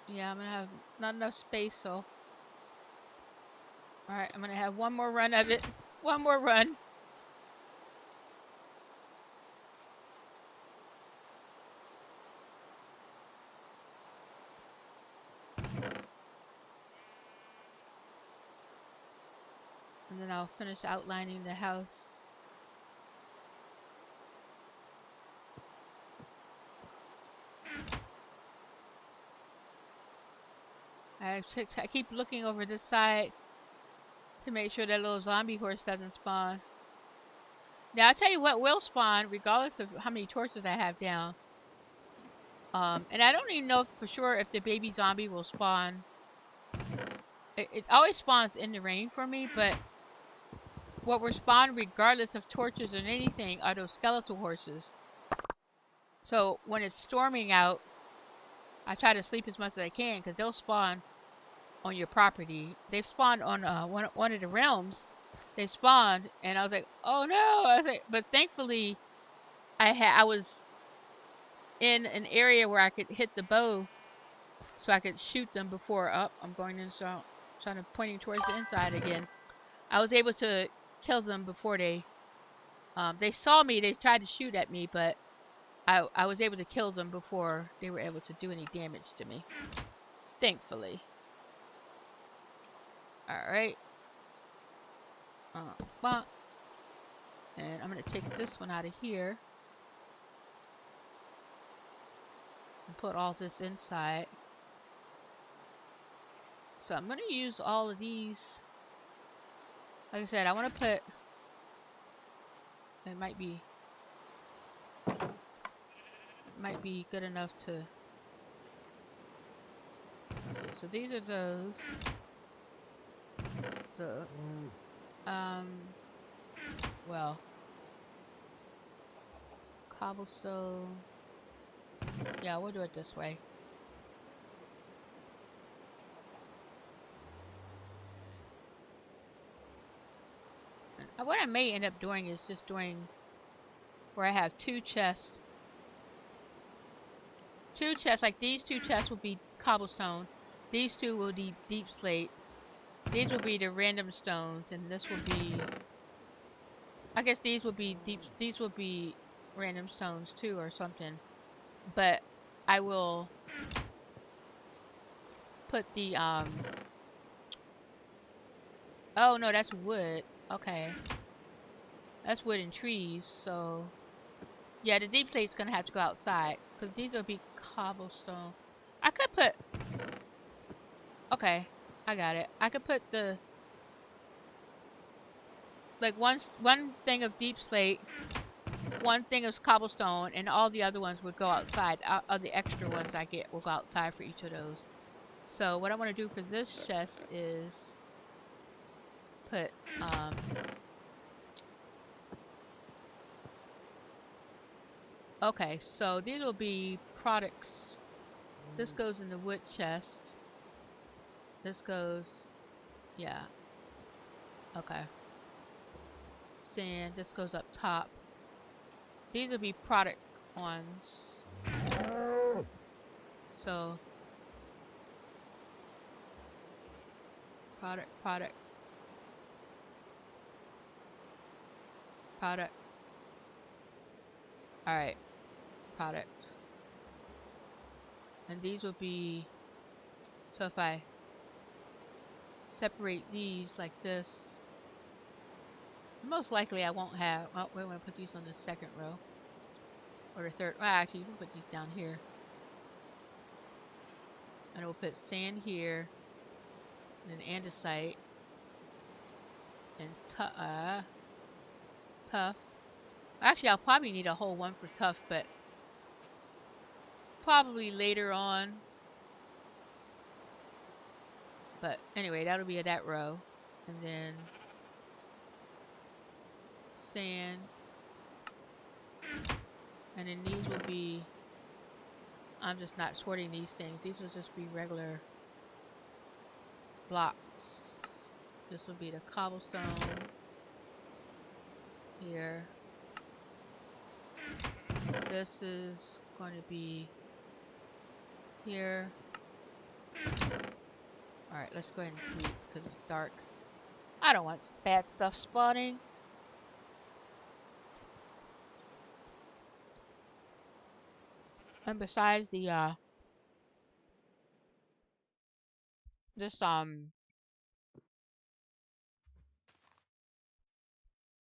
Yeah, I'm gonna have not enough space, so... Alright, I'm gonna have one more run of it. One more run. And then I'll finish outlining the house. I keep looking over this side to make sure that little zombie horse doesn't spawn. Now, I'll tell you what will spawn, regardless of how many torches I have down. And I don't even know for sure if the baby zombie will spawn. It always spawns in the rain for me, but what will spawn regardless of torches or anything are those skeletal horses. So when it's storming out, I try to sleep as much as I can because they'll spawn on your property. They've spawned on one of the realms. They spawned, and I was like, "Oh no!" I was like, but thankfully, I was in an area where I could hit the bow, so I could shoot them before up. I'm going in, so trying to pointing towards the inside again. I was able to kill them before they saw me. They tried to shoot at me, but I was able to kill them before they were able to do any damage to me. Thankfully. Alright. Bonk. And I'm going to take this one out of here. And put all this inside. So I'm going to use all of these. Like I said, I want to put... It might be good enough to... So these are those. So... well... Cobblestone... Yeah, we'll do it this way. And what I may end up doing is just doing where I have two chests. Two chests, like these two chests will be cobblestone. These two will be deep slate. These will be the random stones, and this will be... I guess these will be these will be random stones too, or something. But I will put the oh no, that's wood. Okay. That's wood and trees, so yeah, the deep slate's gonna have to go outside because these will be cobblestone. I could put... Okay, I got it. I could put the... Like one thing of deep slate, one thing of cobblestone, and all the other ones would go outside. All the extra ones I get will go outside for each of those. So what I want to do for this chest is put okay, so these will be products. This goes in the wood chest. This goes... Yeah. Okay. Sand. This goes up top. These will be product ones. So... Product. Alright. Product. And these will be... So if I separate these like this, Most likely I won't have... Oh, we're going to put these on the second row. Or the third. Well, actually, you can put these down here. And we'll put sand here. And then andesite. And tough. Actually, I'll probably need a whole one for tough, but probably later on. But anyway, that'll be that row. And then sand. And then these will be... I'm just not sorting these things. These will just be regular blocks. This will be the cobblestone. Here. This is going to be here. Alright, let's go ahead and sleep because it's dark. I don't want bad stuff spawning. And besides the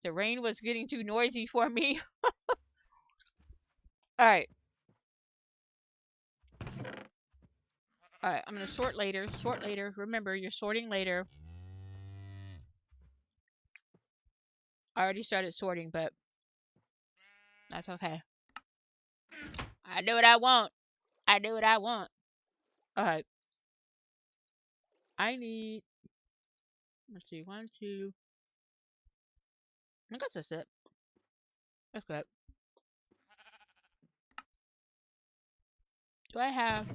the rain was getting too noisy for me. Alright. Alright, I'm gonna sort later. Sort later. Remember, you're sorting later. I already started sorting, but that's okay. I do what I want. I do what I want. Alright. I need... Let's see. 1, 2... I guess that's it. That's good. Do I have...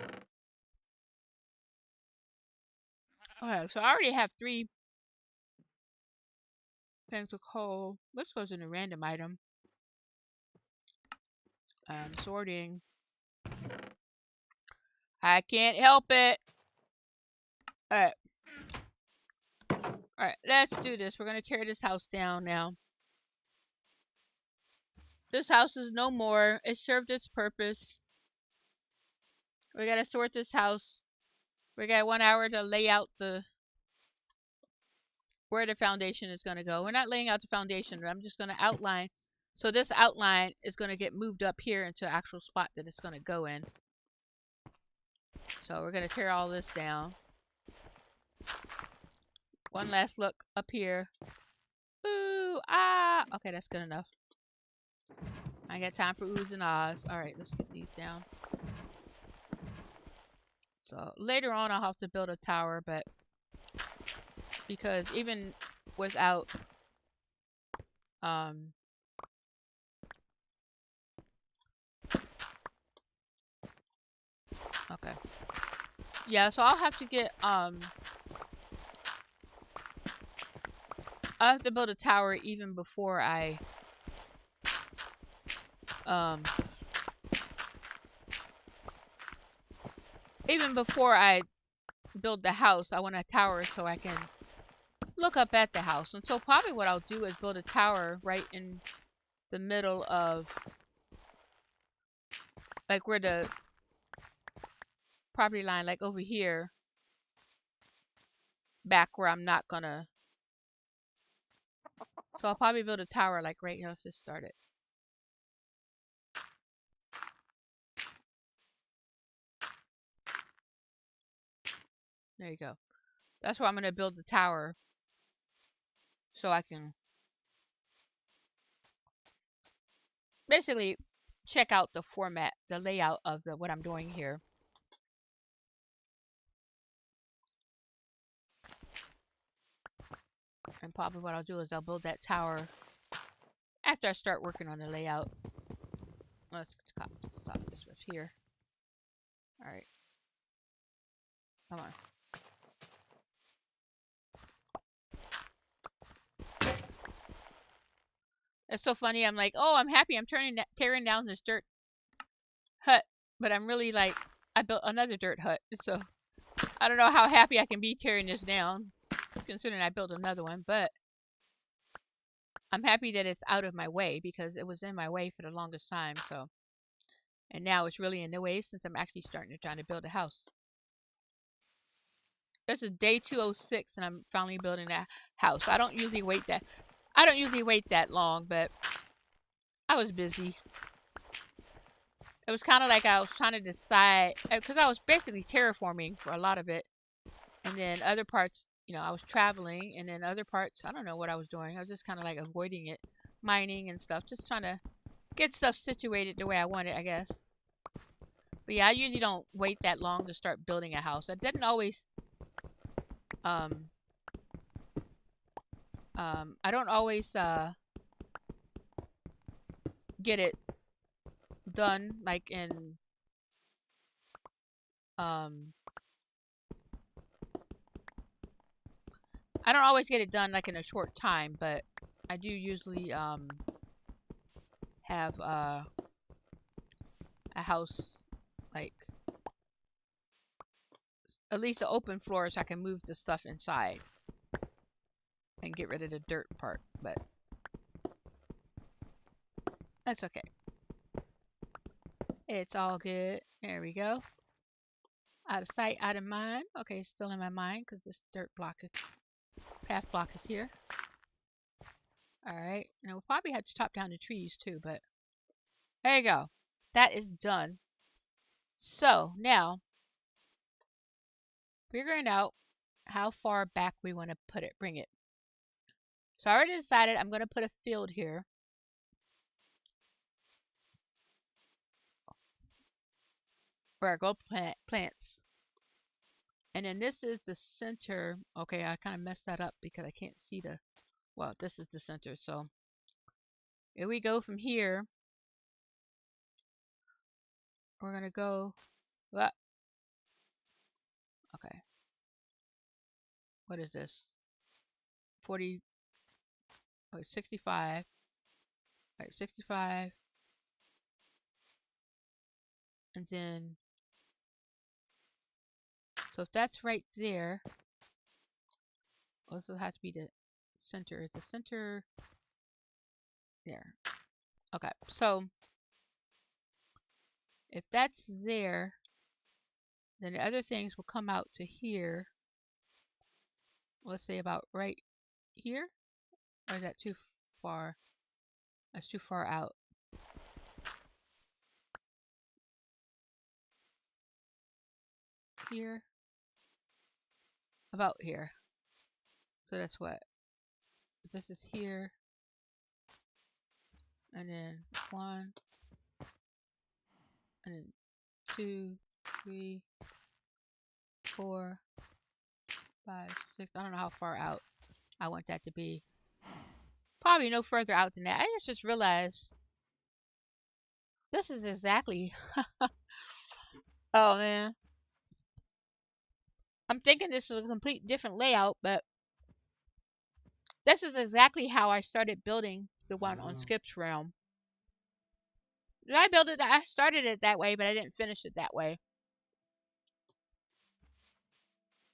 Okay, so I already have 3 things of coal. This goes in a random item. Sorting. I can't help it. Alright. Alright, let's do this. We're gonna tear this house down now. This house is no more. It served its purpose. We gotta sort this house. We got 1 hour to lay out where the foundation is gonna go. We're not laying out the foundation, but I'm just gonna outline. So this outline is gonna get moved up here into the actual spot that it's gonna go in. So we're gonna tear all this down. One last look up here. Ooh, ah. Okay, that's good enough. I ain't got time for oohs and ahs. Alright, let's get these down. So later on I'll have to build a tower, but because even without okay. Yeah, so I'll have to get I'll have to build a tower even before I build the house. I want a tower so I can look up at the house. And so probably what I'll do is build a tower right in the middle of, like, where the property line, like over here, back where I'm not gonna. So I'll probably build a tower like right here. Let's just start it. There you go. That's where I'm gonna build the tower. So I can basically check out the format, the layout of what I'm doing here. And probably what I'll do is I'll build that tower after I start working on the layout. Let's stop this right here. Alright. Come on. It's so funny. I'm like, oh, I'm happy I'm tearing down this dirt hut. But I'm really like, I built another dirt hut. So I don't know how happy I can be tearing this down, considering I built another one. But I'm happy that it's out of my way because it was in my way for the longest time. So, and now it's really in the way since I'm actually trying to build a house. This is day 206 and I'm finally building a house. I don't usually wait that. I don't usually wait that long, but I was busy. It was kind of like I was trying to decide, because I was basically terraforming for a lot of it. And then other parts, I was traveling. And then other parts, I don't know what I was doing. I was just kind of like avoiding it, mining and stuff. Just trying to get stuff situated the way I want it, I guess. But yeah, I usually don't wait that long to start building a house. I didn't always, I don't always, get it done like in, um, I don't always get it done like in a short time, but I do usually, have, a house, like, at least an open floor so I can move the stuff inside and get rid of the dirt part, but that's okay. It's all good. There we go. Out of sight, out of mind. Okay, still in my mind because this path block is here. Alright, and we'll probably have to chop down the trees too, but there you go. That is done. So, now, figuring out how far back we want to bring it. So I already decided I'm going to put a field here. Where I grow plants. And then this is the center. Okay, I kind of messed that up because I can't see well, this is the center. So here we go from here. We're going to go, okay. What is this? 65. All right, 65. And then, so if that's right there, also has to be the center. The center there. Okay, so if that's there, then the other things will come out to here. Let's say about right here. Or is that too far? That's too far out. Here. About here. So that's what? This is here. And then 1. And then 2, 3, 4, 5, 6. I don't know how far out I want that to be. Probably no further out than that. I just realized this is exactly. Oh man. I'm thinking this is a complete different layout, but this is exactly how I started building the one on Skip's Realm. I started it that way, but I didn't finish it that way.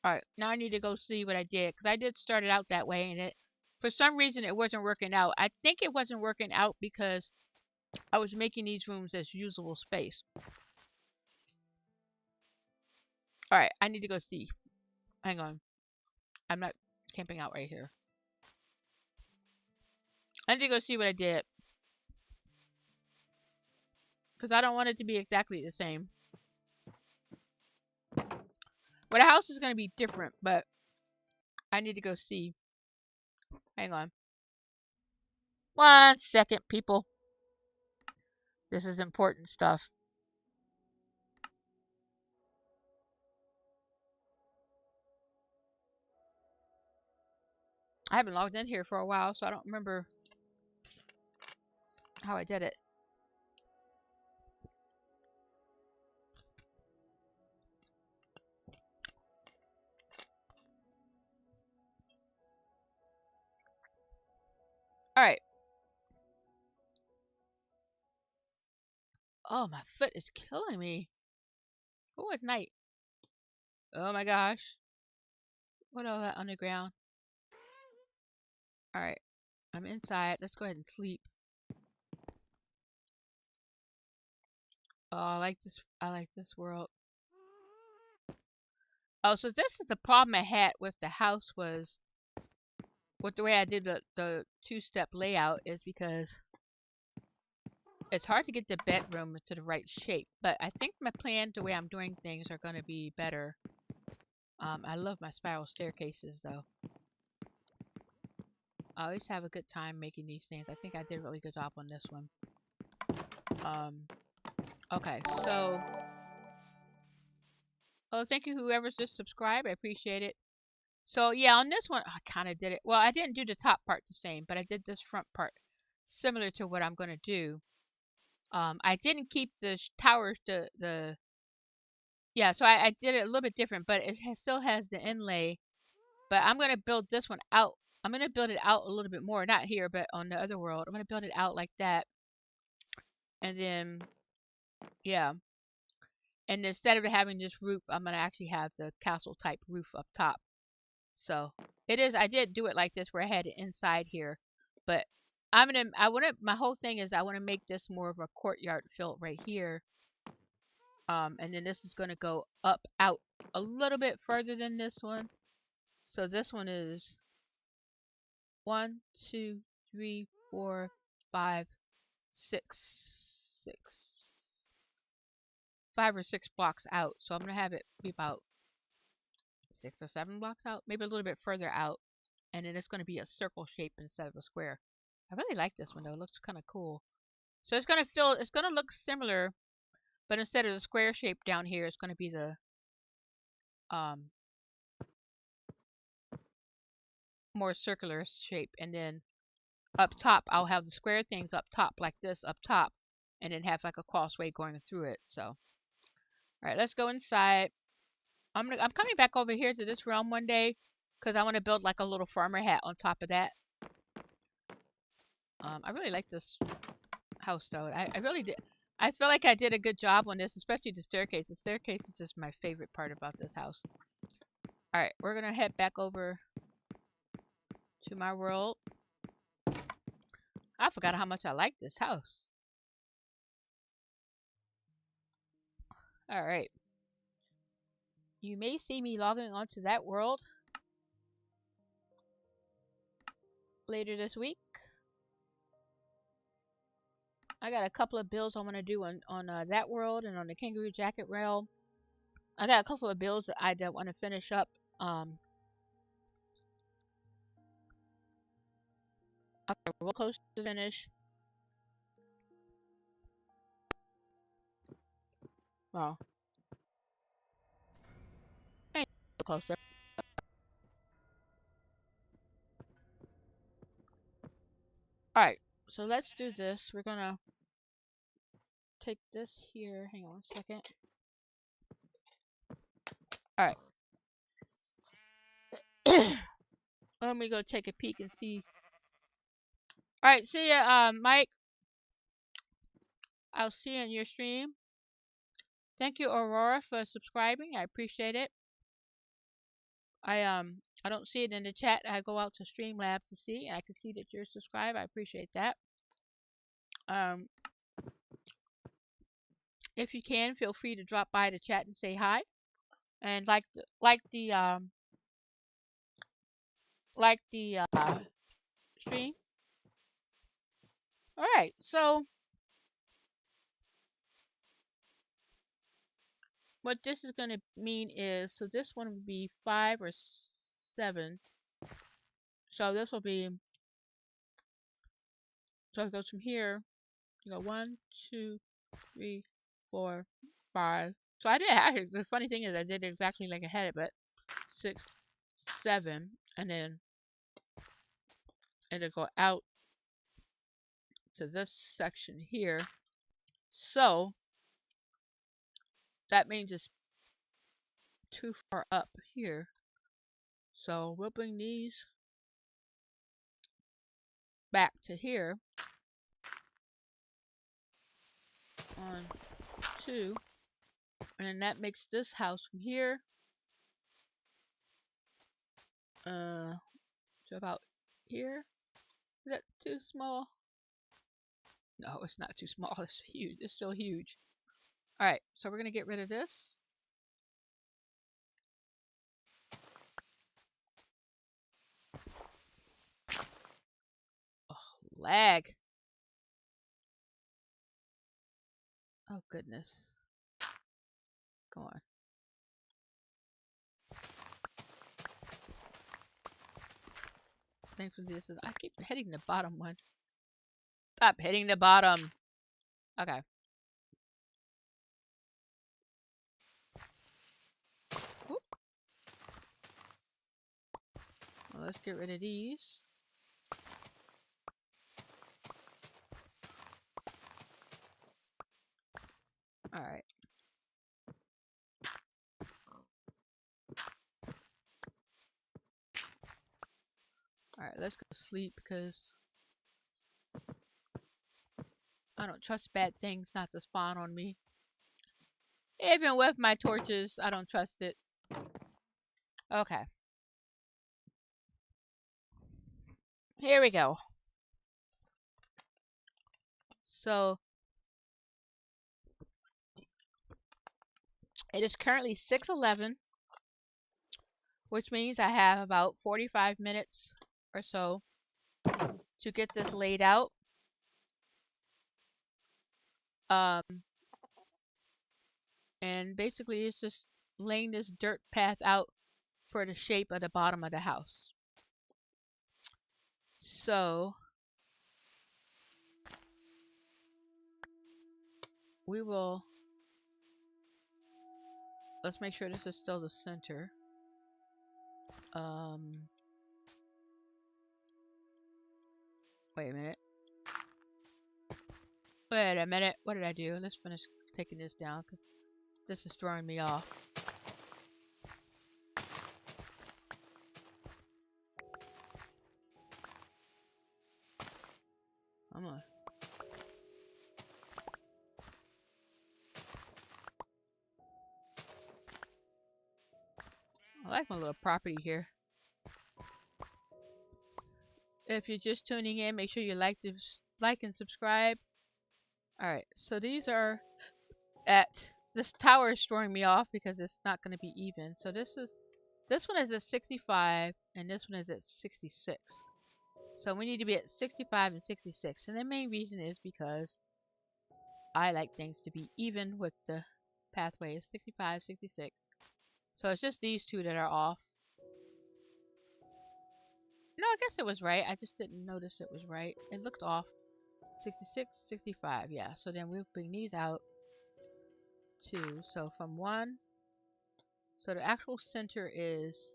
Alright, now I need to go see what I did, because I did start it out that way, and for some reason it wasn't working out. I think it wasn't working out because I was making these rooms as usable space. Alright, I need to go see. Hang on. I'm not camping out right here. I need to go see what I did. Because I don't want it to be exactly the same. Well, the house is going to be different, but I need to go see. Hang on. 1 second, people. This is important stuff. I haven't logged in here for a while, so I don't remember how I did it. Alright. Oh, my foot is killing me. Oh, at night. Oh my gosh. What all that underground? Alright. I'm inside. Let's go ahead and sleep. Oh, I like this world. Oh, so this is the problem I had with the house was with the way I did the two-step layout is because it's hard to get the bedroom to the right shape. But I think my plan, the way I'm doing things, are going to be better. I love my spiral staircases, though. I always have a good time making these things. I think I did a really good job on this one. Okay, so... Oh, thank you whoever's just subscribed. I appreciate it. So, yeah, on this one, I kind of did it. Well, I didn't do the top part the same, but I did this front part similar to what I'm going to do. I didn't keep the towers, yeah, so I did it a little bit different, but it still has the inlay. But I'm going to build this one out. I'm going to build it out a little bit more. Not here, but on the other world. I'm going to build it out like that. And then, yeah. And instead of having this roof, I'm going to actually have the castle type roof up top. So it is, I did do it like this where I had it inside here. But my whole thing is I want to make this more of a courtyard feel right here. And then this is going to go up, out a little bit further than this one. So this one is 1, 2, 3, 4, 5, 6, 5 or 6 blocks out. So I'm going to have it be about 6 or 7 blocks out, maybe a little bit further out. And then it's going to be a circle shape instead of a square. I really like this one though. It looks kind of cool. So it's going to look similar, but instead of the square shape down here, it's going to be the more circular shape. And then up top, I'll have the square things up top like this up top, and then have like a crossway going through it. So, all right, let's go inside. I'm coming back over here to this realm one day because I want to build like a little farmer hat on top of that. I really like this house though. I really did. I feel like I did a good job on this, especially the staircase. The staircase is just my favorite part about this house. All right, we're gonna head back over to my world. I forgot how much I like this house. All right. You may see me logging onto that world later this week. I got a couple of builds I want to do on that world and on the Kangaroo Jacket realm. I got a couple of builds that I want to finish up. Okay, we're close to finish. Well, ain't closer. Alright, so let's do this. We're gonna take this here. Hang on a second. Alright. Let me go take a peek and see. Alright, see ya, Mike. I'll see you in your stream. Thank you, Aurora, for subscribing. I appreciate it. I don't see it in the chat. I go out to Streamlabs to see, and I can see that you're subscribed. I appreciate that. If you can, feel free to drop by the chat and say hi. And like the stream. All right, so what this is going to mean is, so this one would be 5 or 7. So this will be, so it goes from here. You go 1, 2, 3, 4, 5. So I did actually, the funny thing is I did exactly like I had it, but 6, 7, and then it'll go out to this section here. So that means it's too far up here. So we'll bring these back to here. 1, 2, and then that makes this house from here to about here. Is that too small? No, it's not too small. It's huge. It's still huge. Alright, so we're going to get rid of this. lag. Oh, goodness. Go on. Thanks for this. I keep hitting the bottom one. Stop hitting the bottom. Okay. Well, let's get rid of these. Alright. Alright, let's go to sleep because I don't trust bad things not to spawn on me. Even with my torches, I don't trust it. Okay. Here we go. So, it is currently 6:11, which means I have about 45 minutes or so to get this laid out. And basically it's just laying this dirt path out for the shape of the bottom of the house. So we will, let's make sure this is still the center. Wait a minute. Wait a minute. What did I do? Let's finish taking this down because this is throwing me off. I'm on. I like my little property here. If you're just tuning in, make sure you like and subscribe. Alright, so these are at, this tower is throwing me off because it's not going to be even. So this one is at 65 and this one is at 66. So we need to be at 65 and 66. And the main reason is because I like things to be even with the pathway of 65, 66. So it's just these two that are off. No, I guess it was right. I just didn't notice it was right. It looked off. 66, 65. Yeah, so then we'll bring these out. 2. So from 1. So the actual center is,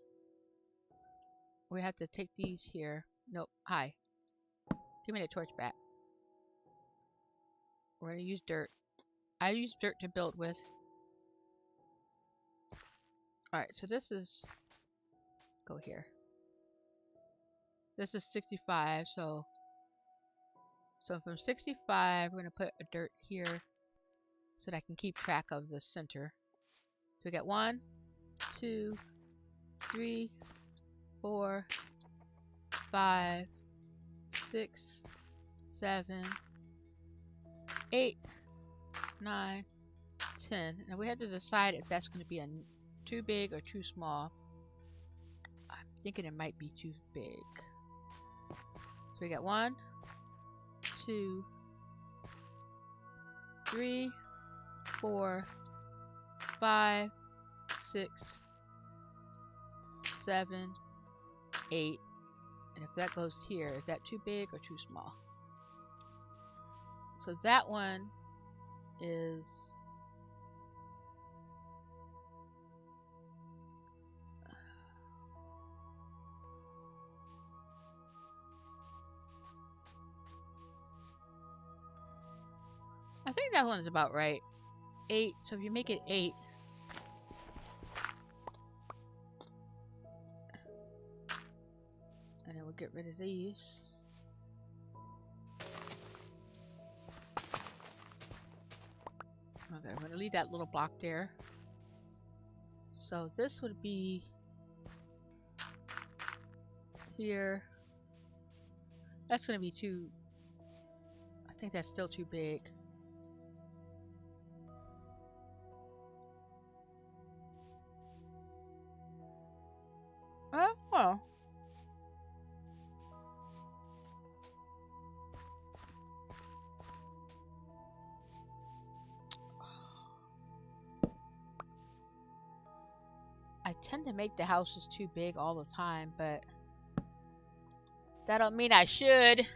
we have to take these here. Nope. Hi. Give me the torch back. We're going to use dirt. I use dirt to build with. Alright, so this is, go here. This is 65, so from 65, we're going to put a dirt here so that I can keep track of the center. So we got 1, 2, 3, 4, 5, 6, 7, 8, 9, 10. Now we have to decide if that's going to be too big or too small. I'm thinking it might be too big. So we got 1, 2, 3, 4, 5, 6, 7, 8. And if that goes here, is that too big or too small? So that one is, I think that one is about right. 8. So if you make it 8, and then we'll get rid of these. Okay, I'm going to leave that little block there. So this would be here. That's going to be too, I think that's still too big. Oh, well. I tend to make the houses too big all the time, but that don't mean I should.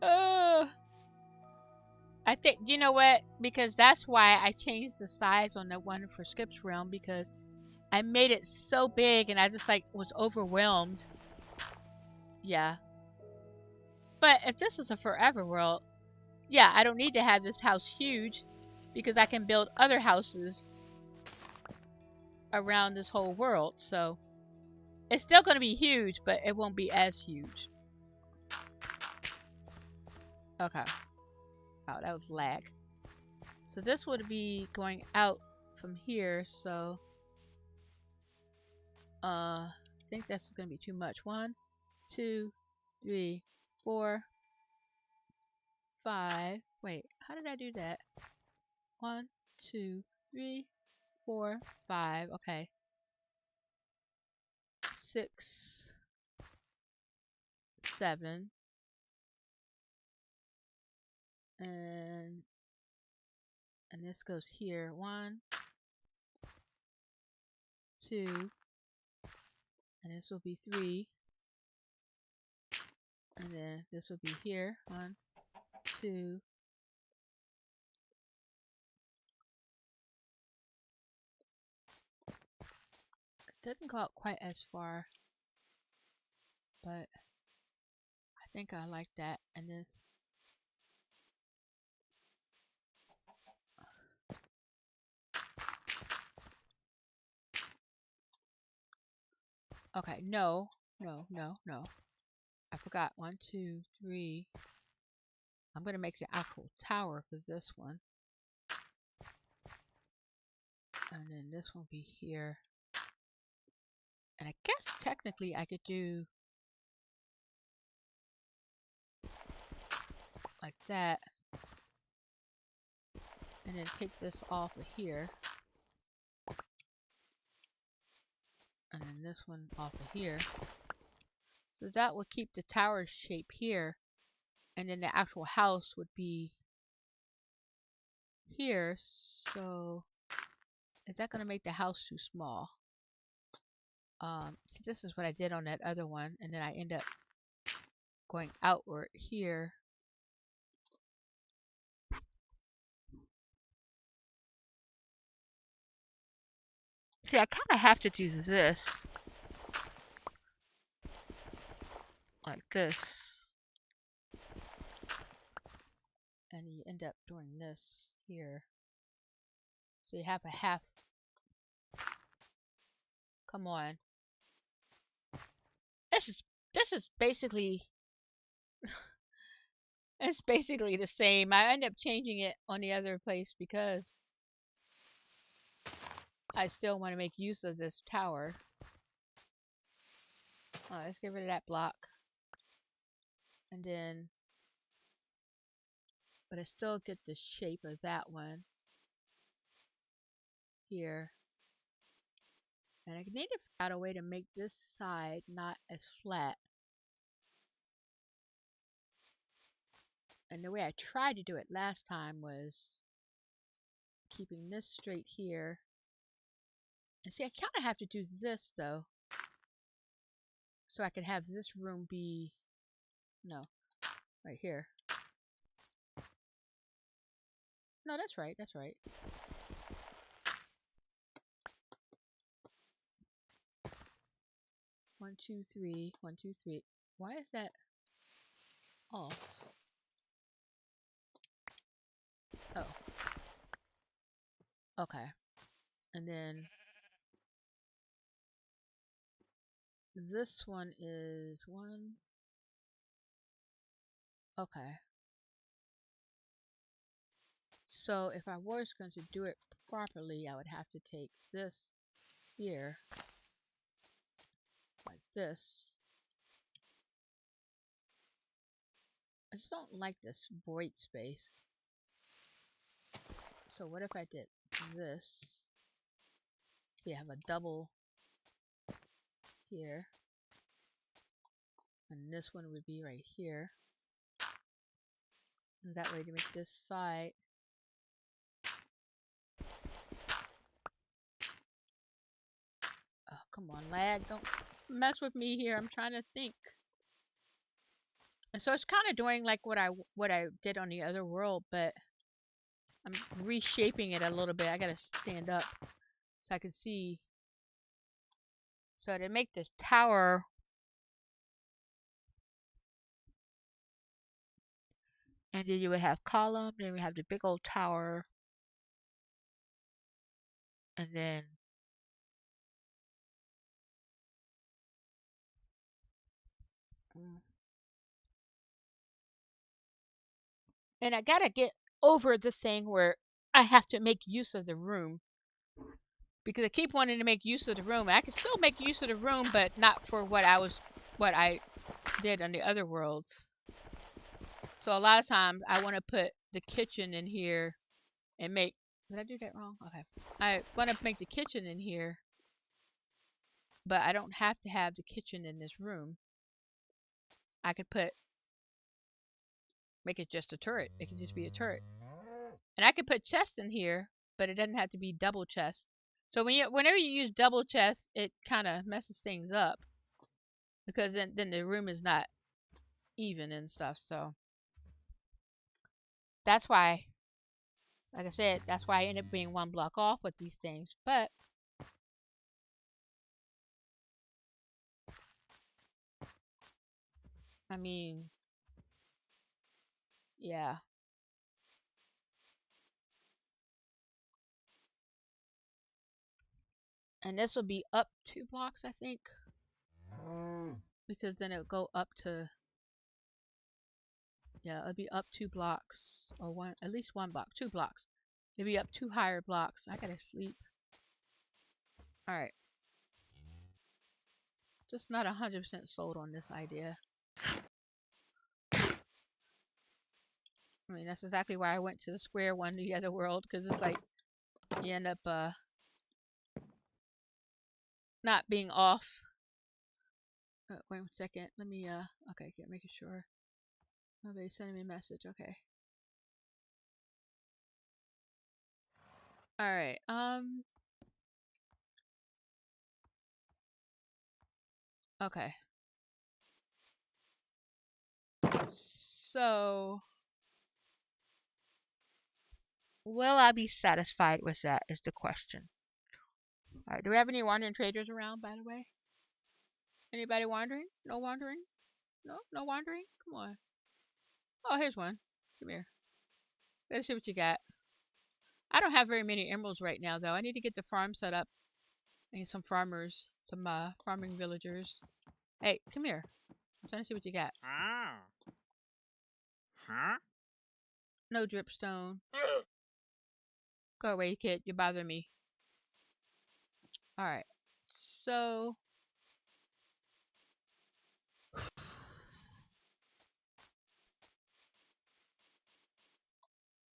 uh, I think, you know what? Because that's why I changed the size on the one for Skip's Realm, because I made it so big and I just like was overwhelmed. Yeah. But if this is a forever world, yeah, I don't need to have this house huge because I can build other houses around this whole world. So it's still going to be huge, but it won't be as huge. Okay. Oh, that was lag. So this would be going out from here, so I think that's going to be too much. 1, 2, 3, 4, 5. Wait, how did I do that? 1, 2, 3, 4, 5. Okay. 6, 7, and this goes here. 1, 2, and this will be 3, and then this will be here. 1, 2. It doesn't go out quite as far, but I think I like that. And then okay, no. I forgot. 1, 2, 3. I'm gonna make the actual tower for this one, and then this one will be here. And I guess technically I could do like that, and then take this off of here, and then this one off of here. So that would keep the tower shape here, and then the actual house would be here. So is that gonna make the house too small? See, this is what I did on that other one, and then I end up going outward here. See, I kind of have to do this like this, and you end up doing this here. So you have a half. Come on. This is basically it's basically the same. I end up changing it on the other place because I still want to make use of this tower. Let's get rid of that block. And then, but I still get the shape of that one here. And I need to figure out a way to make this side not as flat. And the way I tried to do it last time was keeping this straight here. And see, I kind of have to do this though, so I can have this room be, no, right here. No, that's right, that's right. One, two, three. 1, 2, 3. Why is that off? Oh. Okay. And then this one is 1. Okay. So if I was going to do it properly, I would have to take this here, like this. I just don't like this void space. So what if I did this? So you have a double here. And this one would be right here. And that way to make this side Come on, lad. Don't mess with me here. I'm trying to think. And so it's kind of doing like what I did on the other world, but I'm reshaping it a little bit. I gotta stand up so I can see. So to make this tower, and then you would have column, then we have the big old tower, and then and I gotta get over the thing where I have to make use of the room because I keep wanting to make use of the room. I can still make use of the room, but not for what I did on the other worlds. So a lot of times I want to put the kitchen in here and make. Did I do that wrong? Okay. I want to make the kitchen in here, but I don't have to have the kitchen in this room. I could make it just a turret. It could just be a turret. And I could put chests in here, but it doesn't have to be double chests. So whenever you use double chests, it kind of messes things up because then the room is not even and stuff. So that's why, like I said, that's why I end up being one block off with these things. But I mean, yeah. And this will be up 2 blocks, I think. Because then it'll go up to, yeah, it'll be up 2 blocks. Or one, at least 1 block, 2 blocks. It'll be up 2 higher blocks. I gotta sleep. Alright. Just not 100% sold on this idea. I mean, that's exactly why I went to the square one, the other world, because it's like, you end up, not being off. Wait 1 second. Let me, okay, making sure. Nobody's sending me a message. Okay. Alright, okay. So, will I be satisfied with that is the question. Alright, do we have any wandering traders around, by the way? Anybody wandering? No wandering? No? No wandering? Come on. Oh, here's one. Come here. Let's see what you got. I don't have very many emeralds right now, though. I need to get the farm set up. I need some farmers. Some, farming villagers. Hey, come here. I'm trying to see what you got. Huh? No dripstone. Go away, kid. You bother me. Alright. So...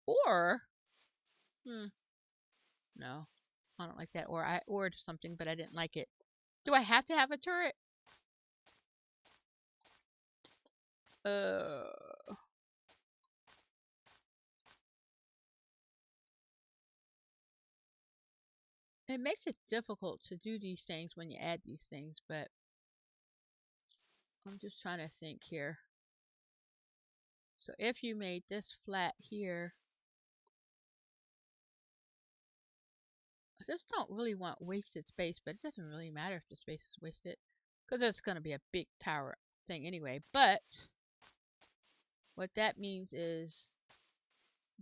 Or... No. I don't like that. Or I ordered something, but I didn't like it. Do I have to have a turret? It makes it difficult to do these things when you add these things, but I'm just trying to think here. So if you made this flat here, I just don't really want wasted space, but it doesn't really matter if the space is wasted because it's going to be a big tower thing anyway. But what that means is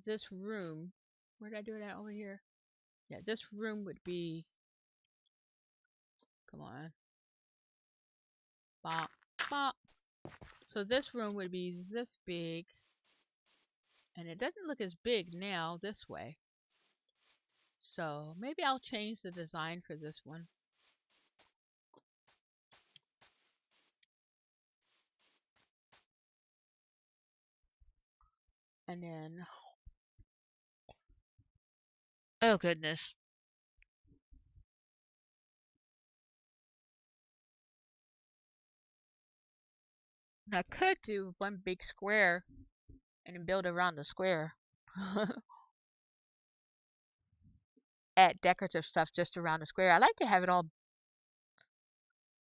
this room, where did I do that over here? Yeah, this room would be, come on, bop, bop. So this room would be this big, and it doesn't look as big now this way. So maybe I'll change the design for this one. And then, oh goodness. I could do one big square and then build around the square. Add decorative stuff just around the square. I like to have it all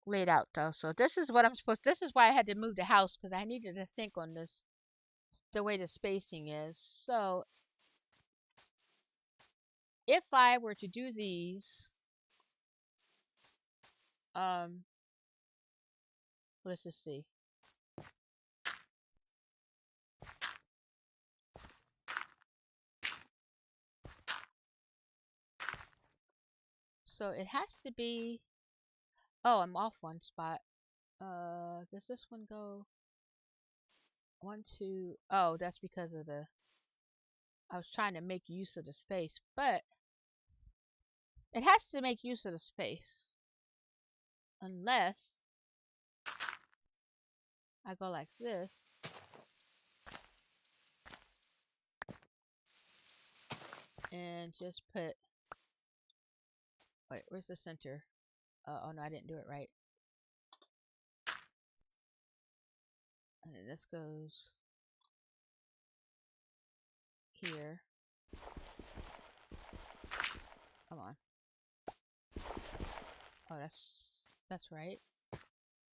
laid out though. So this is what I'm supposed. This is why I had to move the house because I needed to think on this, the way the spacing is. So if I were to do these, let's just see. So it has to be. Oh, I'm off one spot. Does this one go? 1, 2. Oh, that's because of the. I was trying to make use of the space, but it has to make use of the space. Unless I go like this. And just put. Wait, where's the center? Oh no, I didn't do it right. And then this goes here. Come on. Oh, that's right.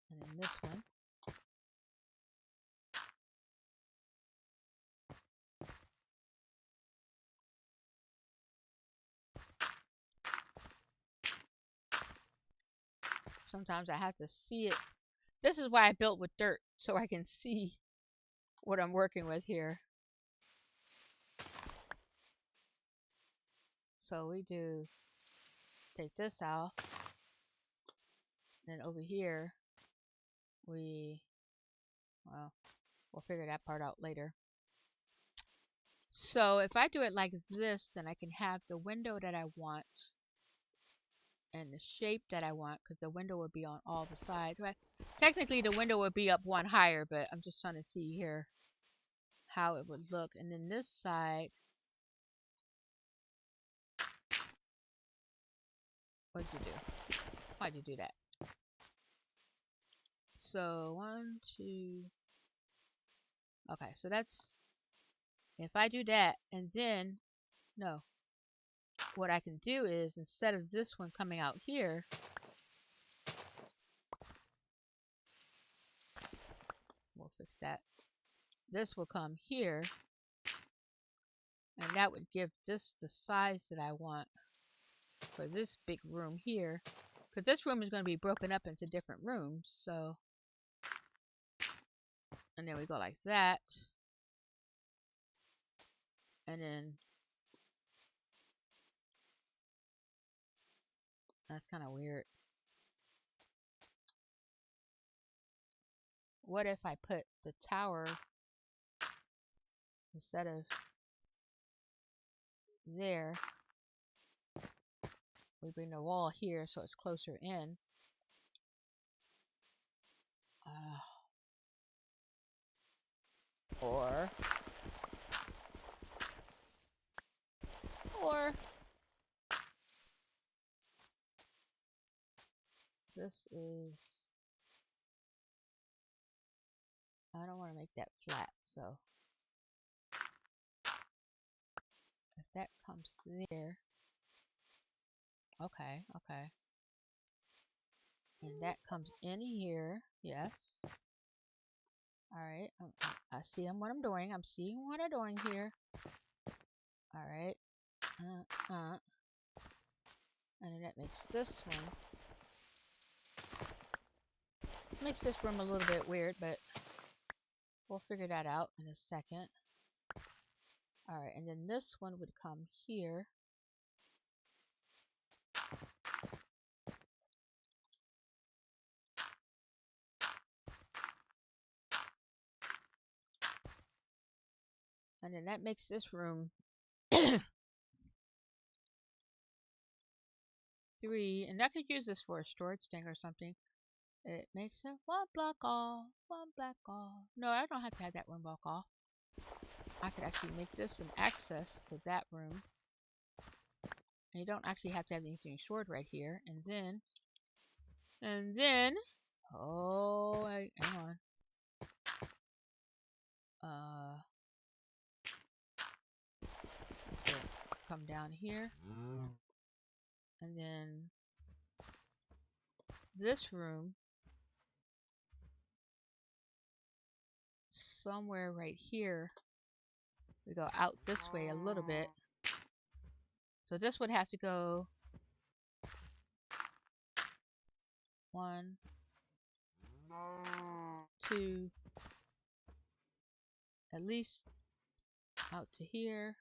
And then this one. Sometimes I have to see it. This is why I built with dirt, so I can see what I'm working with here. So we do take this out. And over here, well, we'll figure that part out later. So if I do it like this, then I can have the window that I want and the shape that I want, because the window would be on all the sides. Right? Technically, the window would be up one higher, but I'm just trying to see here how it would look. And then this side, what'd you do? Why'd you do that? So 1, 2. Okay, so that's, if I do that, and then, no. What I can do is, instead of this one coming out here, we'll fix that. This will come here, and that would give this the size that I want for this big room here. Because this room is going to be broken up into different rooms, so. And then we go like that. And then that's kind of weird. What if I put the tower instead of there? We bring the wall here so it's closer in. Or this is, I don't want to make that flat, so if that comes there, okay, and that comes in here, yes. Alright, I see what I'm doing. I'm seeing what I'm doing here. Alright. And then that makes this one. Makes this room a little bit weird, but we'll figure that out in a second. Alright, and then this one would come here. And then that makes this room 3, and I could use this for a storage thing or something. It makes it 1 block off, 1 block off. No, I don't have to have that 1 block off. I could actually make this an access to that room. And you don't actually have to have anything stored right here. And then, oh, hang on. Come down here. And then this room somewhere right here. We go out this way a little bit. So this would have to go 1, 2, at least out to here.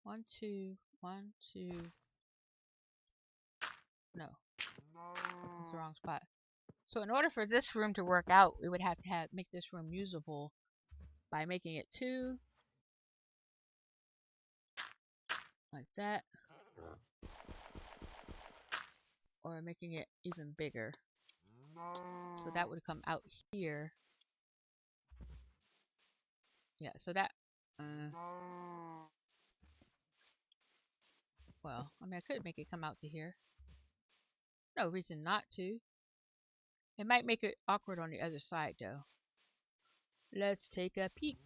1, 2, 1, 2. No, that's the wrong spot. So in order for this room to work out, we would have to make this room usable by making it 2, like that, or making it even bigger. So that would come out here. Yeah, so that, well, I mean, I could make it come out to here. No reason not to. It might make it awkward on the other side, though. Let's take a peek.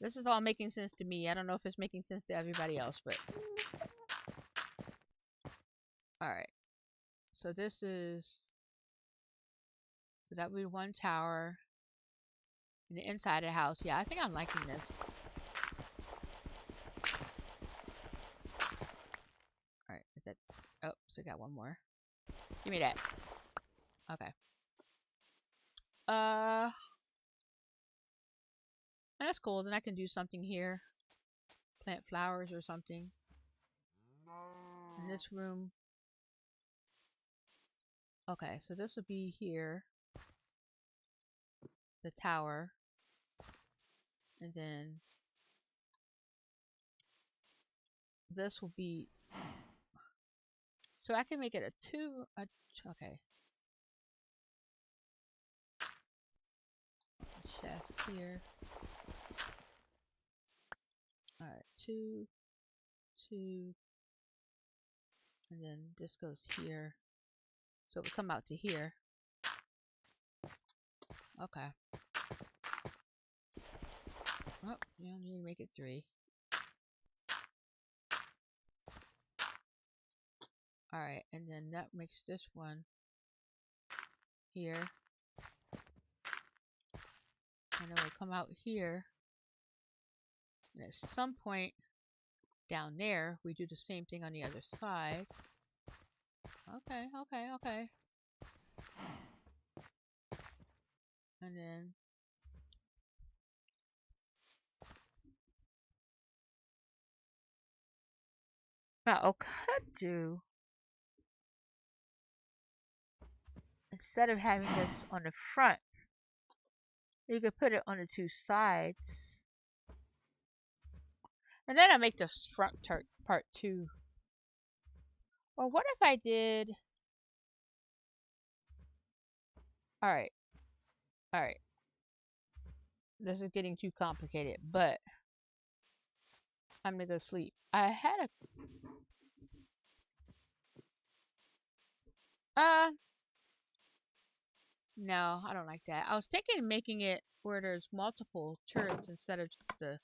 This is all making sense to me. I don't know if it's making sense to everybody else, but... Alright. So this is... So that would be 1 tower. And the inside of the house. Yeah, I think I'm liking this. Alright, is that... Oh, so I got 1 more. Give me that. Okay. And that's cool. Then I can do something here. Plant flowers or something. In this room. Okay, so this will be here. The tower. And then this will be... So I can make it a 2... okay. Chest here. Alright, 2, 2, and then this goes here. So it will come out to here. Okay. Oh, you don't need to make it 3. Alright, and then that makes this one here. And it will come out here. And at some point down there, we do the same thing on the other side. Okay, okay, okay. And then... Now, I could do... Instead of having this on the front, you could put it on the 2 sides. And then I make the front part 2. Or what if I did... Alright. Alright. This is getting too complicated, but... I'm gonna go sleep. I had a... No, I don't like that. I was thinking of making it where there's multiple turrets instead of just the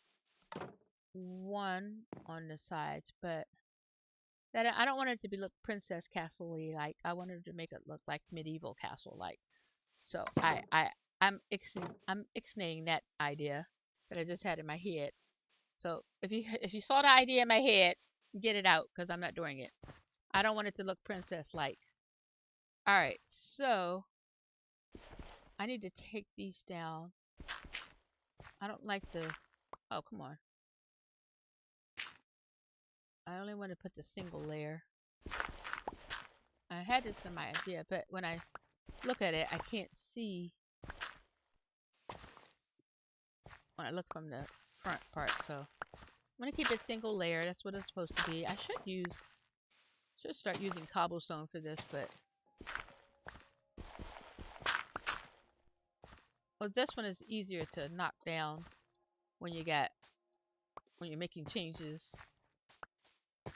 1 on the sides, but that I don't want it to be look Princess Castle-y. Like I wanted to make it look like medieval castle-like. So I'm ixnaying that idea that I just had in my head. So if you saw the idea in my head, get it out because I'm not doing it. I don't want it to look princess-like. All right, so I need to take these down. I don't like the... Oh, come on. I only want to put the single layer. I had this in my idea, but when I look at it, I can't see when I look from the front part. So I'm going to keep it single layer. That's what it's supposed to be. I should start using cobblestone for this, but... Well, this one is easier to knock down when you're making changes.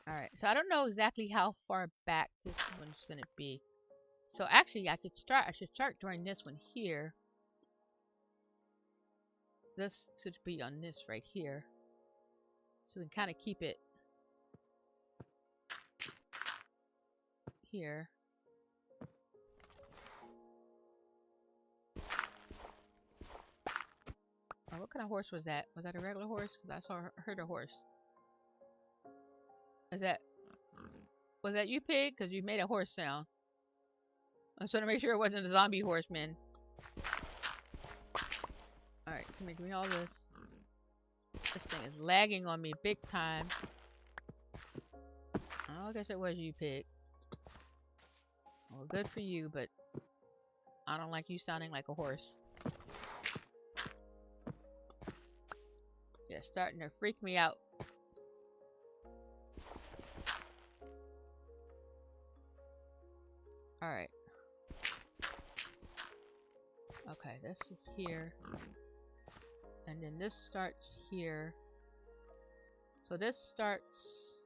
Alright, so I don't know exactly how far back this one's gonna be. So actually I should start drawing this one here. This should be on this right here. So we can kind of keep it here. Oh, what kind of horse was that? Was that a regular horse? Because I heard a horse. Is that was that you, pig? Because you made a horse sound. I'm trying to make sure it wasn't a zombie horseman. All right, come here, give me all this. This thing is lagging on me big time. Oh, I guess it was you, pig. Well, good for you, but I don't like you sounding like a horse. Yeah, starting to freak me out. Alright. Okay, this is here. And then this starts here. So this starts...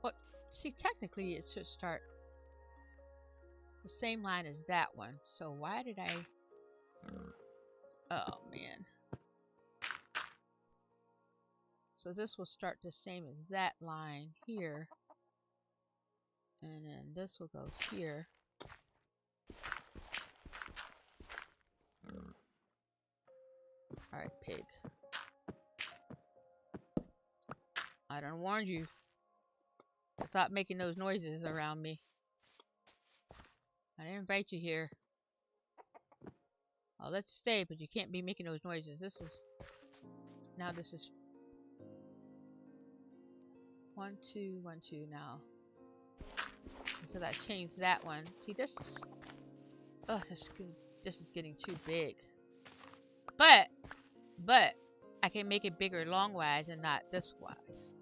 Well, see, technically it should start the same line as that one. So why did I... Oh, man. So this will start the same as that line here. And then this will go here. Alright, pig. I done warned you. Stop making those noises around me. I didn't invite you here. I'll let you stay, but you can't be making those noises. This is... Now this is... 1, 2, 1, 2 now. Because I changed that one. See, this is... Oh, this is getting too big. But I can make it bigger long-wise and not this wise.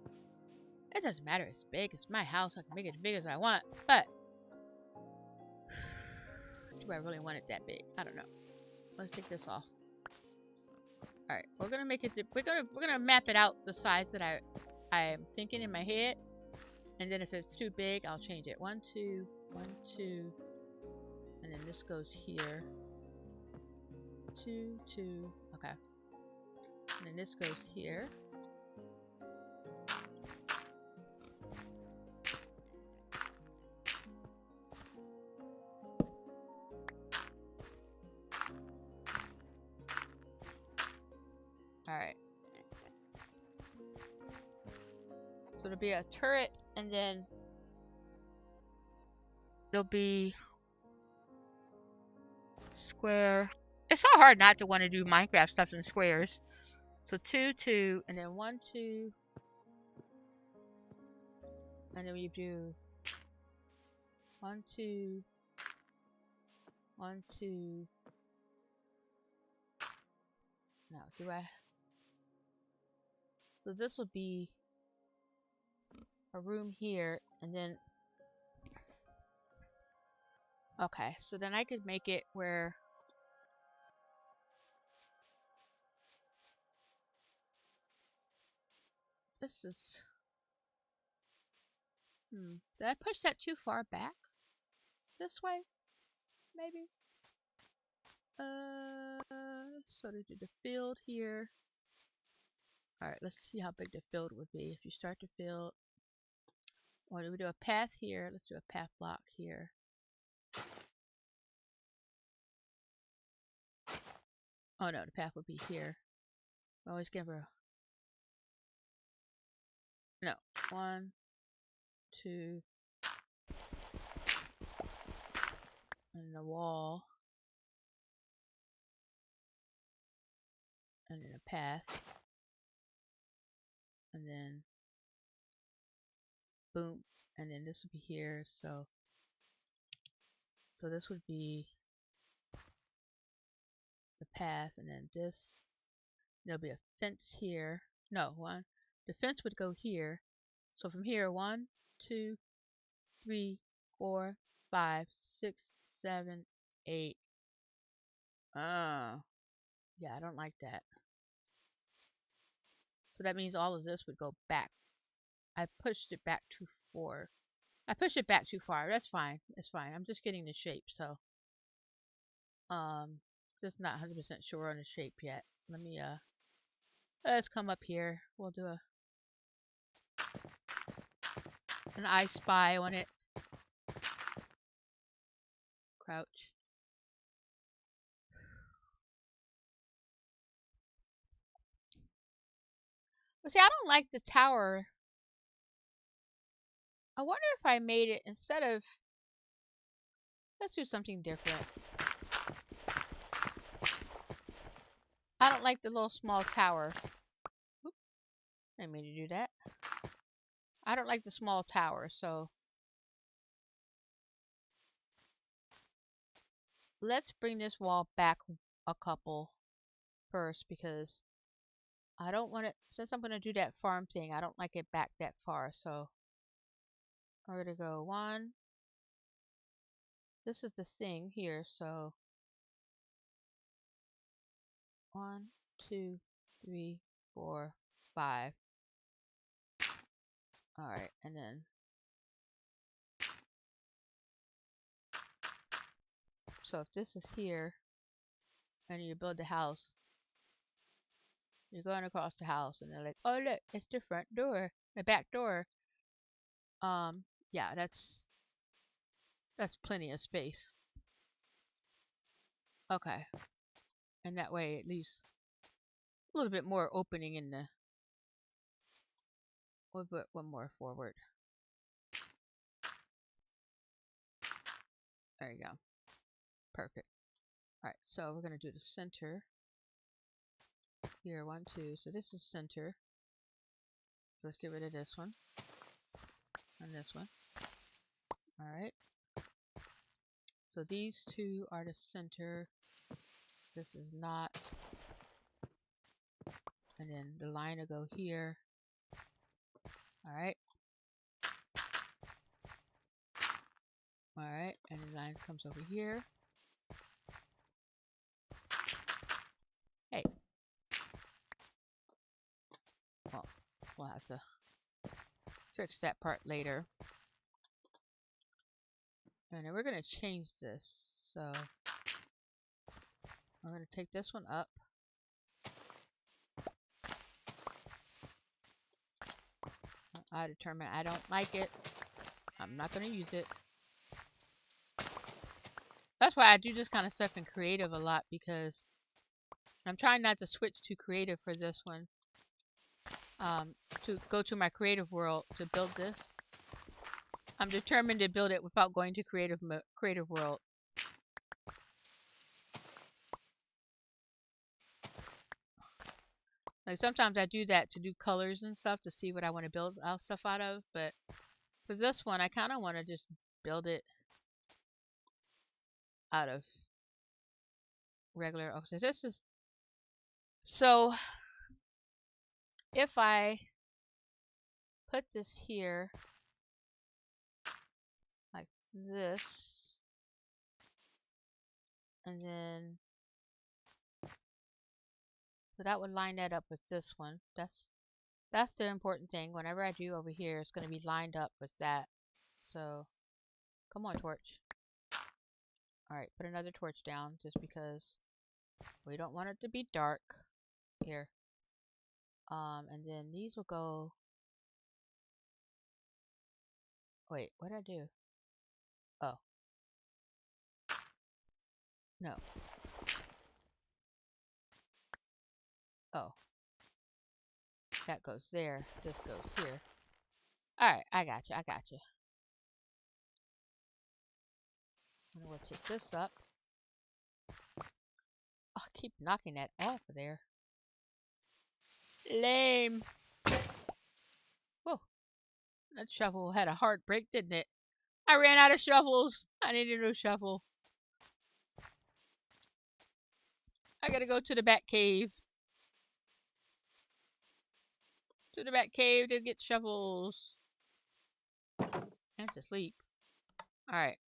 It doesn't matter. It's big. It's my house. I can make it as big as I want. But do I really want it that big? I don't know. Let's take this off. All right, we're gonna make it. We're gonna map it out the size that I'm thinking in my head, and then if it's too big, I'll change it. 1, 2, 1, 2, and then this goes here. 2, 2. Okay. And then this goes here. Alright. So there'll be a turret, and then there'll be square. It's so hard not to want to do Minecraft stuff in squares. So 2, 2, and then 1, 2. And then we do 1, 2, 1, 2. Now, do I... So this would be a room here, and then... Okay, so then I could make it where... This is... Did I push that too far back? This way? Maybe? So to do the field here. Alright, let's see how big the field would be. If you start the field... Or do we do a path here? Let's do a path block here. Oh no, the path would be here. I always give her a... No. 1, 2... And the wall. And then a path. And then... Boom. And then this would be here, so... So this would be... the path, and then this... There'll be a fence here. No, one. The fence would go here. So from here, 1, 2, 3, 4, 5, 6, 7, 8. Oh. Yeah, I don't like that. So that means all of this would go back. I pushed it back too far. I pushed it back too far. That's fine. That's fine. I'm just getting the shape, so. Just not 100% sure on the shape yet. Let me, let's come up here. We'll do an I Spy on it. Crouch. But see, I don't like the tower. I wonder if I made it instead of... Let's do something different. I don't like the little small tower. Oop, I didn't mean to do that. I don't like the small tower, so... Let's bring this wall back a couple first, because I don't want it... Since I'm going to do that farm thing, I don't like it back that far, so... We're going to go 1... This is the thing here, so 1, 2, 3, 4, 5. Alright, and then so if this is here and you build the house, you're going across the house and they're like, oh look, it's the front door, the back door. Yeah, that's plenty of space. Okay. And that way it leaves a little bit more opening in the... We'll put one more forward. There you go. Perfect. Alright, so we're going to do the center. Here, 1, 2. So this is center. So let's get rid of this one. And this one. Alright. So these two are the center. This is not. And then the line will go here. Alright. Alright, and the line comes over here. Hey. Well, we'll have to fix that part later. And then we're going to change this. So we're going to take this one up. I determined I don't like it. I'm not going to use it. That's why I do this kind of stuff in creative a lot, because I'm trying not to switch to creative for this one. To go to my creative world to build this. I'm determined to build it without going to creative world. Like sometimes I do that to do colors and stuff to see what I want to build stuff out of, but for this one I kind of want to just build it out of regular. Okay, this is... So if I put this here like this, and then so that would line that up with this one. That's the important thing. Whenever I do over here, it's going to be lined up with that. So come on, torch. Alright, put another torch down just because we don't want it to be dark here. And then these will go... Wait, what did I do? Oh. No. Oh. That goes there. This goes here. Alright, I got you. And we'll take this up. Oh, I keep knocking that off of there. Lame. Whoa. That shovel had a hard break, didn't it? I ran out of shovels. I need a new shovel. I gotta go to the Bat Cave. To the Bat Cave to get shovels. And to sleep. Alright,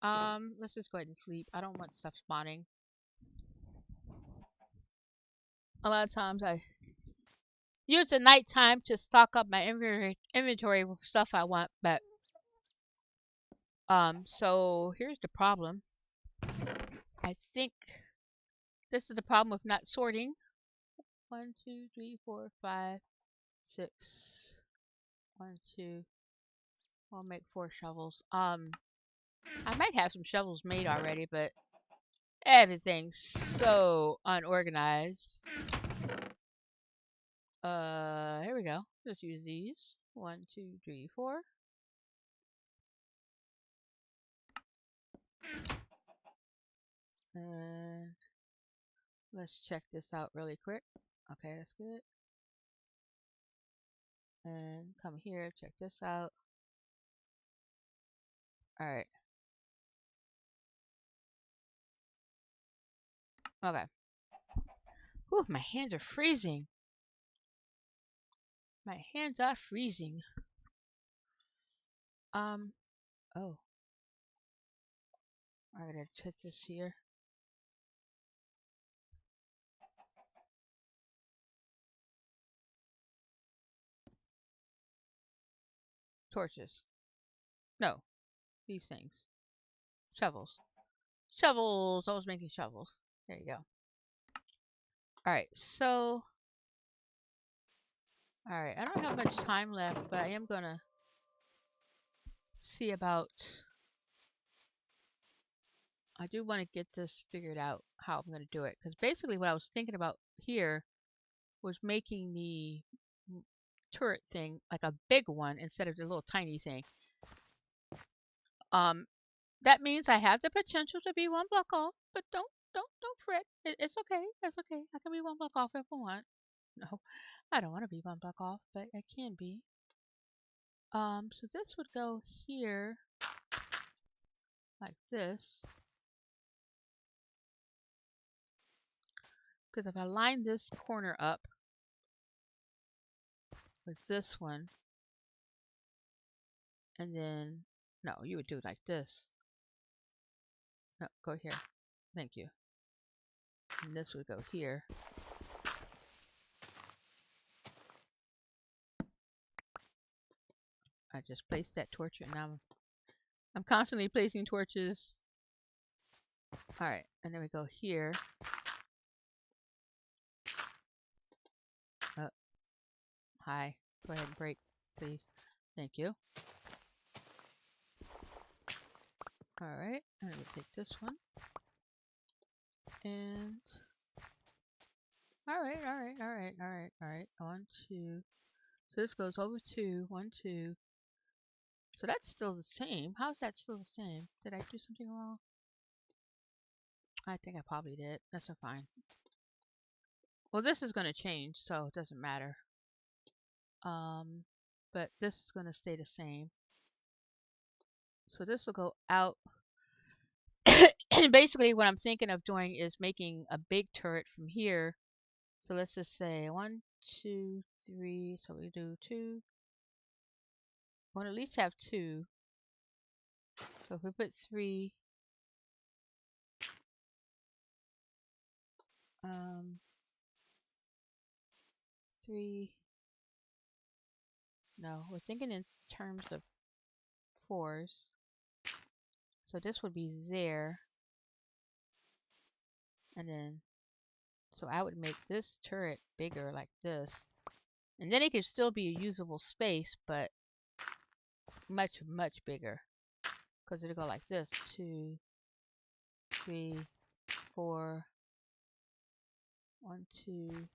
let's just go ahead and sleep. I don't want stuff spawning. A lot of times I use the nighttime to stock up my inventory with stuff I want, but so here's the problem. I think this is the problem with not sorting. 1, 2, 3, 4, 5, 6. 1, 2. I'll make 4 shovels. I might have some shovels made already, but everything's so unorganized. Here we go. Let's use these. 1, 2, 3, 4. And let's check this out really quick. Okay, that's good. And come here, check this out. All right. Okay. Whew, my hands are freezing. My hands are freezing. Oh. I gotta check this here. Torches. No. These things. Shovels. Shovels! I was making shovels. There you go. Alright, so... Alright, I don't have much time left, but I am gonna see about... I do want to get this figured out, how I'm gonna do it. Because basically what I was thinking about here was making the turret thing like a big one instead of the little tiny thing. That means I have the potential to be one block off, but don't fret. It's okay. It's okay. I can be one block off if I want. No, I don't want to be one block off, but I can be. So this would go here, like this. Because if I line this corner up with this one, and then, no, you would do it like this. No, go here. Thank you. And this would go here. I just placed that torch and now I'm constantly placing torches. Alright, and then we go here. Hi. Go ahead and break, please. Thank you. Alright, and we'll take this one. And alright. 1, 2. So this goes over 2, 1, 2. So that's still the same. How's that still the same? Did I do something wrong? I think I probably did. That's fine. Well, this is going to change, so it doesn't matter. But this is going to stay the same. So this will go out. Basically, what I'm thinking of doing is making a big turret from here. So let's just say 1, 2, 3. So we do 2. I want to at least have 2. So if we put 3, 3. No, we're thinking in terms of 4s. So this would be there. And then, so I would make this turret bigger like this. And then it could still be a usable space, but much, much bigger. Because it'll go like this. 2, 3, 4. 1, 2,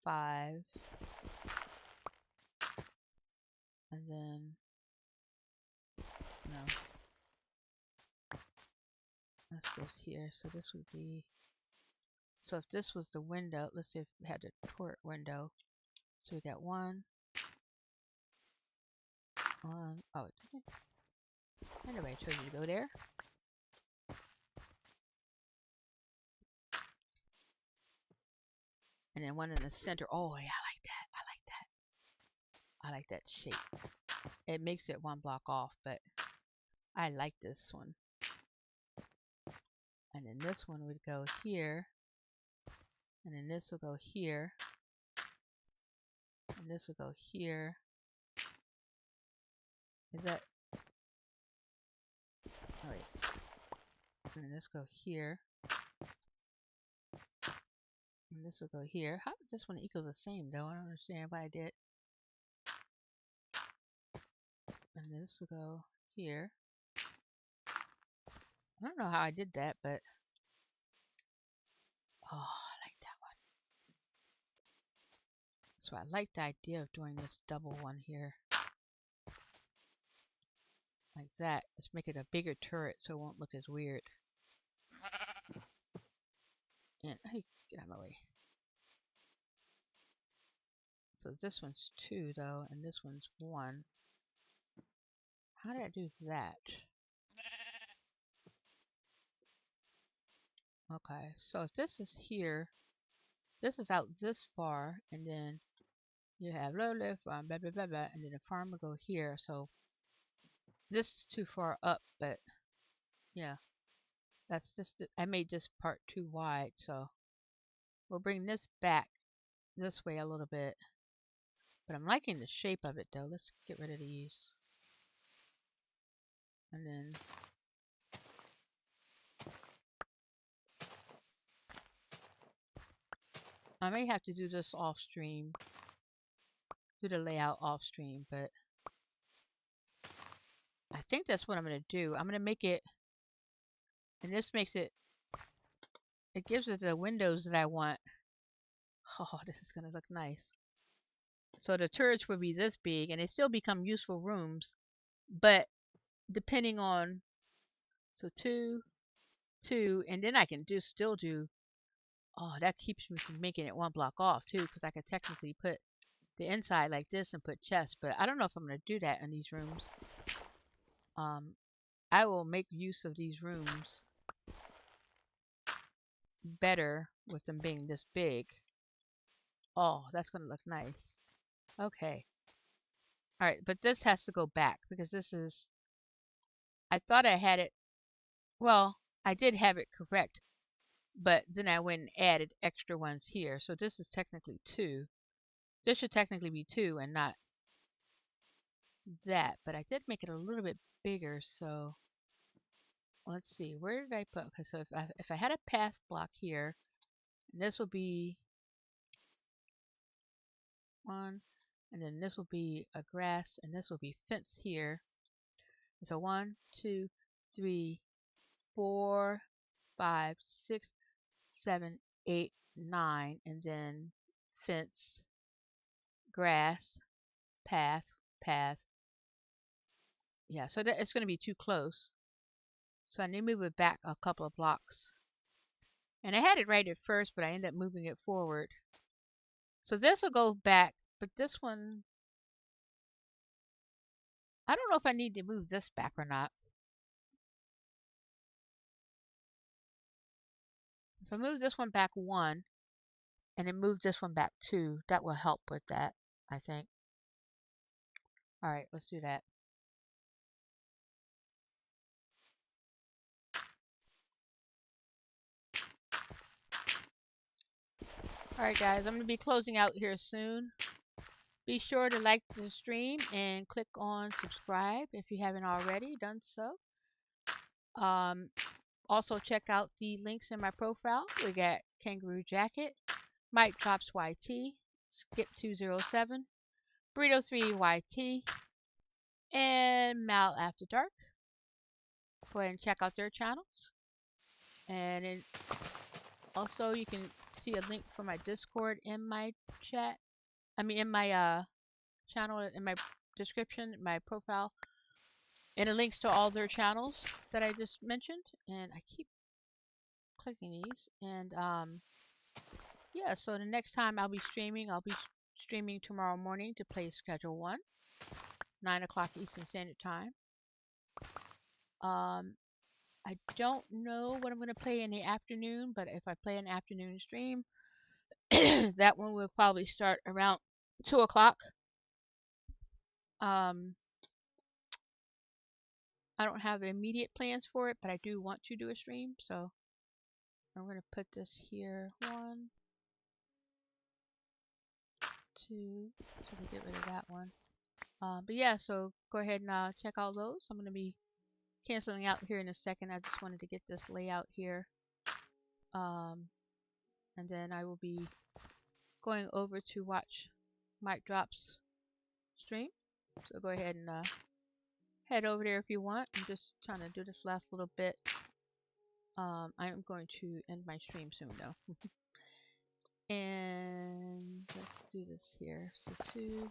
5. And then, no. This goes here. So this would be, so if this was the window, let's say if we had the turret window. So we got 1. Oh, it didn't. Anyway, I told you to go there. And then 1 in the center. Oh, yeah, I like that. I like that. I like that shape. It makes it 1 block off, but I like this one. And then this one would go here. And then this will go here. And this will go here. Is that... Oh, wait. And then this go here. And this will go here. How does this one equal the same, though? I don't understand why I did. And this will go here. I don't know how I did that, but... Oh, I like So I like the idea of doing this double one here. Like that. Let's make it a bigger turret so it won't look as weird. And hey, get out of my way. So this one's 2 though, and this one's 1. How did I do that? Okay, so if this is here, this is out this far, and then you have low lift, blah, blah, blah, blah, and then the farm will go here. So this is too far up, but yeah, that's just, I made this part too wide, so we'll bring this back this way a little bit. But I'm liking the shape of it though. Let's get rid of these. And then I may have to do this off stream, do the layout off stream, but I think that's what I'm going to do. I'm going to make it, and this makes it, it gives it the windows that I want. Oh, this is going to look nice. So the turrets will be this big, and they still become useful rooms, but depending on, so 2, 2, and then I can still do, oh, that keeps me from making it 1 block off too, because I could technically put the inside like this and put chests, but I don't know if I'm going to do that in these rooms. I will make use of these rooms better with them being this big. Oh, that's going to look nice. Okay. Alright, but this has to go back because this is, I thought I had it, well, I did have it correct, but then I went and added extra ones here. So this is technically 2. This should technically be 2 and not that, but I did make it a little bit bigger, so let's see, where did I put, okay, so if I had a path block here, this will be 1, and then this will be a grass, and this will be fence here. So 1, 2, 3, 4, 5, 6, 7, 8, 9, and then fence, grass, path, path. Yeah, so that it's going to be too close. So I need to move it back a couple of blocks. And I had it right at first, but I ended up moving it forward. So this will go back, but this one, I don't know if I need to move this back or not. If I move this one back 1, and then move this one back 2, that will help with that, I think. Alright, let's do that. Alright guys, I'm going to be closing out here soon. Be sure to like the stream and click on subscribe if you haven't already done so. Also check out the links in my profile. We got Kangaroo Jacket, Mike Drops YT, Skip207, Burrito3YT, and Mal After Dark. Go ahead and check out their channels. And then also you can see a link for my Discord in my chat. I mean in my channel, in my description, my profile. And the links to all their channels that I just mentioned. And I keep clicking these. And yeah, so the next time I'll be streaming tomorrow morning to play Schedule 1, 9 o'clock Eastern Standard Time. I don't know what I'm going to play in the afternoon, but if I play an afternoon stream, that one will probably start around 2 o'clock. I don't have immediate plans for it, but I do want to do a stream, so I'm going to put this here. 1, 2, so we get rid of that one. But yeah, so go ahead and check out those. I'm going to be canceling out here in a second. I just wanted to get this layout here. And then I will be going over to watch Mike Drop's stream. So go ahead and head over there if you want. I'm just trying to do this last little bit. I am going to end my stream soon though. And let's do this here. So 2.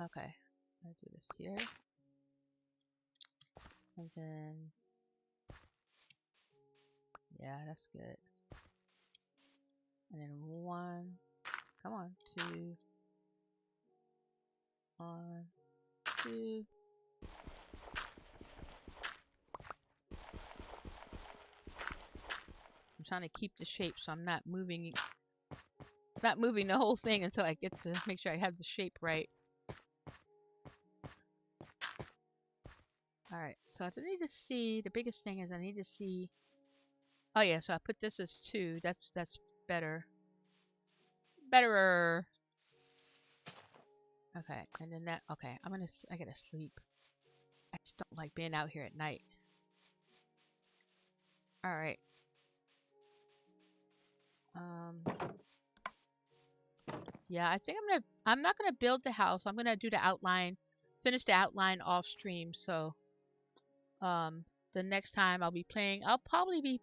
Okay, I'll do this here. And then, yeah, that's good. And then 1. Come on, 2. 1, 2. I'm trying to keep the shape so I'm not moving the whole thing until I get to make sure I have the shape right. Alright, so I need to see, the biggest thing is I need to see, oh yeah, so I put this as 2, that's better. Betterer. Okay, and then that, okay, I gotta sleep. I just don't like being out here at night. Alright. Yeah, I think I'm not gonna build the house. I'm gonna do the outline, finish the outline off stream. So, the next time I'll be playing, I'll probably be,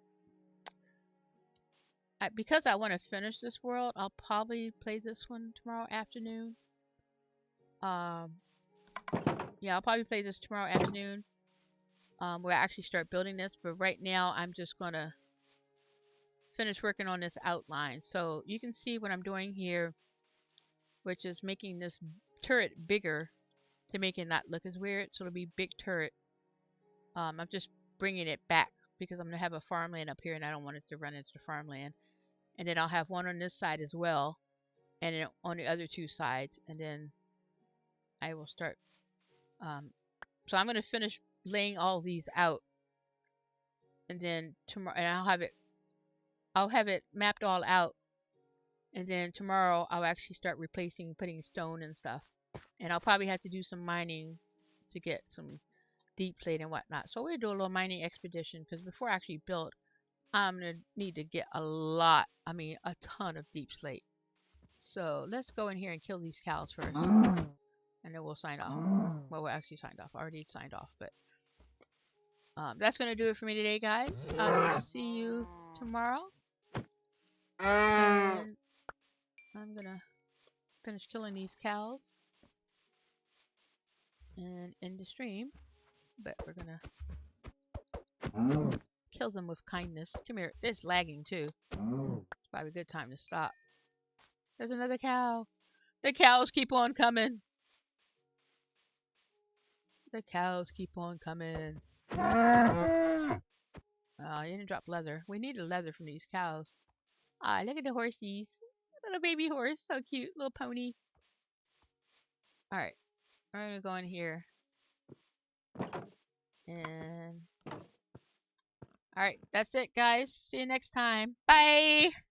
because I want to finish this world, I'll probably play this one tomorrow afternoon. Yeah, I'll probably play this tomorrow afternoon. Where I actually start building this, but right now I'm just gonna finish working on this outline. So you can see what I'm doing here, which is making this turret bigger to make it not look as weird. So it'll be big turret. I'm just bringing it back because I'm gonna have a farmland up here and I don't want it to run into the farmland. And then I'll have one on this side as well, and then on the other 2 sides, and then I will start. So I'm gonna finish laying all these out, and then tomorrow, and I'll have it mapped all out, and then tomorrow I'll actually start putting stone and stuff, and I'll probably have to do some mining to get some deep slate and whatnot. So we'll do a little mining expedition, because before I actually build, I'm gonna need to get a ton of deep slate. So let's go in here and kill these cows first, and then we'll sign off. Well, we're actually signed off. I already signed off, but that's gonna do it for me today, guys. I'll see you tomorrow, and I'm gonna finish killing these cows and end the stream. But we're gonna kill them with kindness. Come here. It's lagging too. It's probably a good time to stop. There's another cow. The cows keep on coming. The cows keep on coming. Oh, you didn't drop leather. We need leather from these cows. Ah, look at the horsies. Little baby horse. So cute. Little pony. Alright. We're gonna go in here. And alright, that's it, guys. See you next time. Bye!